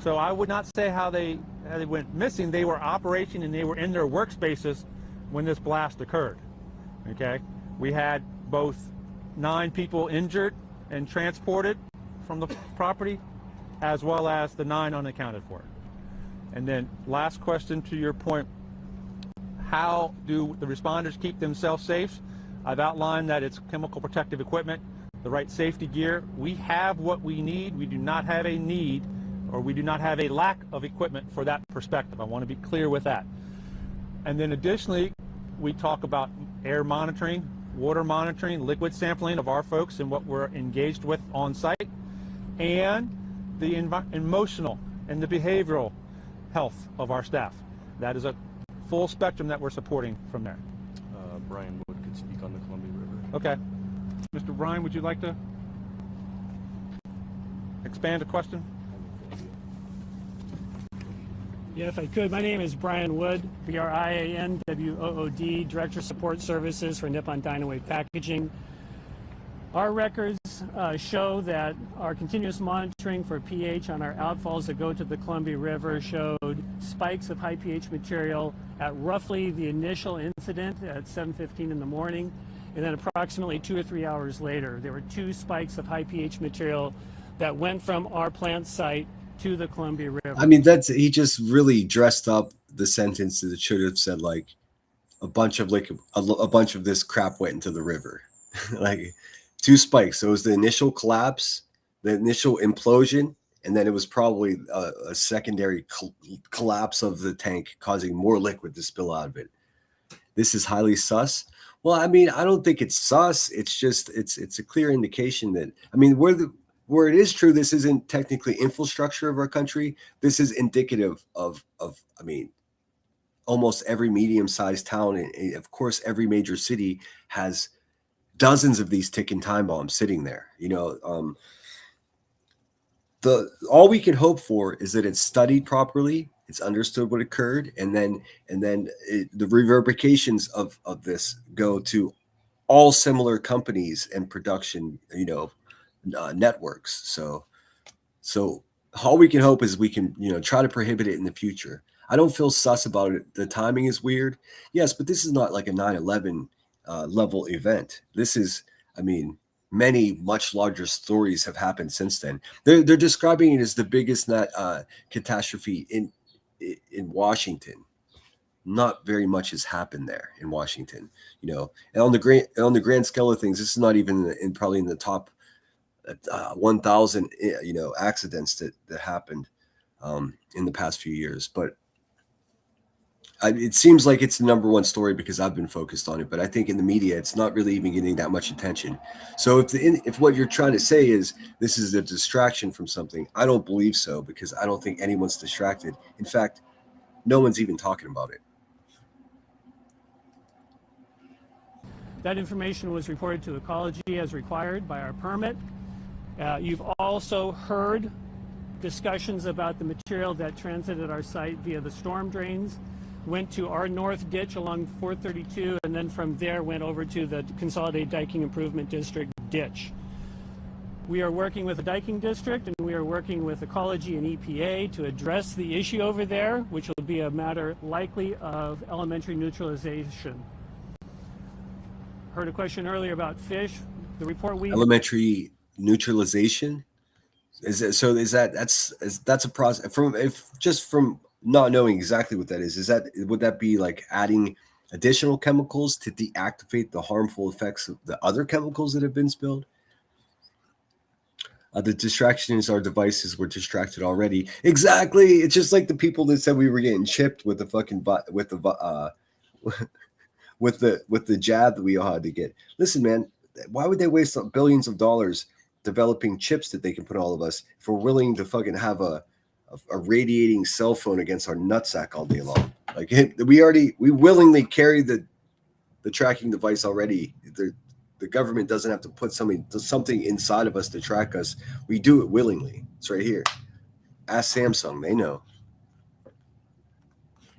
So I would not say how they went missing. They were operating and they were in their workspaces when this blast occurred. Okay? We had both 9 people injured and transported from the property, as well as the 9 unaccounted for. And then last question to your point, how do the responders keep themselves safe? I've outlined that it's chemical protective equipment, the right safety gear. We have what we need. We do not have a need, or we do not have a lack of equipment for that perspective. I want to be clear with that. And then additionally, we talk about air monitoring, water monitoring, liquid sampling of our folks and what we're engaged with on site, and the emotional and the behavioral health of our staff. That is a full spectrum that we're supporting from there. Brian Wood could speak on the Columbia River. Okay. Mr. Brian, would you like to expand a question? Yeah, if I could. My name is Brian Wood, BRIANWOOD, Director of Support Services for Nippon Dynawave Packaging. Our records show that our continuous monitoring for pH on our outfalls that go to the Columbia River showed spikes of high pH material at roughly the initial incident at 7:15 in the morning, and then approximately 2 or 3 hours later, there were 2 spikes of high pH material that went from our plant site to the Columbia River. I mean, he just really dressed up the sentence that it should have said, like a bunch of this crap went into the river. Like 2 spikes. So it was the initial collapse, the initial implosion, and then it was probably a secondary collapse of the tank, causing more liquid to spill out of it. this is highly sus. Well, I mean, I don't think it's sus. It's just it's a clear indication that, I mean, where it is true, this isn't technically infrastructure of our country. This is indicative of I mean, almost every medium-sized town, and of course, every major city has dozens of these ticking time bombs sitting there. You know, all we can hope for is that it's studied properly, it's understood what occurred, and then the reverberations of this go to all similar companies and production, you know, networks. So all we can hope is we can, you know, try to prohibit it in the future. I don't feel sus about it. The timing is weird, yes, but this is not like a 9/11 level event. This is, I mean, many much larger stories have happened since then. They're describing it as the biggest catastrophe in Washington. Not very much has happened there in Washington, you know. And on the grand scale of things, this is not even probably in the top 1,000 you know, accidents that happened in the past few years. But it seems like it's the number one story because I've been focused on it, but I think in the media it's not really even getting that much attention. So if what you're trying to say is this is a distraction from something, I don't believe so, because I don't think anyone's distracted. In fact, no one's even talking about it. That information was reported to Ecology as required by our permit. You've also heard discussions about the material that transited our site via the storm drains, went to our north ditch along 432, and then from there went over to the Consolidated Diking Improvement District ditch. We are working with the Diking District, and we are working with Ecology and EPA to address the issue over there, which will be a matter likely of elementary neutralization. Heard a question earlier about fish. The report we Elementary neutralization, that's a process from not knowing exactly what that is. Would that be like adding additional chemicals to deactivate the harmful effects of the other chemicals that have been spilled? The distractions, our devices were distracted already. Exactly. It's just like the people that said we were getting chipped with the fucking with the jab that we all had to get. Listen, man, why would they waste billions of dollars developing chips that they can put all of us if we're willing to fucking have a radiating cell phone against our nutsack all day long? Like, we willingly carry the tracking device already. The government doesn't have to put something inside of us to track us. We do it willingly. It's right here. Ask Samsung, they know.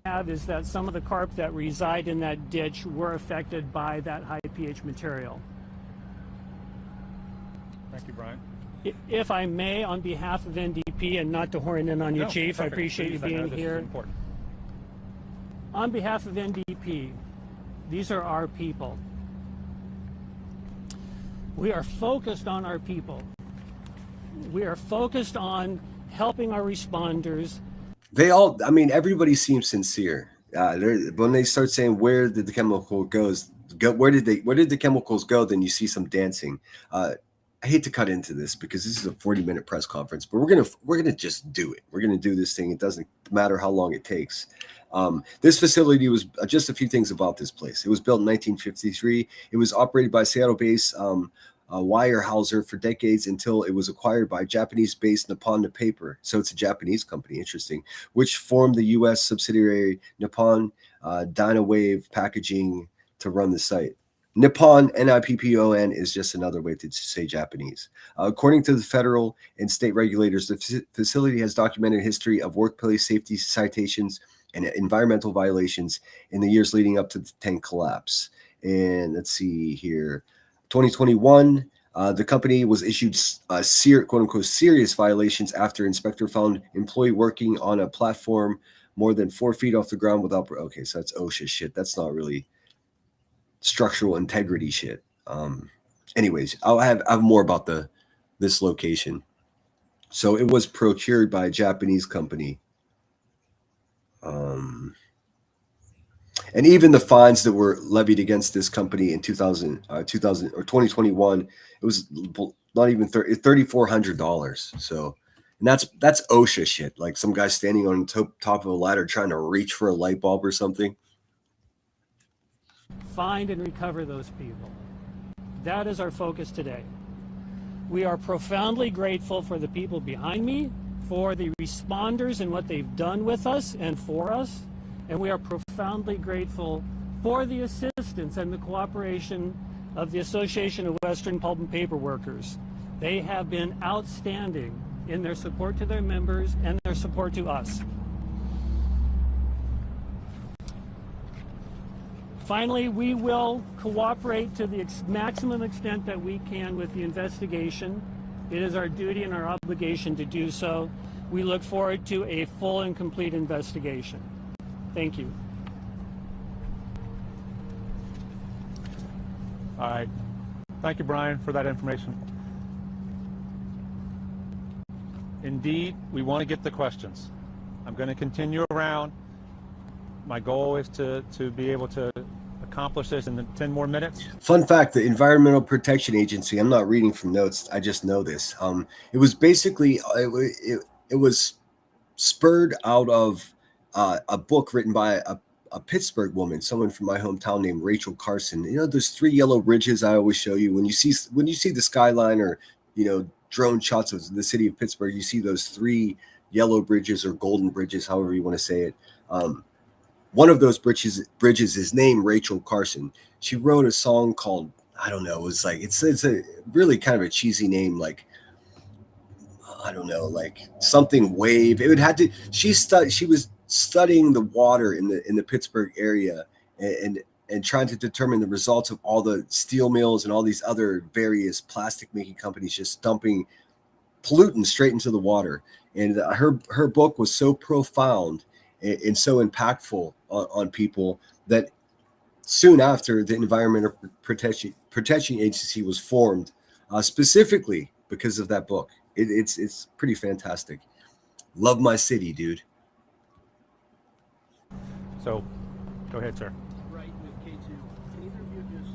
have is that some of the carp that reside in that ditch were affected by that high pH material. Thank you, Brian. If I may, on behalf of NDP, and not to horn in on you, Chief, I appreciate you being here. On behalf of NDP, these are our people. We are focused on our people. We are focused on helping our responders. Everybody seems sincere. When they start saying where did the chemical goes, where did the chemicals go? Then you see some dancing. I hate to cut into this because this is a 40-minute press conference, but we're gonna just do it. We're gonna do this thing. It doesn't matter how long it takes. This facility was just a few things about this place. It was built in 1953. It was operated by Seattle-based Weyerhaeuser for decades until it was acquired by Japanese-based Nippon Paper. So it's a Japanese company, interesting, which formed the U.S. subsidiary Nippon Dynawave Packaging to run the site. Nippon, Nippon, is just another way to say Japanese. According to the federal and state regulators, the facility has documented a history of workplace safety citations and environmental violations in the years leading up to the tank collapse. And let's see here. 2021, the company was issued quote-unquote serious violations after inspector found employee working on a platform more than 4 feet off the ground without. Okay, so that's OSHA shit. That's not really structural integrity shit. Anyways, I'll have more about this location. So it was procured by a Japanese company. And even the fines that were levied against this company in 2021, it was not even $3,400. So, and that's OSHA shit. Like some guy standing on top of a ladder trying to reach for a light bulb or something. find and recover those people. That is our focus today. We are profoundly grateful for the people behind me, for the responders and what they've done with us and for us, and we are profoundly grateful for the assistance and the cooperation of the Association of Western Pulp and Paper Workers. They have been outstanding in their support to their members and their support to us. Finally, we will cooperate to the maximum extent that we can with the investigation. It is our duty and our obligation to do so. We look forward to a full and complete investigation. Thank you. All right. Thank you, Brian, for that information. Indeed, we want to get the questions. I'm going to continue around. My goal is to be able to accomplish this in the 10 more minutes. Fun fact, the Environmental Protection Agency, I'm not reading from notes, I just know this. It was basically, it was spurred out of a book written by a Pittsburgh woman, someone from my hometown named Rachel Carson. You know, those 3 yellow bridges I always show you when you see the skyline or, you know, drone shots of the city of Pittsburgh, you see those 3 yellow bridges or golden bridges, however you want to say it. One of those bridges is named Rachel Carson. She wrote a song called, I don't know, it was like, it's a really kind of a cheesy name, like, I don't know, like something wave. It would have to, she was studying the water in the Pittsburgh area and trying to determine the results of all the steel mills and all these other various plastic making companies just dumping pollutants straight into the water. And her book was so profound and so impactful on people that soon after the Environmental Protection Agency was formed, specifically because of that book. It's pretty fantastic. Love my city, dude. So, go ahead, sir. Right, with K2, can either of you just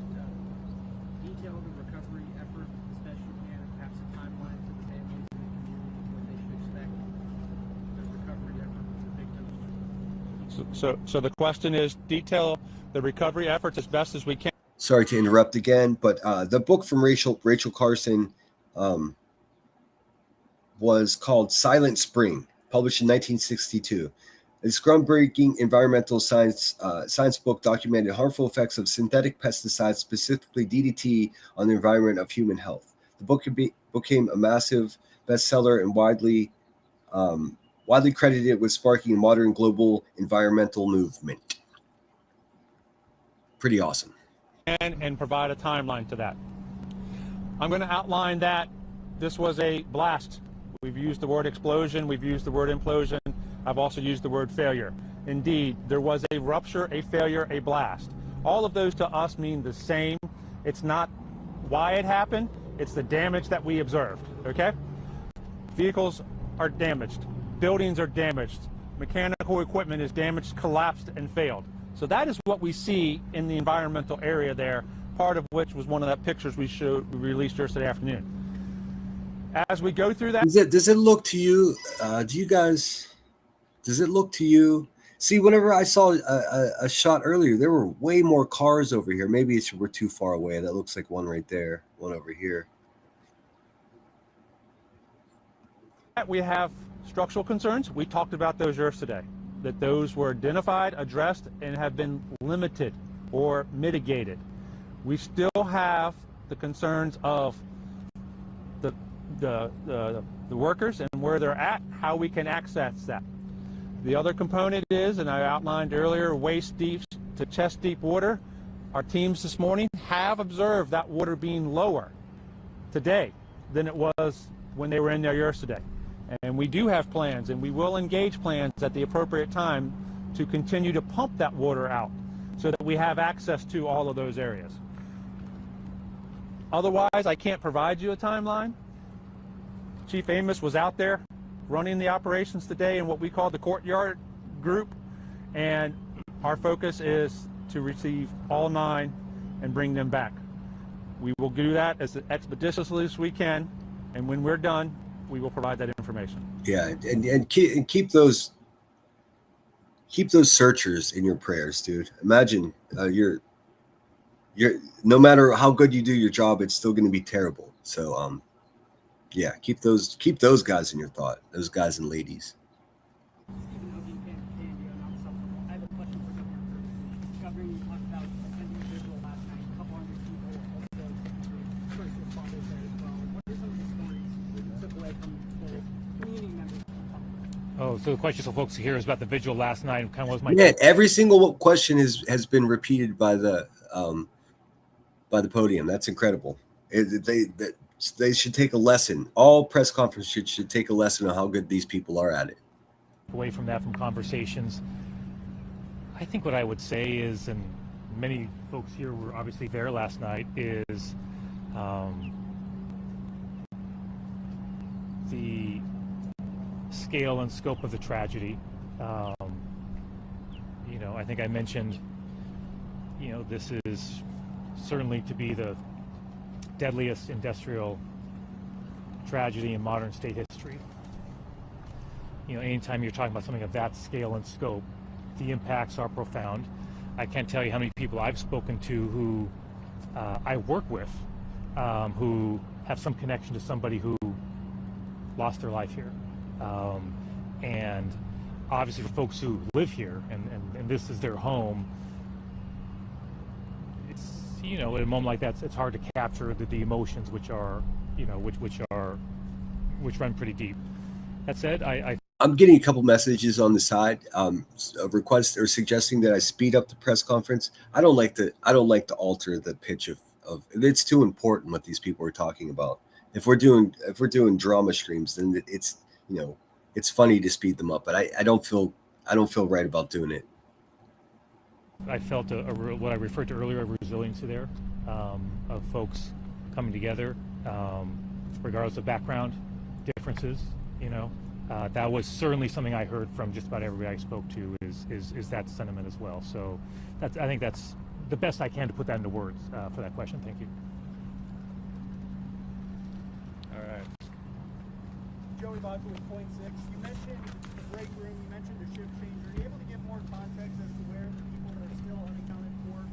detail the recovery effort as best you can, and perhaps a timeline to the families and the community when they should expect the recovery effort for the victims? So the question is, detail the recovery efforts as best as we can. Sorry to interrupt again, but the book from Rachel Carson was called Silent Spring, published in 1962. This groundbreaking environmental science book documented harmful effects of synthetic pesticides, specifically DDT, on the environment of human health. The book became a massive bestseller and widely credited with sparking a modern global environmental movement. Pretty awesome. And provide a timeline to that. I'm going to outline that this was a blast. We've used the word explosion, we've used the word implosion, I've also used the word failure. Indeed, there was a rupture, a failure, a blast. All of those to us mean the same. It's not why it happened, it's the damage that we observed, okay? Vehicles are damaged, buildings are damaged, mechanical equipment is damaged, collapsed, and failed. So that is what we see in the environmental area there, part of which was one of the pictures we released yesterday afternoon. As we go through that... Does it look to you, does it look to you? See, whenever I saw a shot earlier, there were way more cars over here. Maybe we're too far away. That looks like one right there, one over here. We have structural concerns. We talked about those yesterday, that those were identified, addressed, and have been limited or mitigated. We still have the concerns of the workers and where they're at, how we can access that. The other component is, and I outlined earlier, waist deep to chest deep water. Our teams this morning have observed that water being lower today than it was when they were in there yesterday. And we do have plans, and we will engage plans at the appropriate time to continue to pump that water out so that we have access to all of those areas. Otherwise, I can't provide you a timeline. Chief Amos was out there running the operations today in what we call the courtyard group, and our focus is to receive all 9 and bring them back. We will do that as expeditiously as we can, and when we're done, we will provide that information. Yeah, and keep those searchers in your prayers, dude. Imagine you're no matter how good you do your job, it's still going to be terrible. So yeah, keep those guys in your thought, those guys and ladies. Oh, so the question for folks here is about the vigil last night. Kind of was my every single question has been repeated by the podium. That's incredible. They should take a lesson. All press conferences should take a lesson on how good these people are at it. Away from that, from conversations, I think what I would say is, and many folks here were obviously there last night, is the scale and scope of the tragedy. I think I mentioned, this is certainly to be the deadliest industrial tragedy in modern state history. Anytime you're talking about something of that scale and scope, the impacts are profound. I can't tell you how many people I've spoken to who I work with who have some connection to somebody who lost their life here. And obviously for folks who live here and this is their home, it's, at a moment like that, it's hard to capture the emotions which are, which run pretty deep. That said, I'm getting a couple messages on the side, a request or suggesting that I speed up the press conference. I don't like to alter the pitch of it's too important what these people are talking about. If we're doing drama streams, then it's it's funny to speed them up, but I don't feel right about doing it. I felt what I referred to earlier, a resiliency there of folks coming together, regardless of background differences. That was certainly something I heard from just about everybody I spoke to is that sentiment as well. So I think that's the best I can to put that into words for that question. Thank you. All right. Joey Vodka with Point 6. You mentioned the break room, you mentioned the shift change. Are you able to give more context as to where the people that are still unaccounted for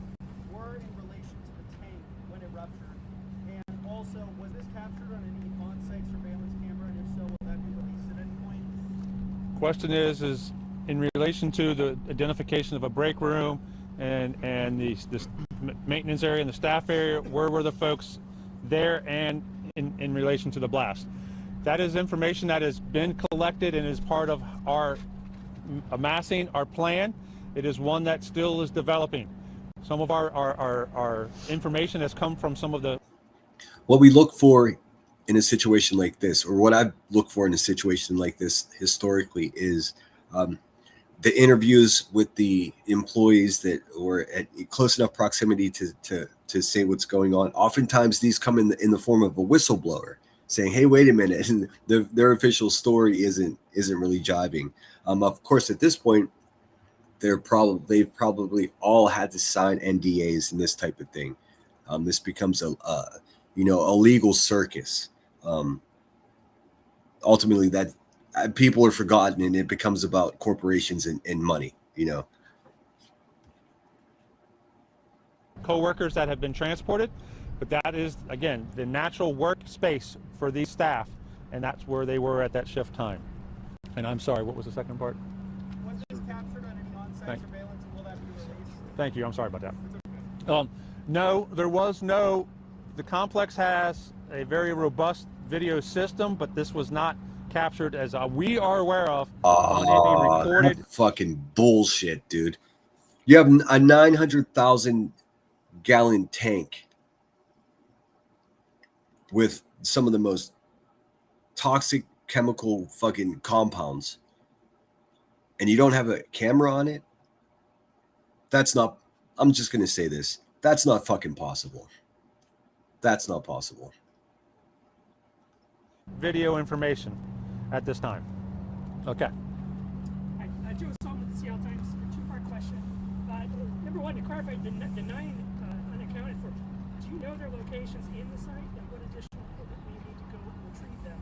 were in relation to the tank when it ruptured? And also, was this captured on any on-site surveillance camera? And if so, will that be released at any point? Question is in relation to the identification of a break room and the maintenance area and the staff area, where were the folks there and in relation to the blast? That is information that has been collected and is part of our amassing our plan. It is one that still is developing. Some of our information has come from some of the... What we look for in a situation like this, or what I look for in a situation like this historically, is the interviews with the employees that were at close enough proximity to say what's going on. Oftentimes these come in the form of a whistleblower saying, hey, wait a minute, and their official story isn't really jiving. Of course, at this point, they've probably all had to sign NDAs and this type of thing. This becomes a legal circus. Ultimately, that people are forgotten, and it becomes about corporations and money. Co-workers that have been transported, but that is, again, the natural workspace for these staff, and that's where they were at that shift time. And I'm sorry, what was the second part? Was this captured on any on-site surveillance, and will that be released? Thank you, I'm sorry about that. No, there was no, the complex has a very robust video system, but this was not captured as we are aware of on any recorded. Fucking bullshit, dude. You have a 900,000 gallon tank with some of the most toxic chemical fucking compounds, and you don't have a camera on it. That's not, I'm just going to say this. That's not fucking possible. That's not possible. Video information at this time. Okay. Joe Song with the Seattle Times. A two-part question. Number one, to clarify, the 9 unaccounted for, do you know their locations in the site, and what additional equipment will you need to go retrieve them?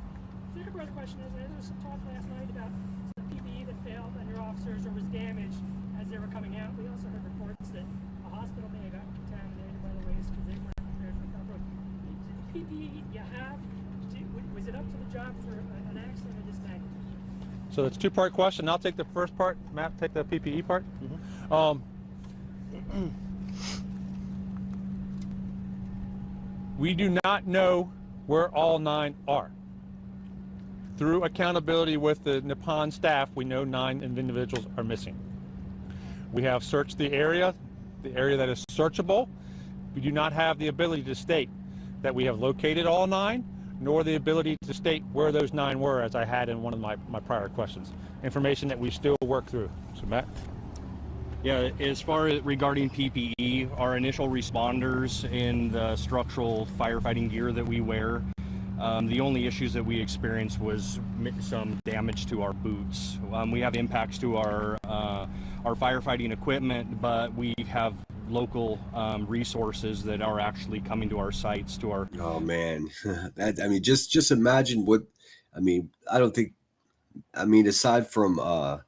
The second part of the question is, there was some talk last night about some PPE that failed on your officers or was damaged as they were coming out. We also heard reports that a hospital may have gotten contaminated by the way because they weren't prepared for the road. The PPE you have, was it up to the job for an accident or just tank? So that's a two-part question. I'll take the first part. Matt, take the PPE part. We do not know where all 9 are. Through accountability with the Nippon staff, we know 9 individuals are missing. We have searched the area that is searchable. We do not have the ability to state that we have located all 9, nor the ability to state where those 9 were, as I had in one of my prior questions. Information that we still work through. So Matt? Yeah, as far as regarding PPE, our initial responders in the structural firefighting gear that we wear, the only issues that we experienced was some damage to our boots. We have impacts to our firefighting equipment, but we have local resources that are actually coming to our sites, to our... Oh man, just imagine what, aside from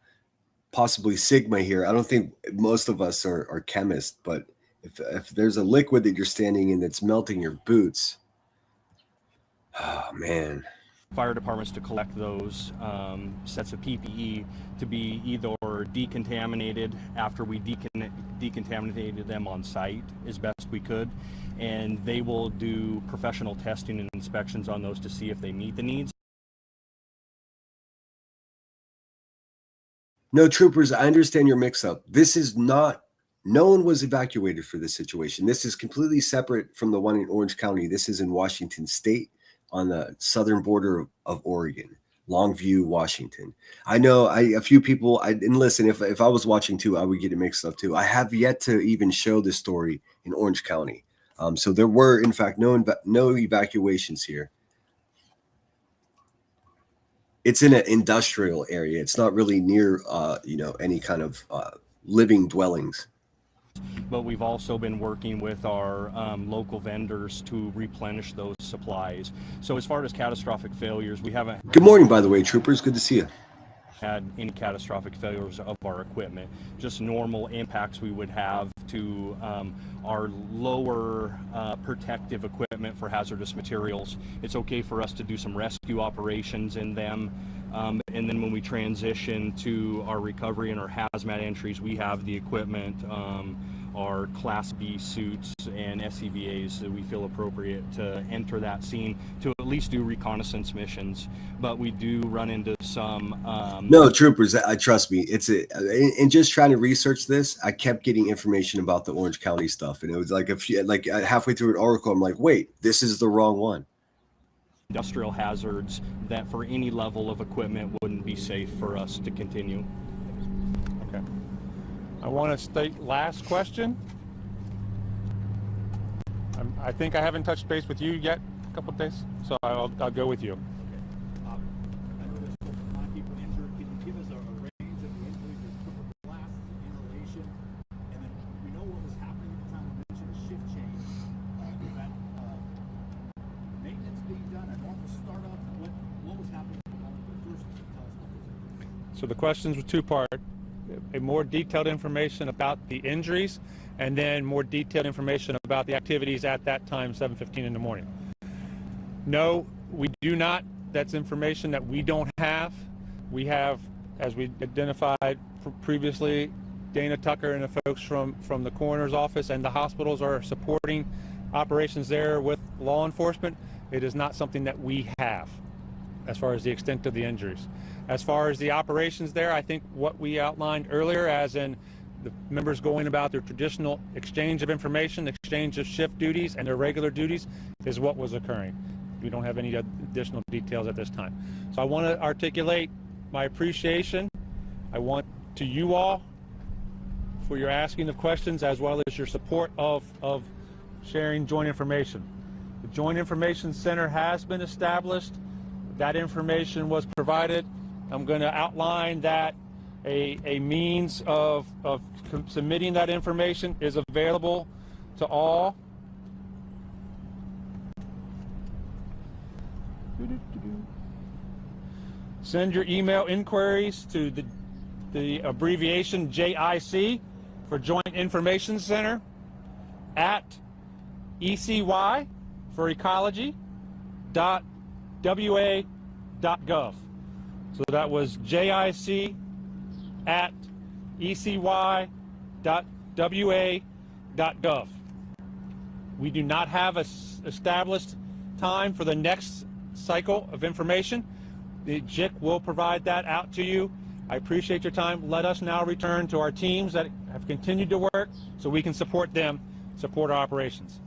possibly Sigma here, I don't think most of us are chemists, but if there's a liquid that you're standing in that's melting your boots, oh man. Fire departments to collect those sets of PPE to be either decontaminated after we decontaminated them on site as best we could, and they will do professional testing and inspections on those to see if they meet the needs. No, troopers, I understand your mix-up. This is not, no one was evacuated for this situation. This is completely separate from the one in Orange County. This is in Washington State on the southern border of Oregon, Longview, Washington. I know a few people, and listen, if I was watching too, I would get it mixed up too. I have yet to even show this story in Orange County. So there were, in fact, no evacuations here. It's in an industrial area. It's not really near, any kind of living dwellings. But we've also been working with our local vendors to replenish those supplies. So as far as catastrophic failures, we haven't... Good morning, by the way, troopers. Good to see you. Had any catastrophic failures of our equipment, just normal impacts we would have to our lower protective equipment for hazardous materials. It's okay for us to do some rescue operations in them, and then when we transition to our recovery and our hazmat entries, we have the equipment, our Class B suits and SCBAs that we feel appropriate to enter that scene to at least do reconnaissance missions. But we do run into some... No, troopers, trust me. In just trying to research this, I kept getting information about the Orange County stuff. And it was like halfway through an article, I'm like, wait, this is the wrong one. Industrial hazards that for any level of equipment wouldn't be safe for us to continue. Okay. I want to state last question. I think I haven't touched base with you yet a couple of days, so I'll go with you. I know there's still a lot of people injured. Can you give us a range of the injuries? There's triple blast, inhalation, and then we know what was happening at the time. We mentioned a shift change. Was that maintenance being done, a normal startup? What was happening? First, tell us what was. So the questions were two-part. A more detailed information about the injuries, and then more detailed information about the activities at that time, 7:15 in the morning. No, we do not. That's information that we don't have. We have, as we identified previously, Dana Tucker and the folks from the coroner's office and the hospitals are supporting operations there with law enforcement. It is not something that we have as far as the extent of the injuries. As far as the operations there, I think what we outlined earlier, as in the members going about their traditional exchange of information, exchange of shift duties and their regular duties, is what was occurring. We don't have any additional details at this time. So I want to articulate my appreciation. I want to you all for your asking of questions, as well as your support of sharing joint information. The Joint Information Center has been established. That information was provided. I'm going to outline that a means of submitting that information is available to all. Send your email inquiries to the abbreviation JIC for Joint Information Center at ECY for ecology .wa.gov. So that was JIC at ECY.wa.gov. We do not have a established time for the next cycle of information. The JIC will provide that out to you. I appreciate your time. Let us now return to our teams that have continued to work so we can support them, support our operations.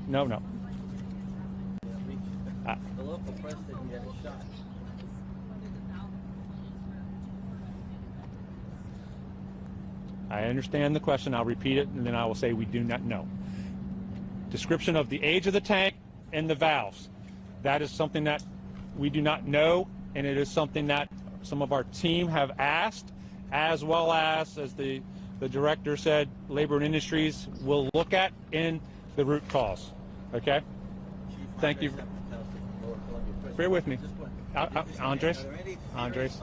No. The local press said you had a shot. I understand the question. I'll repeat it, and then I will say we do not know. Description of the age of the tank and the valves. That is something that we do not know, and it is something that some of our team have asked, as well as the director said, Labor and Industries will look at in the root cause. Okay? Thank you. Bear with me. Andres?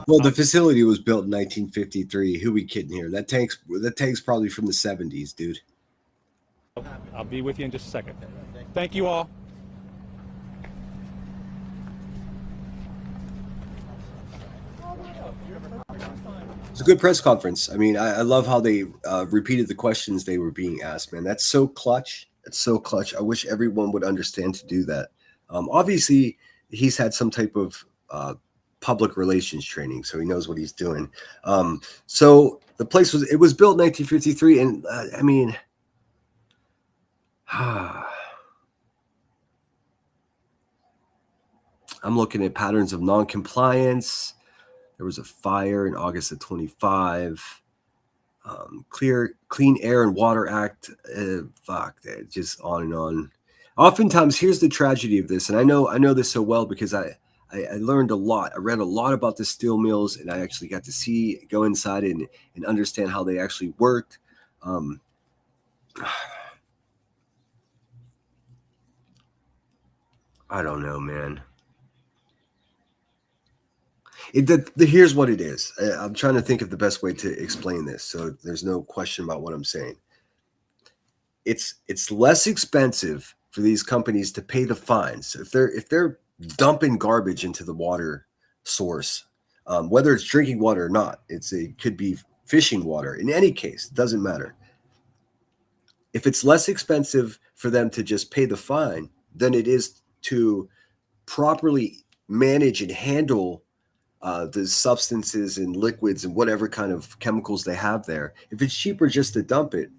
Well, the facility was built in 1953. Who we kidding here? That tank's probably from the 70s, dude. I'll be with you in just a second. Thank you all. It's a good press conference. I mean, I love how they repeated the questions they were being asked, man. That's so clutch. It's so clutch. I wish everyone would understand to do that. Obviously, he's had some type of public relations training, so he knows what he's doing. So the place was built in 1953, and I mean, I'm looking at patterns of non-compliance. There was a fire in August of 25. Clean Air and Water Act. Just on and on. Oftentimes, here's the tragedy of this, and I know this so well because I learned a lot. I read a lot about the steel mills, and I actually got to go inside and understand how they actually worked. I don't know, man. Here's what it is. I'm trying to think of the best way to explain this, so there's no question about what I'm saying. It's less expensive for these companies to pay the fines if they're dumping garbage into the water source, whether it's drinking water or not. It could be fishing water. In any case, it doesn't matter. If it's less expensive for them to just pay the fine than it is to properly manage and handle the substances and liquids and whatever kind of chemicals they have there. If it's cheaper just to dump it,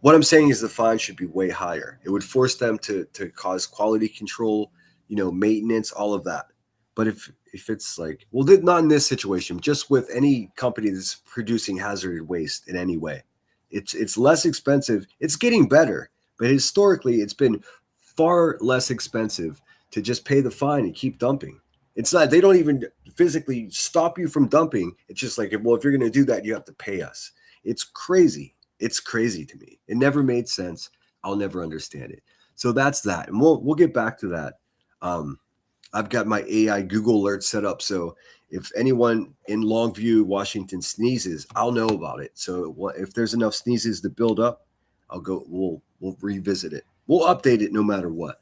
what I'm saying is the fine should be way higher. It would force them to cause quality control, maintenance, all of that. But if it's like, well, not in this situation, just with any company that's producing hazardous waste in any way, it's less expensive. It's getting better, but historically it's been far less expensive to just pay the fine and keep dumping. It's not, they don't even physically stop you from dumping. It's just like, well, if you're going to do that, you have to pay us. It's crazy. It's crazy to me. It never made sense. I'll never understand it. So that's that. And we'll get back to that. I've got my AI Google alert set up. So if anyone in Longview, Washington sneezes, I'll know about it. So if there's enough sneezes to build up, we'll revisit it. We'll update it no matter what.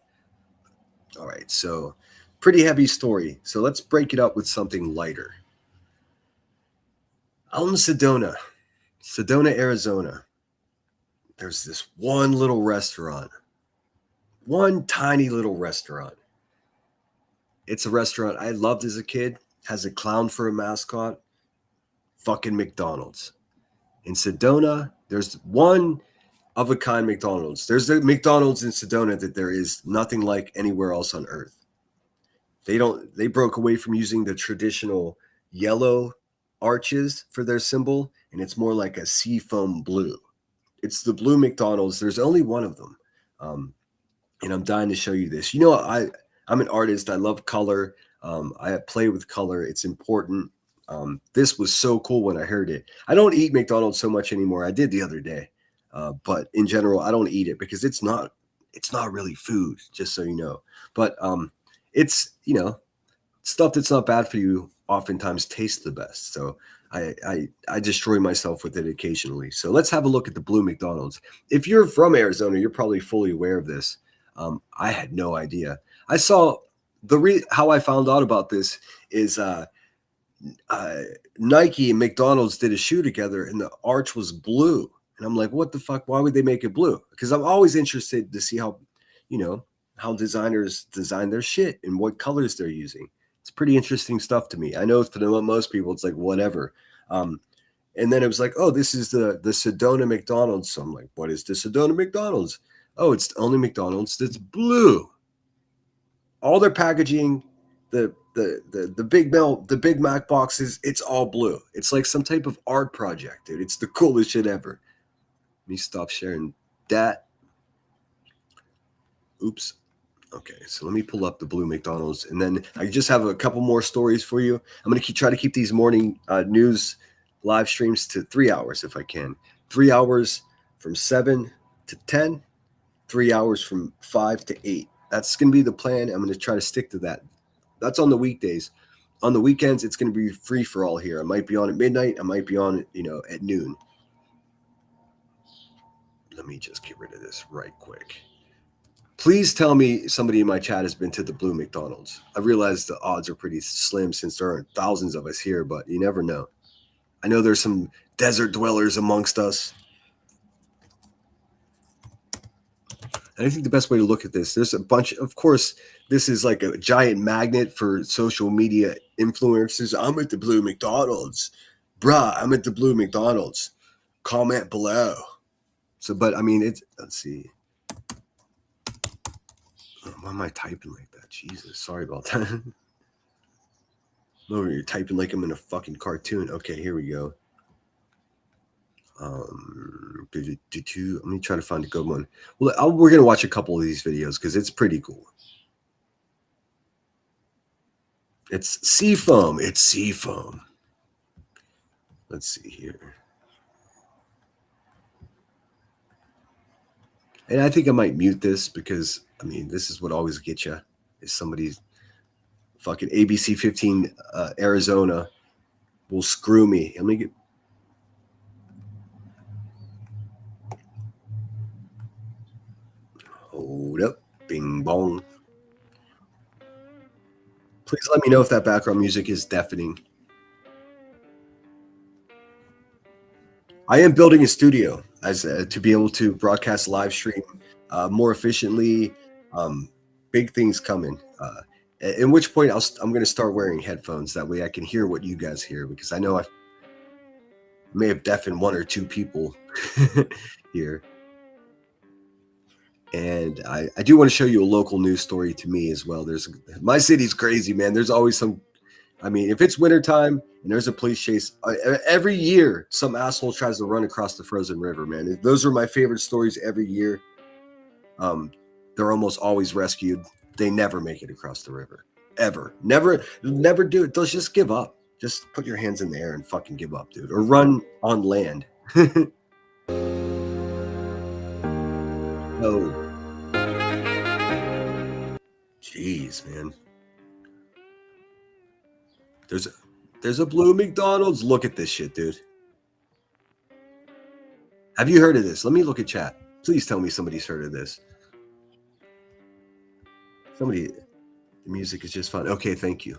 All right. So pretty heavy story. So let's break it up with something lighter. Out in Sedona, Arizona, there's this one little restaurant, one tiny little restaurant. It's a restaurant I loved as a kid, has a clown for a mascot, fucking McDonald's. In Sedona, there's one of a kind McDonald's. There's a McDonald's in Sedona that there is nothing like anywhere else on earth. They broke away from using the traditional yellow arches for their symbol, and it's more like a seafoam blue. It's the blue McDonald's. There's only one of them. And I'm dying to show you this. I'm an artist. I love color. I play with color. It's important. This was so cool when I heard it. I don't eat McDonald's so much anymore. I did the other day. But in general, I don't eat it because it's not really food, just so you know. But it's, stuff that's not bad for you oftentimes tastes the best. So I destroy myself with it occasionally. So let's have a look at the blue McDonald's. If you're from Arizona, you're probably fully aware of this. I had no idea. I saw how I found out about this is Nike and McDonald's did a shoe together, and the arch was blue. And I'm like, what the fuck? Why would they make it blue? Because I'm always interested to see how, how designers design their shit and what colors they're using. It's pretty interesting stuff to me. I know for most people, it's like whatever. And then it was like, oh, this is the Sedona McDonald's. So I'm like, what is the Sedona McDonald's? Oh, it's the only McDonald's that's blue. All their packaging, the Big Mac boxes, it's all blue. It's like some type of art project, dude. It's the coolest shit ever. Let me stop sharing that. Oops. Okay, so let me pull up the blue McDonald's, and then I just have a couple more stories for you. I'm going to try to keep these morning news live streams to 3 hours if I can. 3 hours from 7 to 10, 3 hours from 5 to 8. That's going to be the plan. I'm going to try to stick to that. That's on the weekdays. On the weekends, it's going to be free for all here. I might be on at midnight. I might be on, at noon. Let me just get rid of this right quick. Please tell me somebody in my chat has been to the blue McDonald's. I realize the odds are pretty slim since there aren't thousands of us here, but you never know. I know there's some desert dwellers amongst us. And I think the best way to look at this, there's a bunch, of course, this is like a giant magnet for social media influencers. I'm at the blue McDonald's. Bruh, I'm at the blue McDonald's. Comment below. So, but I mean, let's see. Why am I typing like that? Jesus, sorry about that. No, you're typing like I'm in a fucking cartoon. Okay, here we go. Let me try to find a good one. Well, we're gonna watch a couple of these videos because it's pretty cool. It's Seafoam. It's Seafoam. Let's see here. And I think I might mute this because, I mean, this is what always gets you. Is somebody's fucking ABC 15 Arizona will screw me. Let me get. Hold up. Bing bong. Please let me know if that background music is deafening. I am building a studio as to be able to broadcast live stream more efficiently. Big things coming. At which point I'm going to start wearing headphones. That way I can hear what you guys hear, because I know I may have deafened one or two people here. And I do want to show you a local news story to me as well. My city's crazy, man. There's always some. I mean, if it's wintertime and there's a police chase, every year some asshole tries to run across the frozen river, man. Those are my favorite stories every year. They're almost always rescued. They never make it across the river. Ever. Never do it. They'll just give up. Just put your hands in the air and fucking give up, dude. Or run on land. Oh. Jeez, man. There's a blue McDonald's. Look at this shit, dude. Have you heard of this? Let me look at chat. Please tell me somebody's heard of this. The music is just fun. Okay, thank you.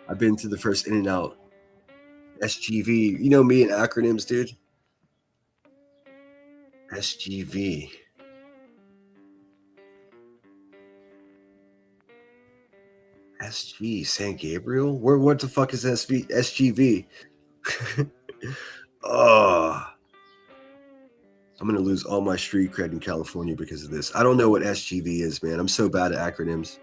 I've been to the first In-N-Out. SGV. You know me and acronyms, dude. SGV. SG, San Gabriel? What the fuck is SGV? Oh. I'm going to lose all my street cred in California because of this. I don't know what SGV is, man. I'm so bad at acronyms.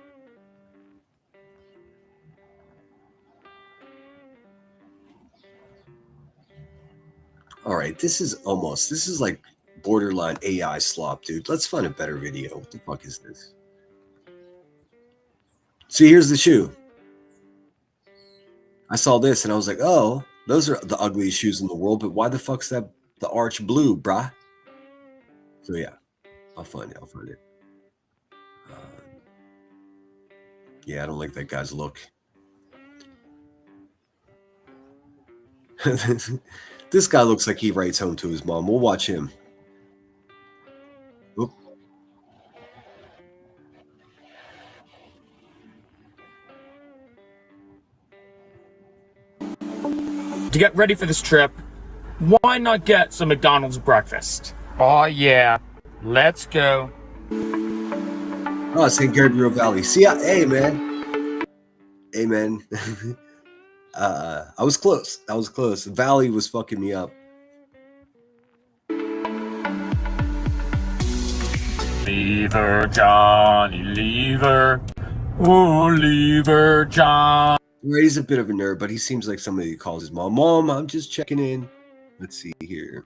All right, this is like borderline AI slop, dude. Let's find a better video. What the fuck is this? See, here's the shoe. I saw this and I was like, oh, those are the ugliest shoes in the world, but why the fuck's that the arch blue, brah? So yeah, I'll find it. Yeah, I don't like that guy's look. This guy looks like he writes home to his mom. We'll watch him. Oop. To get ready for this trip, why not get some McDonald's breakfast? Oh yeah, let's go. Oh, St. Gabriel Valley. See, hey man. Hey man. I was close. I was close. The Valley was fucking me up. Lever, Johnny, lever. Oh, lever, John. Right, he's a bit of a nerd, but he seems like somebody who calls his mom. Mom, I'm just checking in. Let's see here.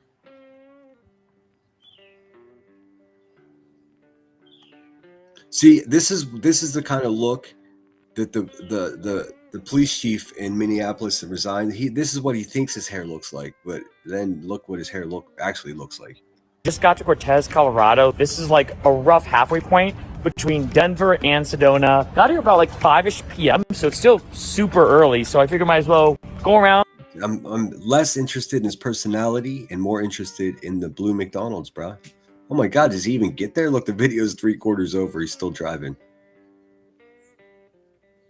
See, this is the kind of look that the police chief in Minneapolis that resigned. This is what he thinks his hair looks like, but then look what his hair actually looks like. Just got to Cortez, Colorado. This is like a rough halfway point between Denver and Sedona. Got here about like 5-ish p.m., so it's still super early. So I figured might as well go around. I'm less interested in his personality and more interested in the blue McDonald's, bro. Oh my God, does he even get there? Look, the video's 3/4 over. He's still driving.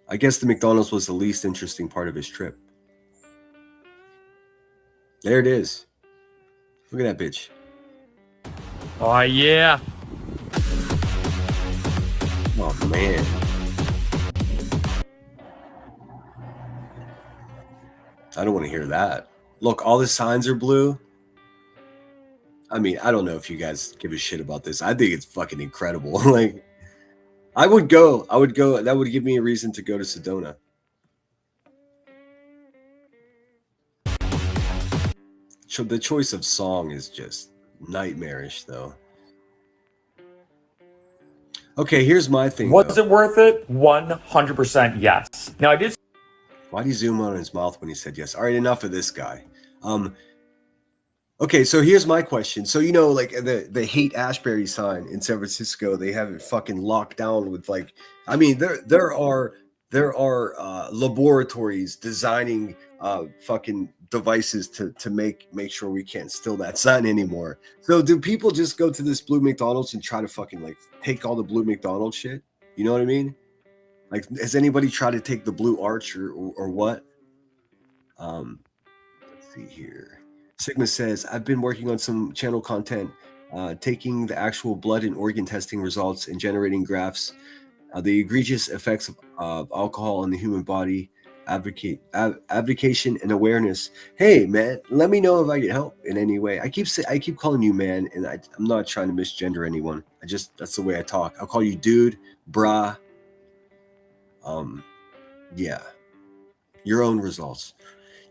I guess the McDonald's was the least interesting part of his trip. There it is. Look at that bitch. Oh yeah. Oh man. I don't want to hear that. Look, all the signs are blue. I mean, I don't know if you guys give a shit about this. I think it's fucking incredible. Like, I would go. That would give me a reason to go to Sedona. So the choice of song is just nightmarish, though. Okay, here's my thing. Was it worth it? 100% yes. Now I did. Why'd he zoom on his mouth when he said yes? All right, enough of this guy. Okay, so here's my question. So, you know, like the Hate Ashbury sign in San Francisco, they have it fucking locked down with like, I mean, there are laboratories designing fucking devices to make sure we can't steal that sign anymore. So do people just go to this blue McDonald's and try to fucking like take all the blue McDonald's shit? You know what I mean? Like, has anybody tried to take the blue arch or what? Let's see here. Sigma says, I've been working on some channel content, taking the actual blood and organ testing results and generating graphs, the egregious effects of alcohol on the human body, abdication and awareness. Hey man, let me know if I can help in any way. I keep calling you man, and I'm not trying to misgender anyone. That's the way I talk. I'll call you dude, brah. Yeah, your own results.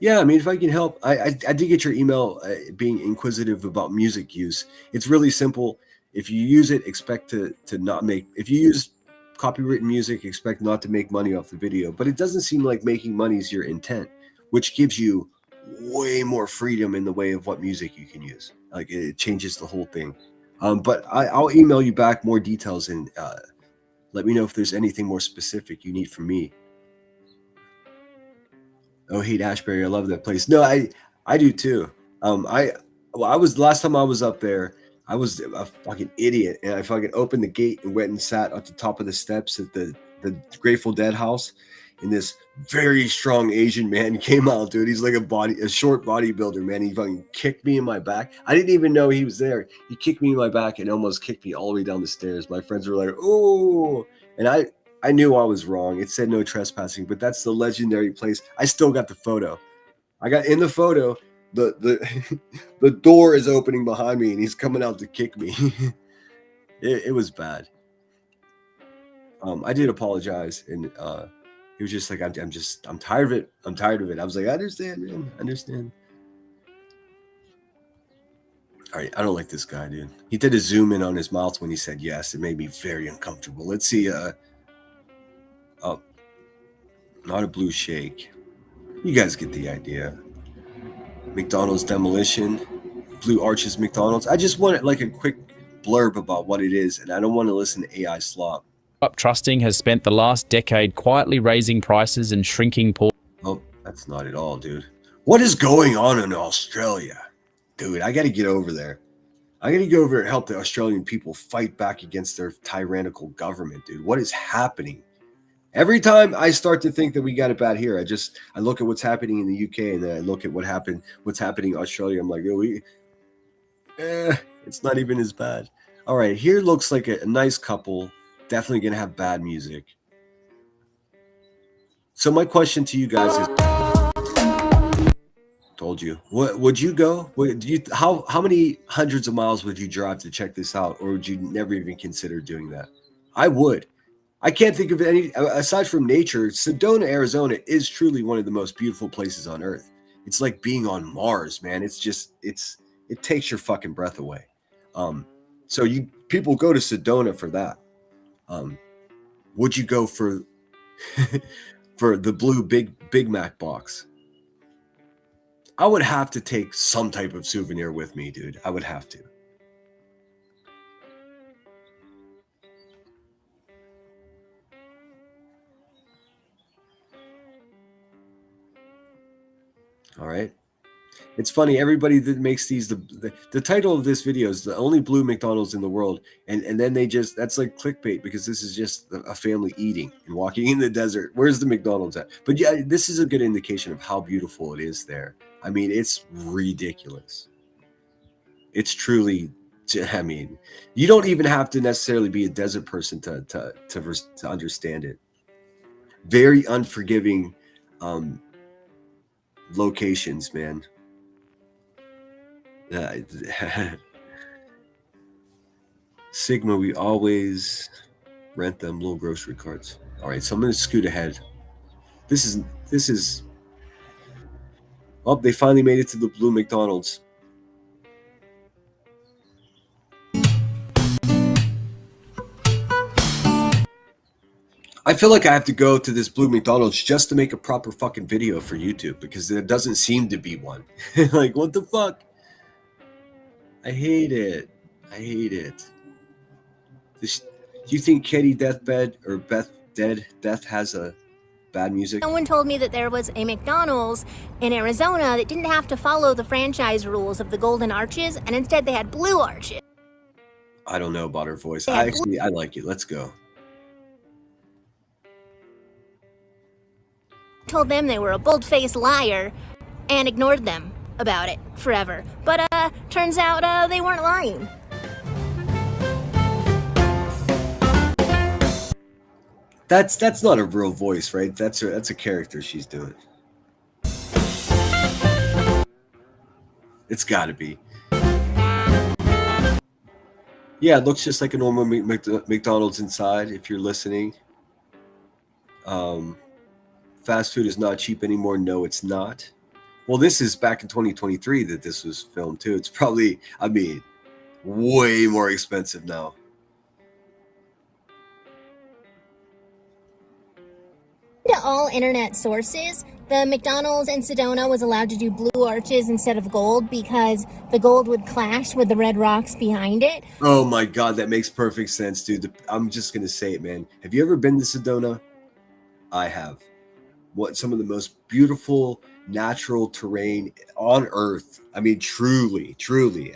Yeah, I mean, if I can help, I did get your email being inquisitive about music use. It's really simple. If you use it, expect to not make. If you use copywritten music, expect not to make money off the video. But it doesn't seem like making money is your intent, which gives you way more freedom in the way of what music you can use. Like, it changes the whole thing. But I'll email you back more details and let me know if there's anything more specific you need from me. Oh, Hate Ashbury, I love that place. No, I do too. Last time I was up there, I was a fucking idiot, and I fucking opened the gate and went and sat at the top of the steps at the Grateful Dead house, and this very strong Asian man came out, dude. He's like a short bodybuilder, man. He fucking kicked me in my back. I didn't even know he was there. He kicked me in my back and almost kicked me all the way down the stairs. My friends were like, "Oh," and I knew I was wrong. It said no trespassing, but that's the legendary place. I still got the photo. I got in the photo. The door is opening behind me, and he's coming out to kick me. It was bad. I did apologize, and he was just like, I'm tired of it. I'm tired of it. I was like, I understand, man. I understand. All right, I don't like this guy, dude. He did a zoom in on his mouth when he said yes. It made me very uncomfortable. Let's see. Oh, not a blue shake. You guys get the idea. McDonald's demolition, Blue Arches McDonald's. I just want like a quick blurb about what it is, and I don't want to listen to AI slop. Up Trusting has spent the last decade quietly raising prices and shrinking poor. Oh, that's not at all, dude. What is going on in Australia? Dude, I got to get over there. I got to go over and help the Australian people fight back against their tyrannical government, dude. What is happening? Every time I start to think that we got it bad here, I look at what's happening in the UK, and then I look at what's happening in Australia. I'm like, it's not even as bad. All right, here looks like a nice couple. Definitely gonna have bad music. So my question to you guys is, told you, what would you go? How many hundreds of miles would you drive to check this out, or would you never even consider doing that? I would. I can't think of any aside from nature. Sedona, Arizona is truly one of the most beautiful places on earth. It's like being on Mars, man. It takes your fucking breath away. So people go to Sedona for that. Would you go for for the blue Big Mac box? I would have to take some type of souvenir with me, dude. I would have to. All right. It's funny, everybody that makes these, the title of this video is the only blue McDonald's in the world. And then that's like clickbait, because this is just a family eating and walking in the desert. Where's the McDonald's at? But yeah, this is a good indication of how beautiful it is there. I mean, it's ridiculous. It's truly, I mean, you don't even have to necessarily be a desert person to understand it. Very unforgiving locations, man. Sigma, we always rent them little grocery carts. All right, so I'm gonna scoot ahead. This is. Oh, they finally made it to the blue McDonald's. I feel like I have to go to this blue McDonald's just to make a proper fucking video for YouTube, because there doesn't seem to be one. Like, what the fuck? I hate it. I hate it. Do you think Katie Deathbed or Death has a bad music? Someone told me that there was a McDonald's in Arizona that didn't have to follow the franchise rules of the Golden Arches, and instead they had blue arches. I don't know about her voice. I like it. Let's go. Told them they were a bold-faced liar and ignored them about it forever. But turns out they weren't lying. That's not a real voice, right? That's a character she's doing. It's got to be. Yeah, it looks just like a normal McDonald's inside, if you're listening. Fast food is not cheap anymore. No, it's not. Well, this is back in 2023 that this was filmed too. It's probably, I mean, way more expensive now. To all internet sources, the McDonald's in Sedona was allowed to do blue arches instead of gold because the gold would clash with the red rocks behind it. Oh my God, that makes perfect sense, dude. I'm just going to say it, man. Have you ever been to Sedona? I have. Some of the most beautiful natural terrain on earth. I mean, truly.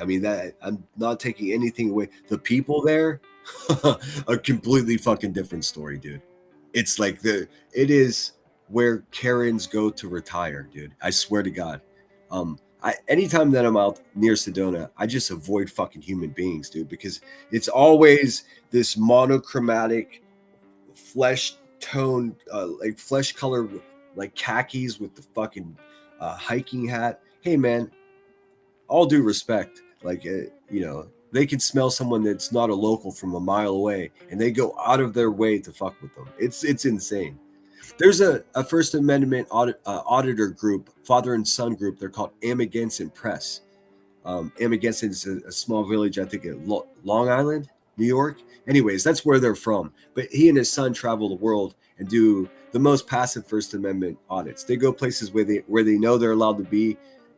I mean, that I'm not taking anything away. The people there, a completely fucking different story, dude. It's like it is where Karens go to retire, dude. I swear to God. Anytime that I'm out near Sedona, I just avoid fucking human beings, dude, because it's always this monochromatic flesh tone, like flesh color, like khakis with the fucking hiking hat. Hey, man, all due respect, like, they can smell someone that's not a local from a mile away, and they go out of their way to fuck with them. It's insane. There's a First Amendment auditor group, father and son group. They're called Amagansett Press. Amagansett is a small village, I think, at Long Island, New York. Anyways, that's where they're from. But he and his son travel the world and do the most passive First Amendment audits. They go places where they know they're allowed to be,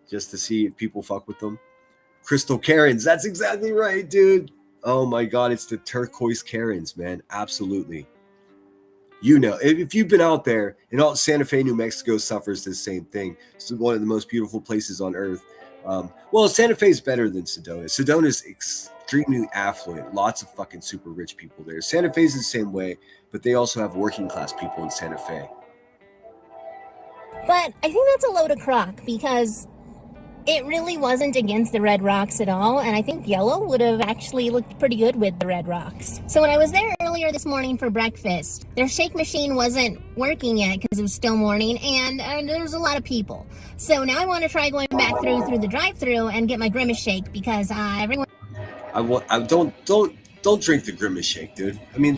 just to see if people fuck with them. Crystal Karens, that's exactly right, dude. Oh my God, it's the turquoise Karens, man. Absolutely. You know, if you've been out there, and all Santa Fe, New Mexico suffers the same thing. It's one of the most beautiful places on earth. Well, Santa Fe is better than Sedona. Sedona is extremely affluent, lots of fucking super rich people there. Santa Fe is the same way, but they also have working class people in Santa Fe. But I think that's a load of crock because it really wasn't against the Red Rocks at all, and I think yellow would have actually looked pretty good with the Red Rocks. So when I was there earlier this morning for breakfast, their shake machine wasn't working yet because it was still morning, and there was a lot of people. So now I want to try going back through the drive-thru and get my Grimace shake because everyone. Don't drink the Grimace shake, dude. I mean,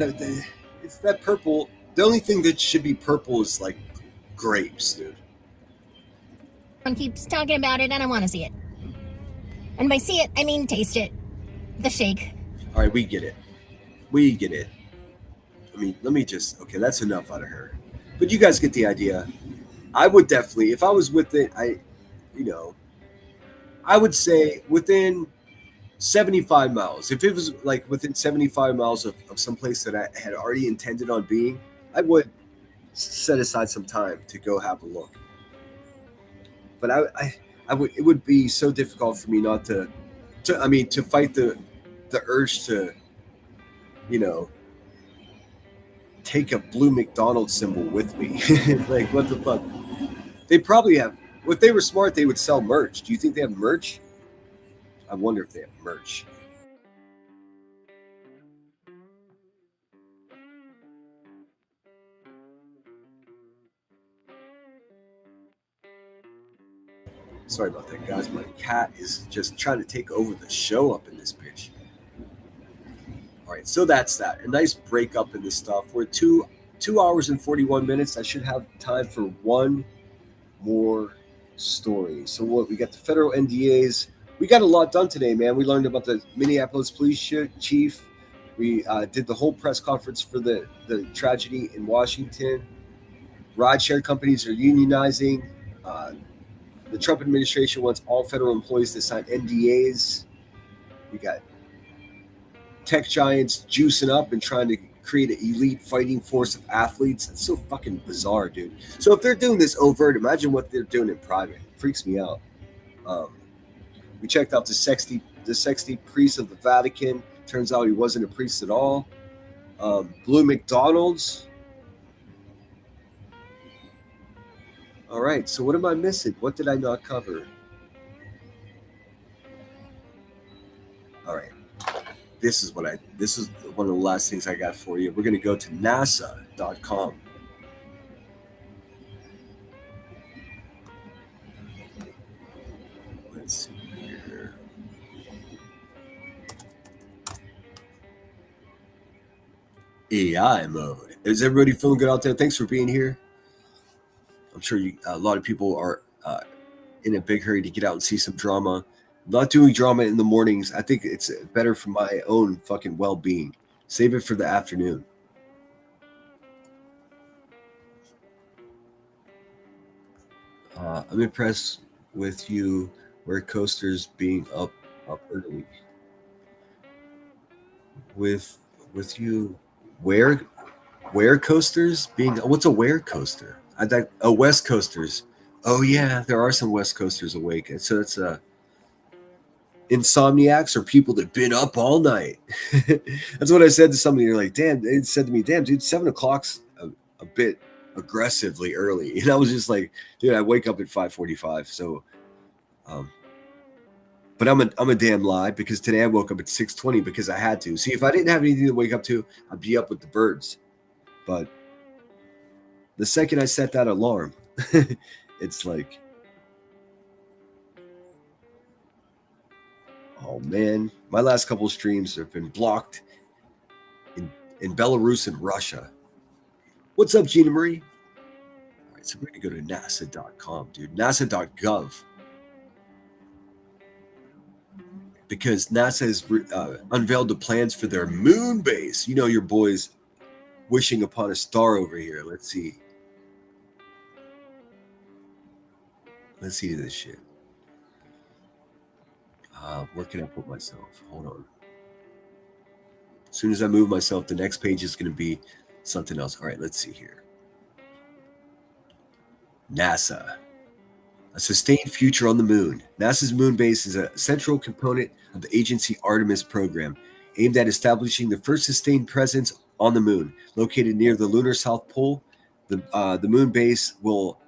it's that purple. The only thing that should be purple is like grapes, dude. Keeps talking about it and I want to see it. And by see it, I mean taste it. The shake. All right, we get it. We get it. I mean, let me just, okay, that's enough out of her. But you guys get the idea. I would definitely, if I was with it, I would say within 75 miles. If it was like within 75 miles of some place that I had already intended on being, I would set aside some time to go have a look. But I would. It would be so difficult for me not to fight the urge to, take a blue McDonald's symbol with me. Like, what the fuck? They probably have. If they were smart, they would sell merch. Do you think they have merch? I wonder if they have merch. Sorry about that, guys. My cat is just trying to take over the show up in this bitch. All right, so that's that. A nice break up in this stuff. We're 2 hours and 41 minutes. I should have time for one more story. So what? We got the federal NDAs. We got a lot done today, man. We learned about the Minneapolis police chief. We did the whole press conference for the tragedy in Washington. Rideshare companies are unionizing. The Trump administration wants all federal employees to sign NDAs. We got tech giants juicing up and trying to create an elite fighting force of athletes. It's so fucking bizarre, dude. So if they're doing this overt, imagine what they're doing in private. It freaks me out. We checked out the sexy priest of the Vatican. Turns out he wasn't a priest at all. Blue McDonald's. All right, so what am I missing? What did I not cover? All right, this is one of the last things I got for you. We're going to go to NASA.com. Let's see here. AI mode. Is everybody feeling good out there? Thanks for being here. I'm sure a lot of people are in a big hurry to get out and see some drama. I'm not doing drama in the mornings. I think it's better for my own fucking well-being. Save it for the afternoon. I'm impressed with you where coasters being up early. With you where coasters being, what's a where coaster? West Coasters. Oh yeah, there are some West Coasters awake. And so it's insomniacs or people that've been up all night. That's what I said to somebody. You're like, damn. They said to me, damn, dude, 7 o'clock's a bit aggressively early. And I was just like, dude, I wake up at 5:45. So, but I'm a damn lie because today I woke up at 6:20 because I had to. See, if I didn't have anything to wake up to, I'd be up with the birds. But the second I set that alarm, it's like, oh man, my last couple of streams have been blocked in Belarus and Russia. What's up, Gina Marie? All right, so we're going to go to NASA.com, dude. NASA.gov. Because NASA has unveiled the plans for their moon base. You know your boys wishing upon a star over here. Let's see. Let's see this shit. Where can I put myself? Hold on. As soon as I move myself, the next page is going to be something else. All right, let's see here. NASA. A sustained future on the moon. NASA's moon base is a central component of the agency Artemis program, aimed at establishing the first sustained presence on the moon. Located near the lunar South Pole, the moon base will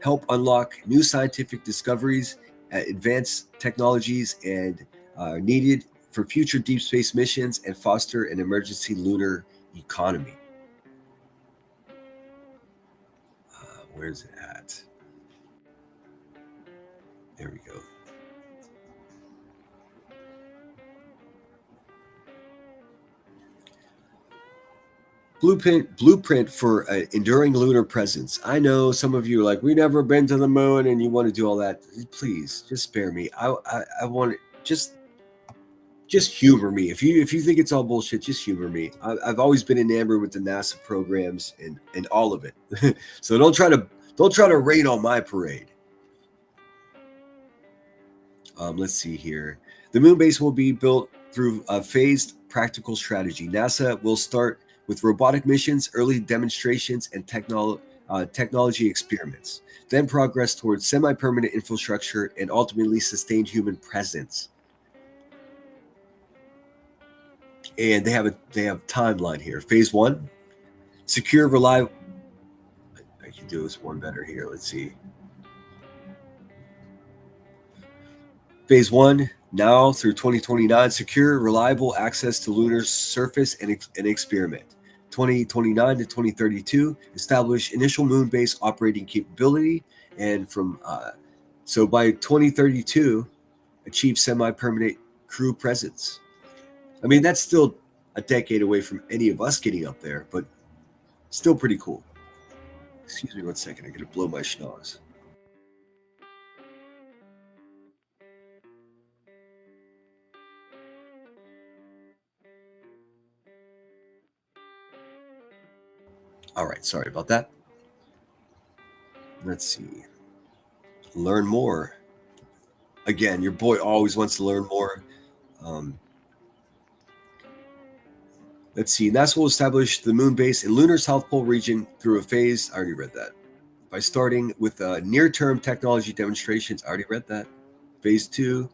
help unlock new scientific discoveries, advanced technologies, and needed for future deep space missions and foster an emergency lunar economy. Where's it at? There we go. Blueprint for an enduring lunar presence. I know some of you are like, we've never been to the moon and you want to do all that. Please, just spare me. I want to just humor me. If you think it's all bullshit, just humor me. I've always been enamored with the NASA programs and all of it. So don't try to rain on my parade. Let's see here. The moon base will be built through a phased practical strategy. NASA will start with robotic missions, early demonstrations, and technology experiments, then progress towards semi-permanent infrastructure and ultimately sustained human presence. And they have a timeline here. Phase 1, secure, reliable. I can do this one better here. Let's see. Phase 1, now through 2029, secure, reliable access to lunar surface and experiment. 2029 to 2032, establish initial moon base operating capability, and so by 2032, achieve semi-permanent crew presence. I mean, that's still a decade away from any of us getting up there, but still pretty cool. Excuse me 1 second, I gotta blow my schnoz. All right, sorry about that. Let's see. Learn more. Again, your boy always wants to learn more. Let's see. NASA will establish the moon base in lunar South Pole region through a phase. I already read that. By starting with near-term technology demonstrations. I already read that. Phase 2.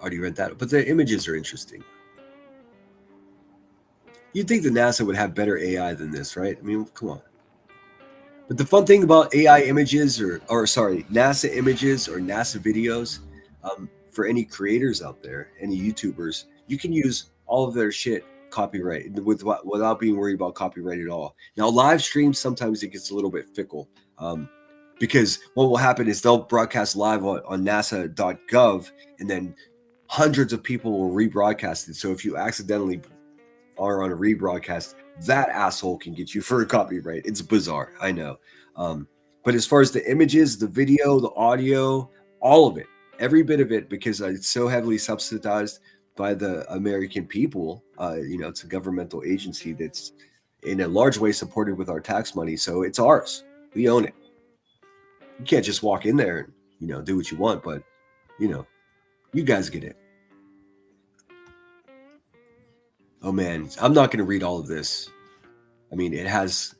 Already read that. But the images are interesting. You'd think that NASA would have better AI than this, right? I mean, come on. But the fun thing about AI images, NASA images or NASA videos, for any creators out there, any YouTubers, you can use all of their shit copyright without being worried about copyright at all. Now, live streams, sometimes it gets a little bit fickle because what will happen is they'll broadcast live on nasa.gov and then hundreds of people will rebroadcast it. So if you accidentally are on a rebroadcast, that asshole can get you for a copyright. It's bizarre, I know. But as far as the images, the video, the audio, all of it, every bit of it, because it's so heavily subsidized by the American people, it's a governmental agency that's in a large way supported with our tax money. So it's ours. We own it. You can't just walk in there and, do what you want, but, you guys get it. Oh man, I'm not going to read all of this. I mean, it's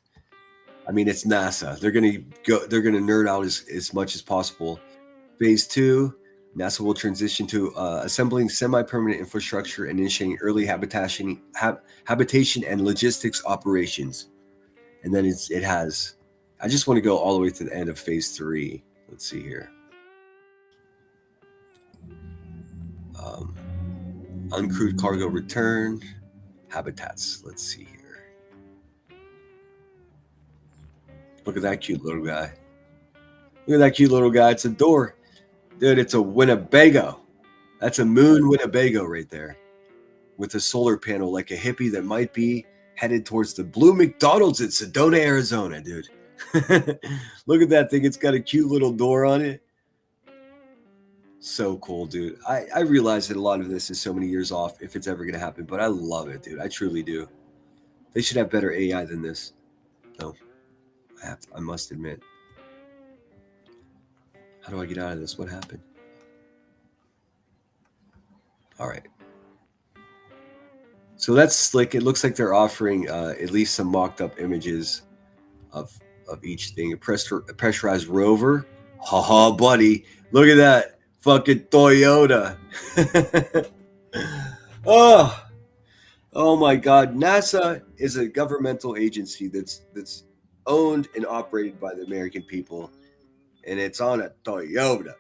NASA. They're going to nerd out as much as possible. Phase 2, NASA will transition to assembling semi-permanent infrastructure and initiating early habitation and logistics operations. And then I just want to go all the way to the end of phase 3. Let's see here. Uncrewed cargo return. Habitats. Let's see here. Look at that cute little guy. Look at that cute little guy. It's a door. Dude, it's a Winnebago. That's a moon Winnebago right there. With a solar panel like a hippie that might be headed towards the Blue McDonald's in Sedona, Arizona, dude. Look at that thing. It's got a cute little door on it. So cool, dude. I realize that a lot of this is so many years off if it's ever going to happen, but I love it, dude. I truly do. They should have better AI than this. No, I must admit. How do I get out of this? What happened? All right. So that's slick. It looks like they're offering at least some mocked up images of each thing. A pressurized rover. Haha, buddy. Look at that. Fucking Toyota. Oh my God. NASA is a governmental agency that's owned and operated by the American people. And it's on a Toyota.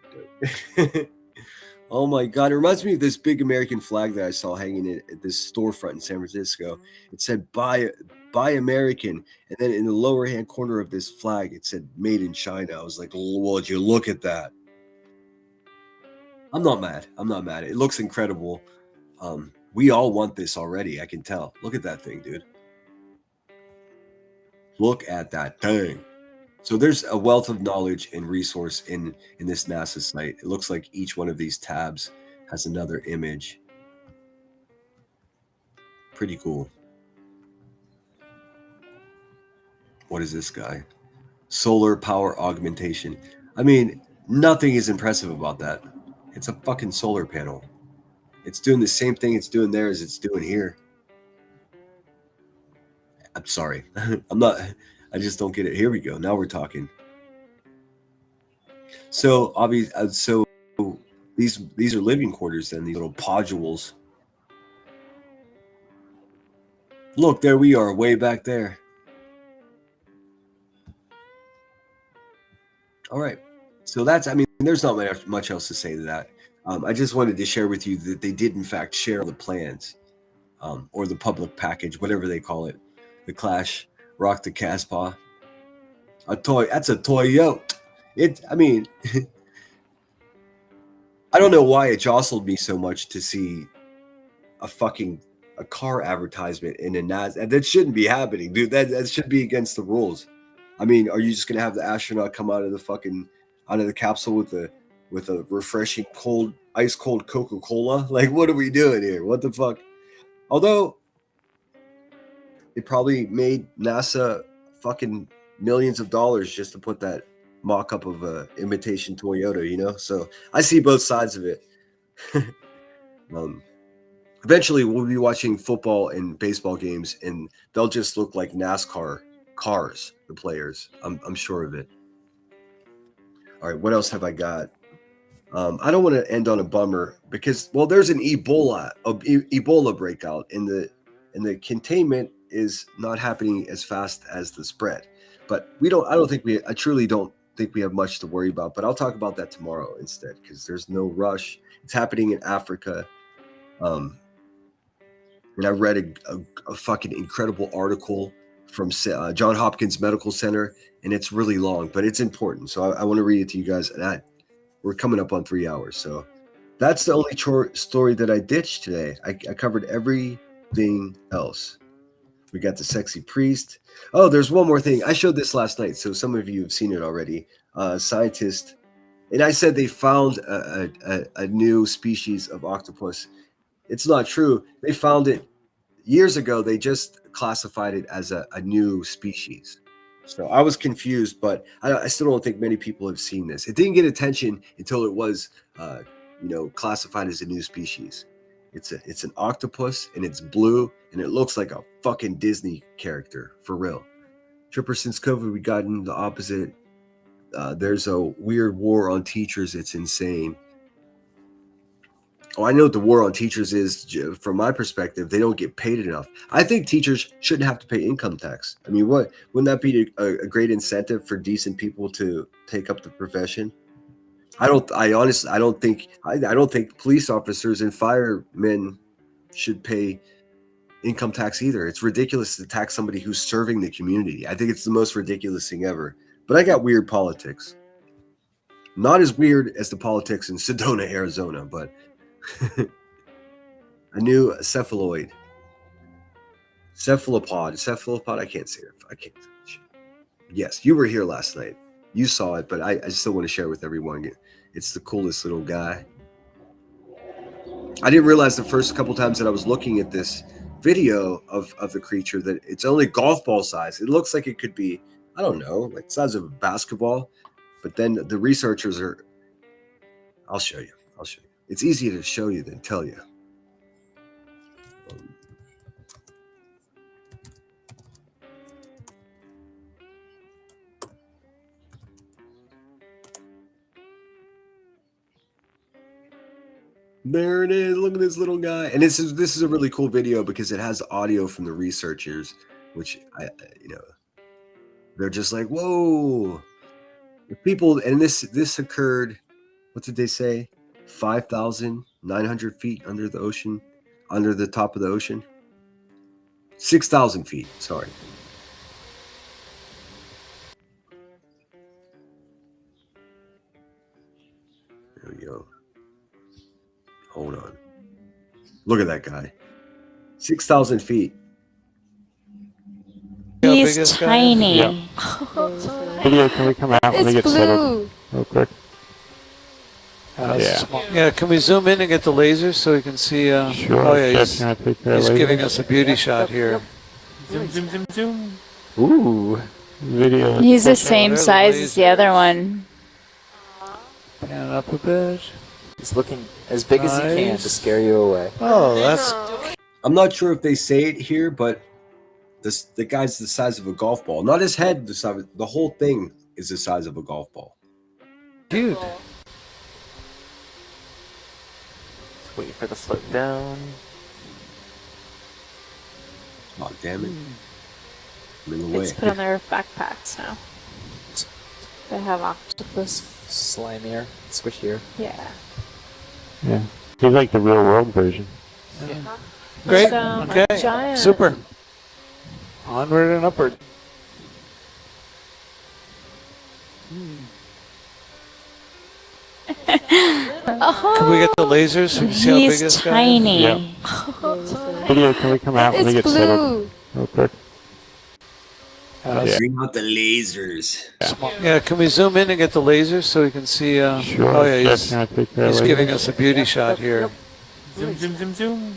Oh my God. It reminds me of this big American flag that I saw hanging at this storefront in San Francisco. It said buy American. And then in the lower hand corner of this flag, it said made in China. I was like, well, would you look at that? I'm not mad. It looks incredible. We all want this already. I can tell. Look at that thing, dude. Look at that thing. So there's a wealth of knowledge and resource in this NASA site. It looks like each one of these tabs has another image. Pretty cool. What is this guy? Solar power augmentation. I mean, nothing is impressive about that. It's a fucking solar panel. It's doing the same thing it's doing there as it's doing here. I'm sorry. I just don't get it. Here we go. Now we're talking. So so these are living quarters then, these little podules. Look, there we are, way back there. All right. So that's, I mean, there's not much else to say to that. I just wanted to share with you that they did in fact share the plans, or the public package, whatever they call it. The Clash, Rock the Casbah. That's a Toyota. I mean, I don't know why it jostled me so much to see a car advertisement in a NAS. That shouldn't be happening, dude. That should be against the rules. I mean, are you just gonna have the astronaut come out of the capsule with a refreshing ice cold Coca-Cola? Like, what are we doing here? What the fuck? Although it probably made NASA fucking millions of dollars just to put that mock-up of a imitation Toyota, you know? So I see both sides of it. Eventually we'll be watching football and baseball games and they'll just look like NASCAR cars, the players. I'm sure of it. All right, what else have I got? I don't want to end on a bummer because, well, there's an Ebola breakout and the containment is not happening as fast as the spread. But I truly don't think we have much to worry about. But I'll talk about that tomorrow instead because there's no rush. It's happening in Africa. And I read a fucking incredible article from Johns Hopkins Medical Center, and it's really long, but it's important. So I want to read it to you guys. And we're coming up on 3 hours. So that's the only story that I ditched today. I covered everything else. We got the sexy priest. Oh, there's one more thing. I showed this last night, so some of you have seen it already. Scientists, and I said they found a new species of octopus. It's not true. They found it years ago. They just classified it as a new species. So I was confused, but I still don't think many people have seen this. It didn't get attention until it was, classified as a new species. It's an octopus and it's blue and it looks like a fucking Disney character for real. Tripper, since COVID, we gotten the opposite. There's a weird war on teachers. It's insane. Oh, I know what the war on teachers is. From my perspective, they don't get paid enough. I think teachers shouldn't have to pay income tax. I mean, wouldn't that be a great incentive for decent people to take up the profession? I don't think police officers and firemen should pay income tax either. It's ridiculous to tax somebody who's serving the community. I think it's the most ridiculous thing ever. But I got weird politics. Not as weird as the politics in Sedona, Arizona, but a new cephalopod. I can't say it. I can't. Yes, you were here last night. You saw it, but I still want to share it with everyone. It's the coolest little guy. I didn't realize the first couple times that I was looking at this video of the creature that it's only golf ball size. It looks like it could be, I don't know, like the size of a basketball. But then the researchers are, I'll show you. It's easier to show you than tell you. There it is. Look at this little guy. And this is a really cool video because it has audio from the researchers, which they're just like, whoa. If people, and this occurred, what did they say? 5,900 feet under the ocean, under the top of the ocean. 6,000 feet, sorry. There we go. Hold on. Look at that guy. 6,000 feet. He's tiny. Video, can we come out when we get settled real quick? Yeah, can we zoom in and get the lasers so we can see? Sure. Oh yeah, He's giving us a beauty shot here. Zoom, zoom, zoom, zoom. Ooh. Video. He's the same size as the other one. Pan up a bit. He's looking as big as he can to scare you away. Oh, that's. I'm not sure if they say it here, but the guy's the size of a golf ball. Not his head, the whole thing is the size of a golf ball. Cute. Wait for the slope down. Oh, damn it. I'm in the way. It's put on their backpacks now. They have octopus. Slimier, squishier. Yeah. Yeah. He's like the real world version. Yeah. Great. Okay. Giant. Super. Onward and upward. Can we get the lasers so we can see how big He's this guy tiny. Yeah. Video, can we come out when we get settled real quick? Bring out the lasers. Yeah, can we zoom in and get the lasers so we can see? Sure. Oh yeah, he's giving us a beauty shot here. Zoom, zoom, zoom, zoom.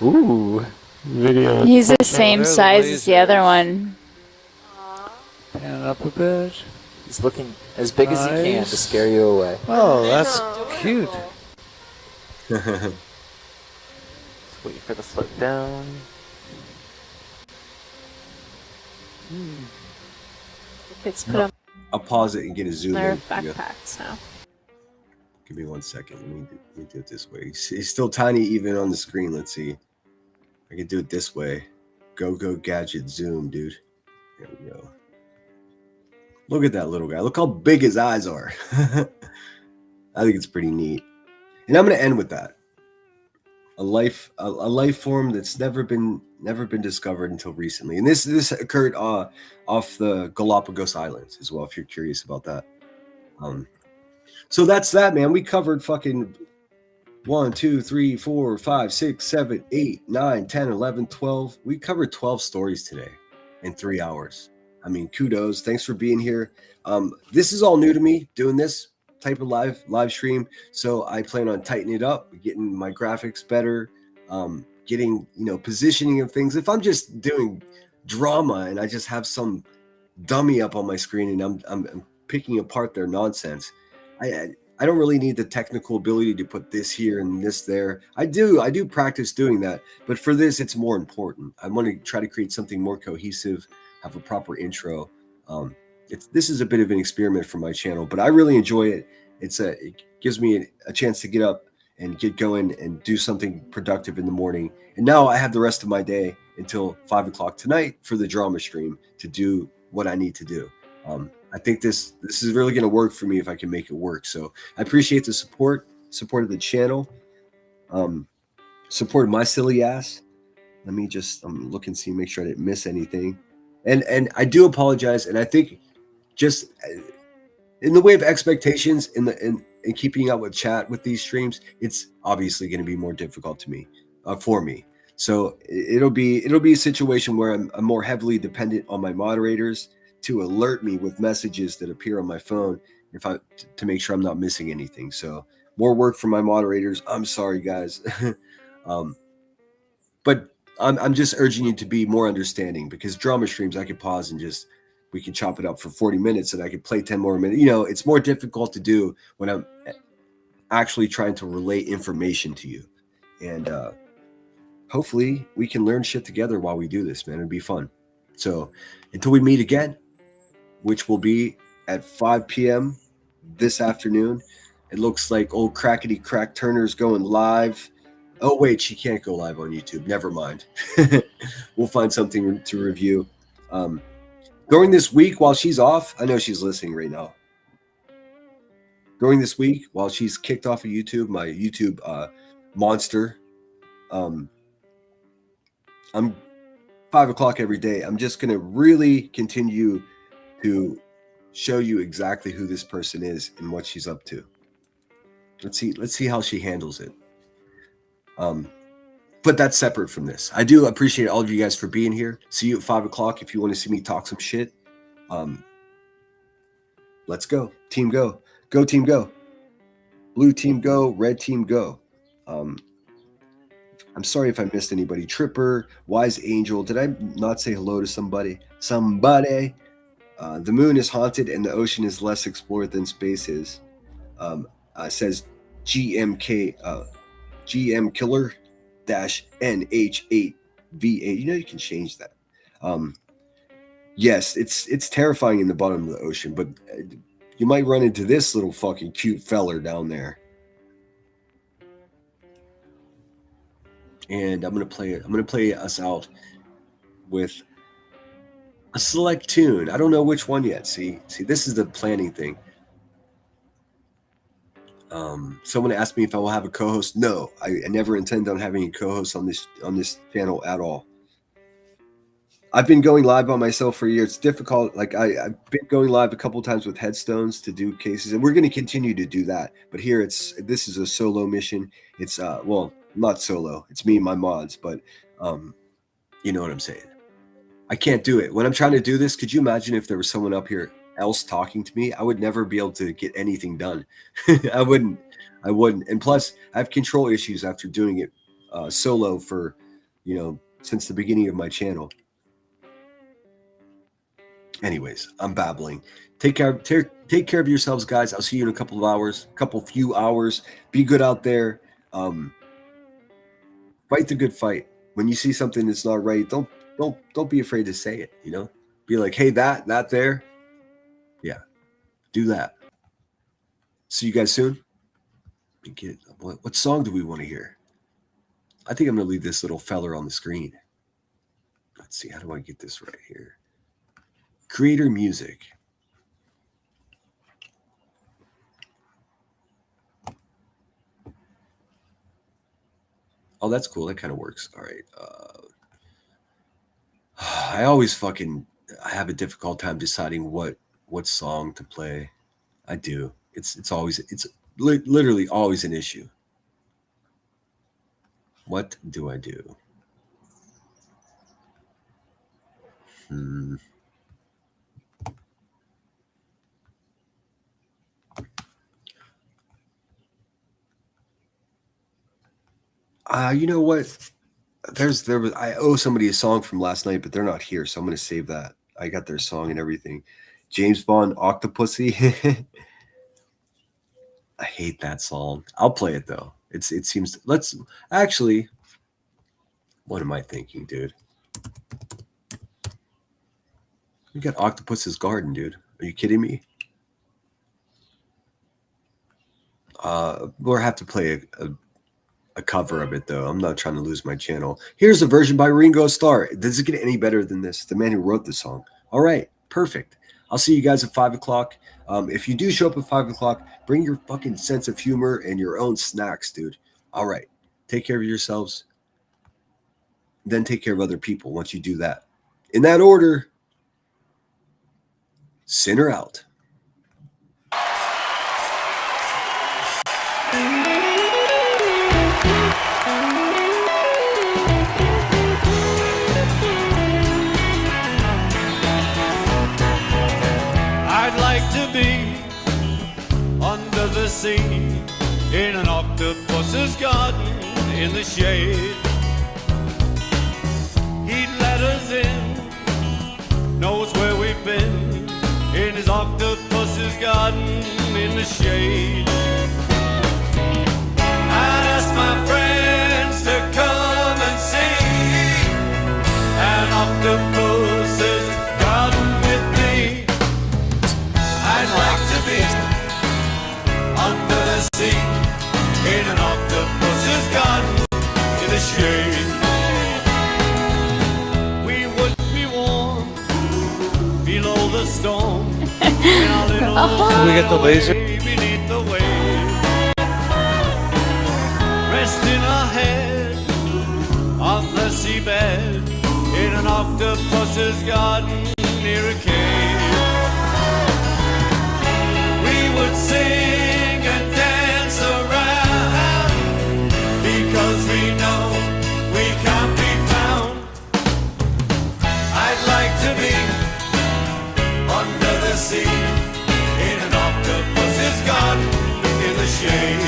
Ooh. Video. He's the same size as the other one. Pan up a bit. He's looking as big as he can to scare you away. Oh, that's cute. Wait for the slope down. It's put on I'll pause it and get a zoom their in. backpacks now. Give me 1 second. Let me do it this way. He's still tiny even on the screen. Let's see. I can do it this way. Go gadget zoom, dude. There we go. Look at that little guy. Look how big his eyes are. I think it's pretty neat. And I'm going to end with that. A life form that's never been discovered until recently. And this occurred off the Galapagos Islands as well, if you're curious about that. So that's that, man. We covered fucking 1, 2, 3, 4, 5, 6, 7, 8, 9, 10, 11, 12. We covered 12 stories today in 3 hours. I mean, kudos. Thanks for being here. This is all new to me, doing this type of live stream. So I plan on tightening it up, getting my graphics better, getting, positioning of things. If I'm just doing drama and I just have some dummy up on my screen and I'm picking apart their nonsense, I don't really need the technical ability to put this here and this there. I do practice doing that, but for this, it's more important. I want to try to create something more cohesive, have a proper intro. This is a bit of an experiment for my channel, but I really enjoy it. It gives me a chance to get up and get going and do something productive in the morning. And now I have the rest of my day until 5 o'clock tonight for the drama stream to do what I need to do. I think this is really going to work for me if I can make it work. So I appreciate the support of the channel, support my silly ass. Let me just look and see, make sure I didn't miss anything. And I do apologize. And I think just in the way of expectations in keeping up with chat with these streams, it's obviously going to be more difficult for me. So it'll be a situation where I'm more heavily dependent on my moderators to alert me with messages that appear on my phone to make sure I'm not missing anything. So more work for my moderators. I'm sorry, guys. But I'm just urging you to be more understanding, because drama streams I could pause and we can chop it up for 40 minutes and I could play 10 more minutes. It's more difficult to do when I'm actually trying to relay information to you. And hopefully we can learn shit together while we do this, man. It'd be fun. So until we meet again, which will be at 5 p.m. this afternoon, It looks like old Crackety Crack Turner's going live. Oh, wait, she can't go live on YouTube. Never mind. We'll find something to review. During this week, while she's off, I know she's listening right now. During this week, while she's kicked off of YouTube, my YouTube monster, I'm 5 o'clock every day. I'm just going to really continue to show you exactly who this person is and what she's up to. Let's see how she handles it. But that's separate from this. I do appreciate all of you guys for being here. See you at 5 o'clock if you want to see me talk some shit. Let's go. Team go. Go team go. Blue team go. Red team go. I'm sorry if I missed anybody. Tripper, Wise Angel. Did I not say hello to somebody? Somebody. The moon is haunted and the ocean is less explored than space is. Says GMK. GM Killer -NH8VA. You know you can change that. Yes, it's terrifying in the bottom of the ocean, but you might run into this little fucking cute feller down there. And I'm gonna play us out with a select tune. I don't know which one yet. See, this is the planning thing. Someone asked me if I will have a co-host. No, I never intend on having a co-host on this channel at all. I've been going live by myself for a year. It's difficult. Like I've been going live a couple times with Headstones to do cases, and we're going to continue to do that. But here this is a solo mission. It's well, not solo. It's me and my mods, but you know what I'm saying. I can't do it when I'm trying to do this. Could you imagine if there was someone up here else talking to me? I would never be able to get anything done. I wouldn't. And plus, I have control issues after doing it solo for, since the beginning of my channel. Anyways, I'm babbling. Take care of yourselves, guys. I'll see you in a couple few hours. Be good out there. Fight the good fight. When you see something that's not right, don't be afraid to say it. Be like, hey, that there. Yeah, do that. See you guys soon. What song do we want to hear? I think I'm going to leave this little feller on the screen. Let's see. How do I get this right here? Creator music. Oh, that's cool. That kind of works. All right. I always I have a difficult time deciding what song to play. I do. It's literally always an issue. What do I do? You know what? I owe somebody a song from last night, but they're not here, so I'm going to save that. I got their song and everything. James Bond, Octopussy. I hate that song. I'll play it though. It seems. Let's actually. What am I thinking, dude? We got Octopus's Garden, dude. Are you kidding me? We'll have to play a cover of it though. I'm not trying to lose my channel. Here's a version by Ringo Starr. Does it get any better than this? The man who wrote the song. All right, perfect. I'll see you guys at 5 o'clock. If you do show up at 5 o'clock, bring your fucking sense of humor and your own snacks, dude. All right. Take care of yourselves. Then take care of other people once you do that. In that order, Sinner out. The sea in an octopus's garden in the shade. He'd let us in, knows where we've been, in his octopus's garden in the shade. I'd ask my friends to come and see an octopus's garden with me. I'd like to be under the the storm. In our little Can we get the laser? beneath the waves, resting our head on the seabed in an octopus's garden near a cave. We would sing and dance around because we know we can't be found. I'd like to be under the sea in an octopus's garden in the shade.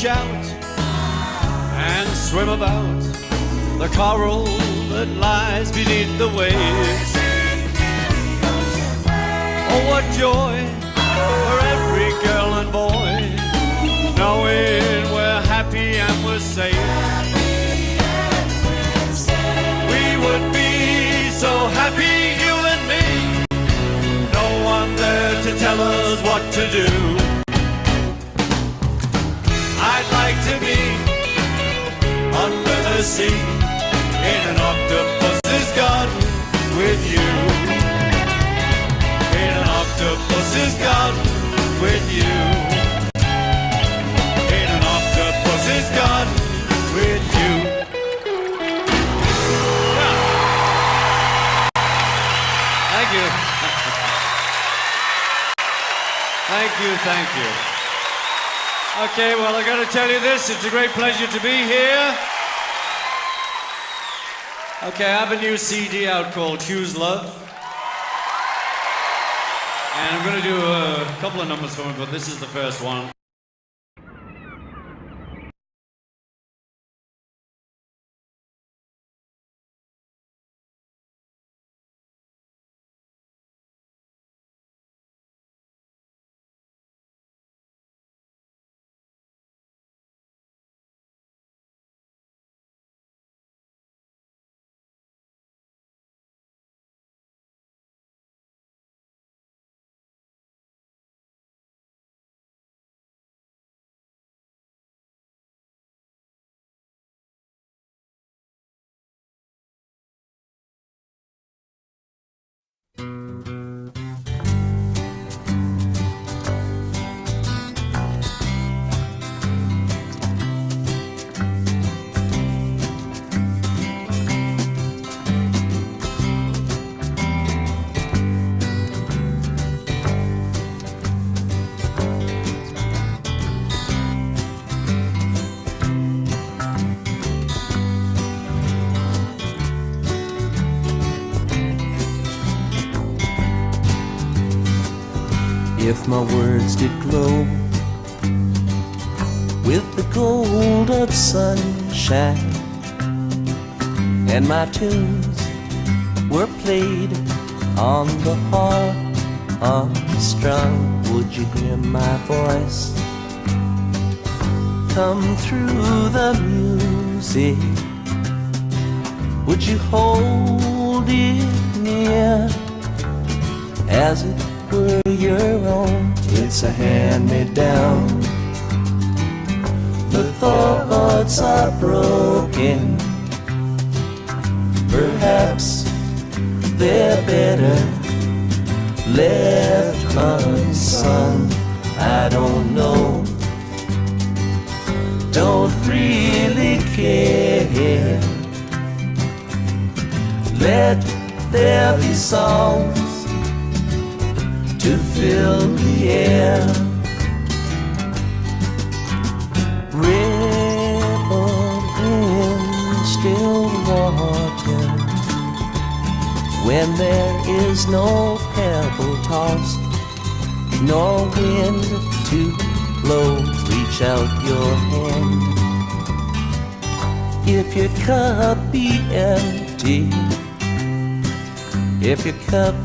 Shout and swim about the coral that lies beneath the waves. Oh, what joy for every girl and boy, knowing we're happy and we're safe. We would be so happy, you and me, no one there to tell us what to do. I'd like to be under the sea in an octopus's garden with you. In an octopus's garden with you. In an octopus's garden with you. Thank you. Thank you, thank you. Okay, well, I got to tell you this. It's a great pleasure to be here. Okay, I have a new CD out called Choose Love. And I'm going to do a couple of numbers for it, but this is the first one. If my words did glow with the gold of sunshine, and my tunes were played on the harp unstrung, would you hear my voice come through the music? Would you hold it near as it were your own? It's a hand-me-down. The thoughts are broken. Perhaps they're better left unsung. I don't know. Don't really care. Let there be songs to fill the air. Ripple in still water when there is no pebble tossed, nor wind to blow. Reach out your hand. If your cup be empty, if your cup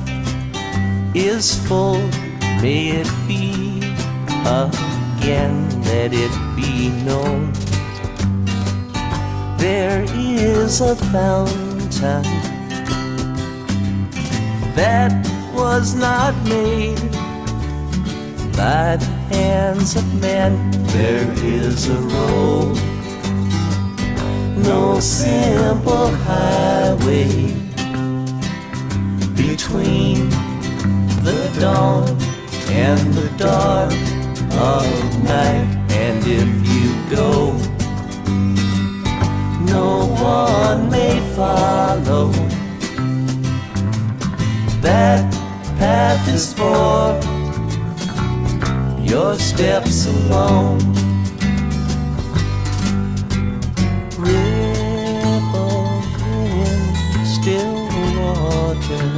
is full, may it be again. Let it be known there is a fountain that was not made by the hands of men. There is a road, no simple highway between the dawn and the dark of night. And if you go, no one may follow. That path is for your steps alone. Ripple in still water,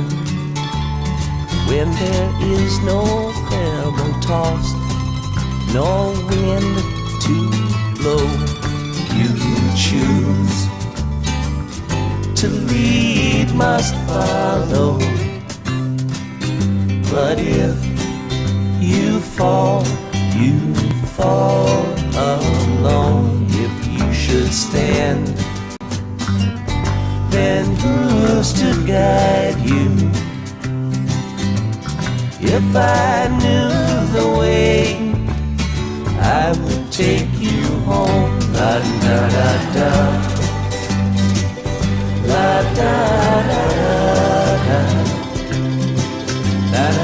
when there is no pebble tossed, no wind to blow. You choose to lead, must follow. But if you fall alone. If you should stand, then who's to guide you? If I knew the way, I would take you home. La da da da, la da da da da, la da.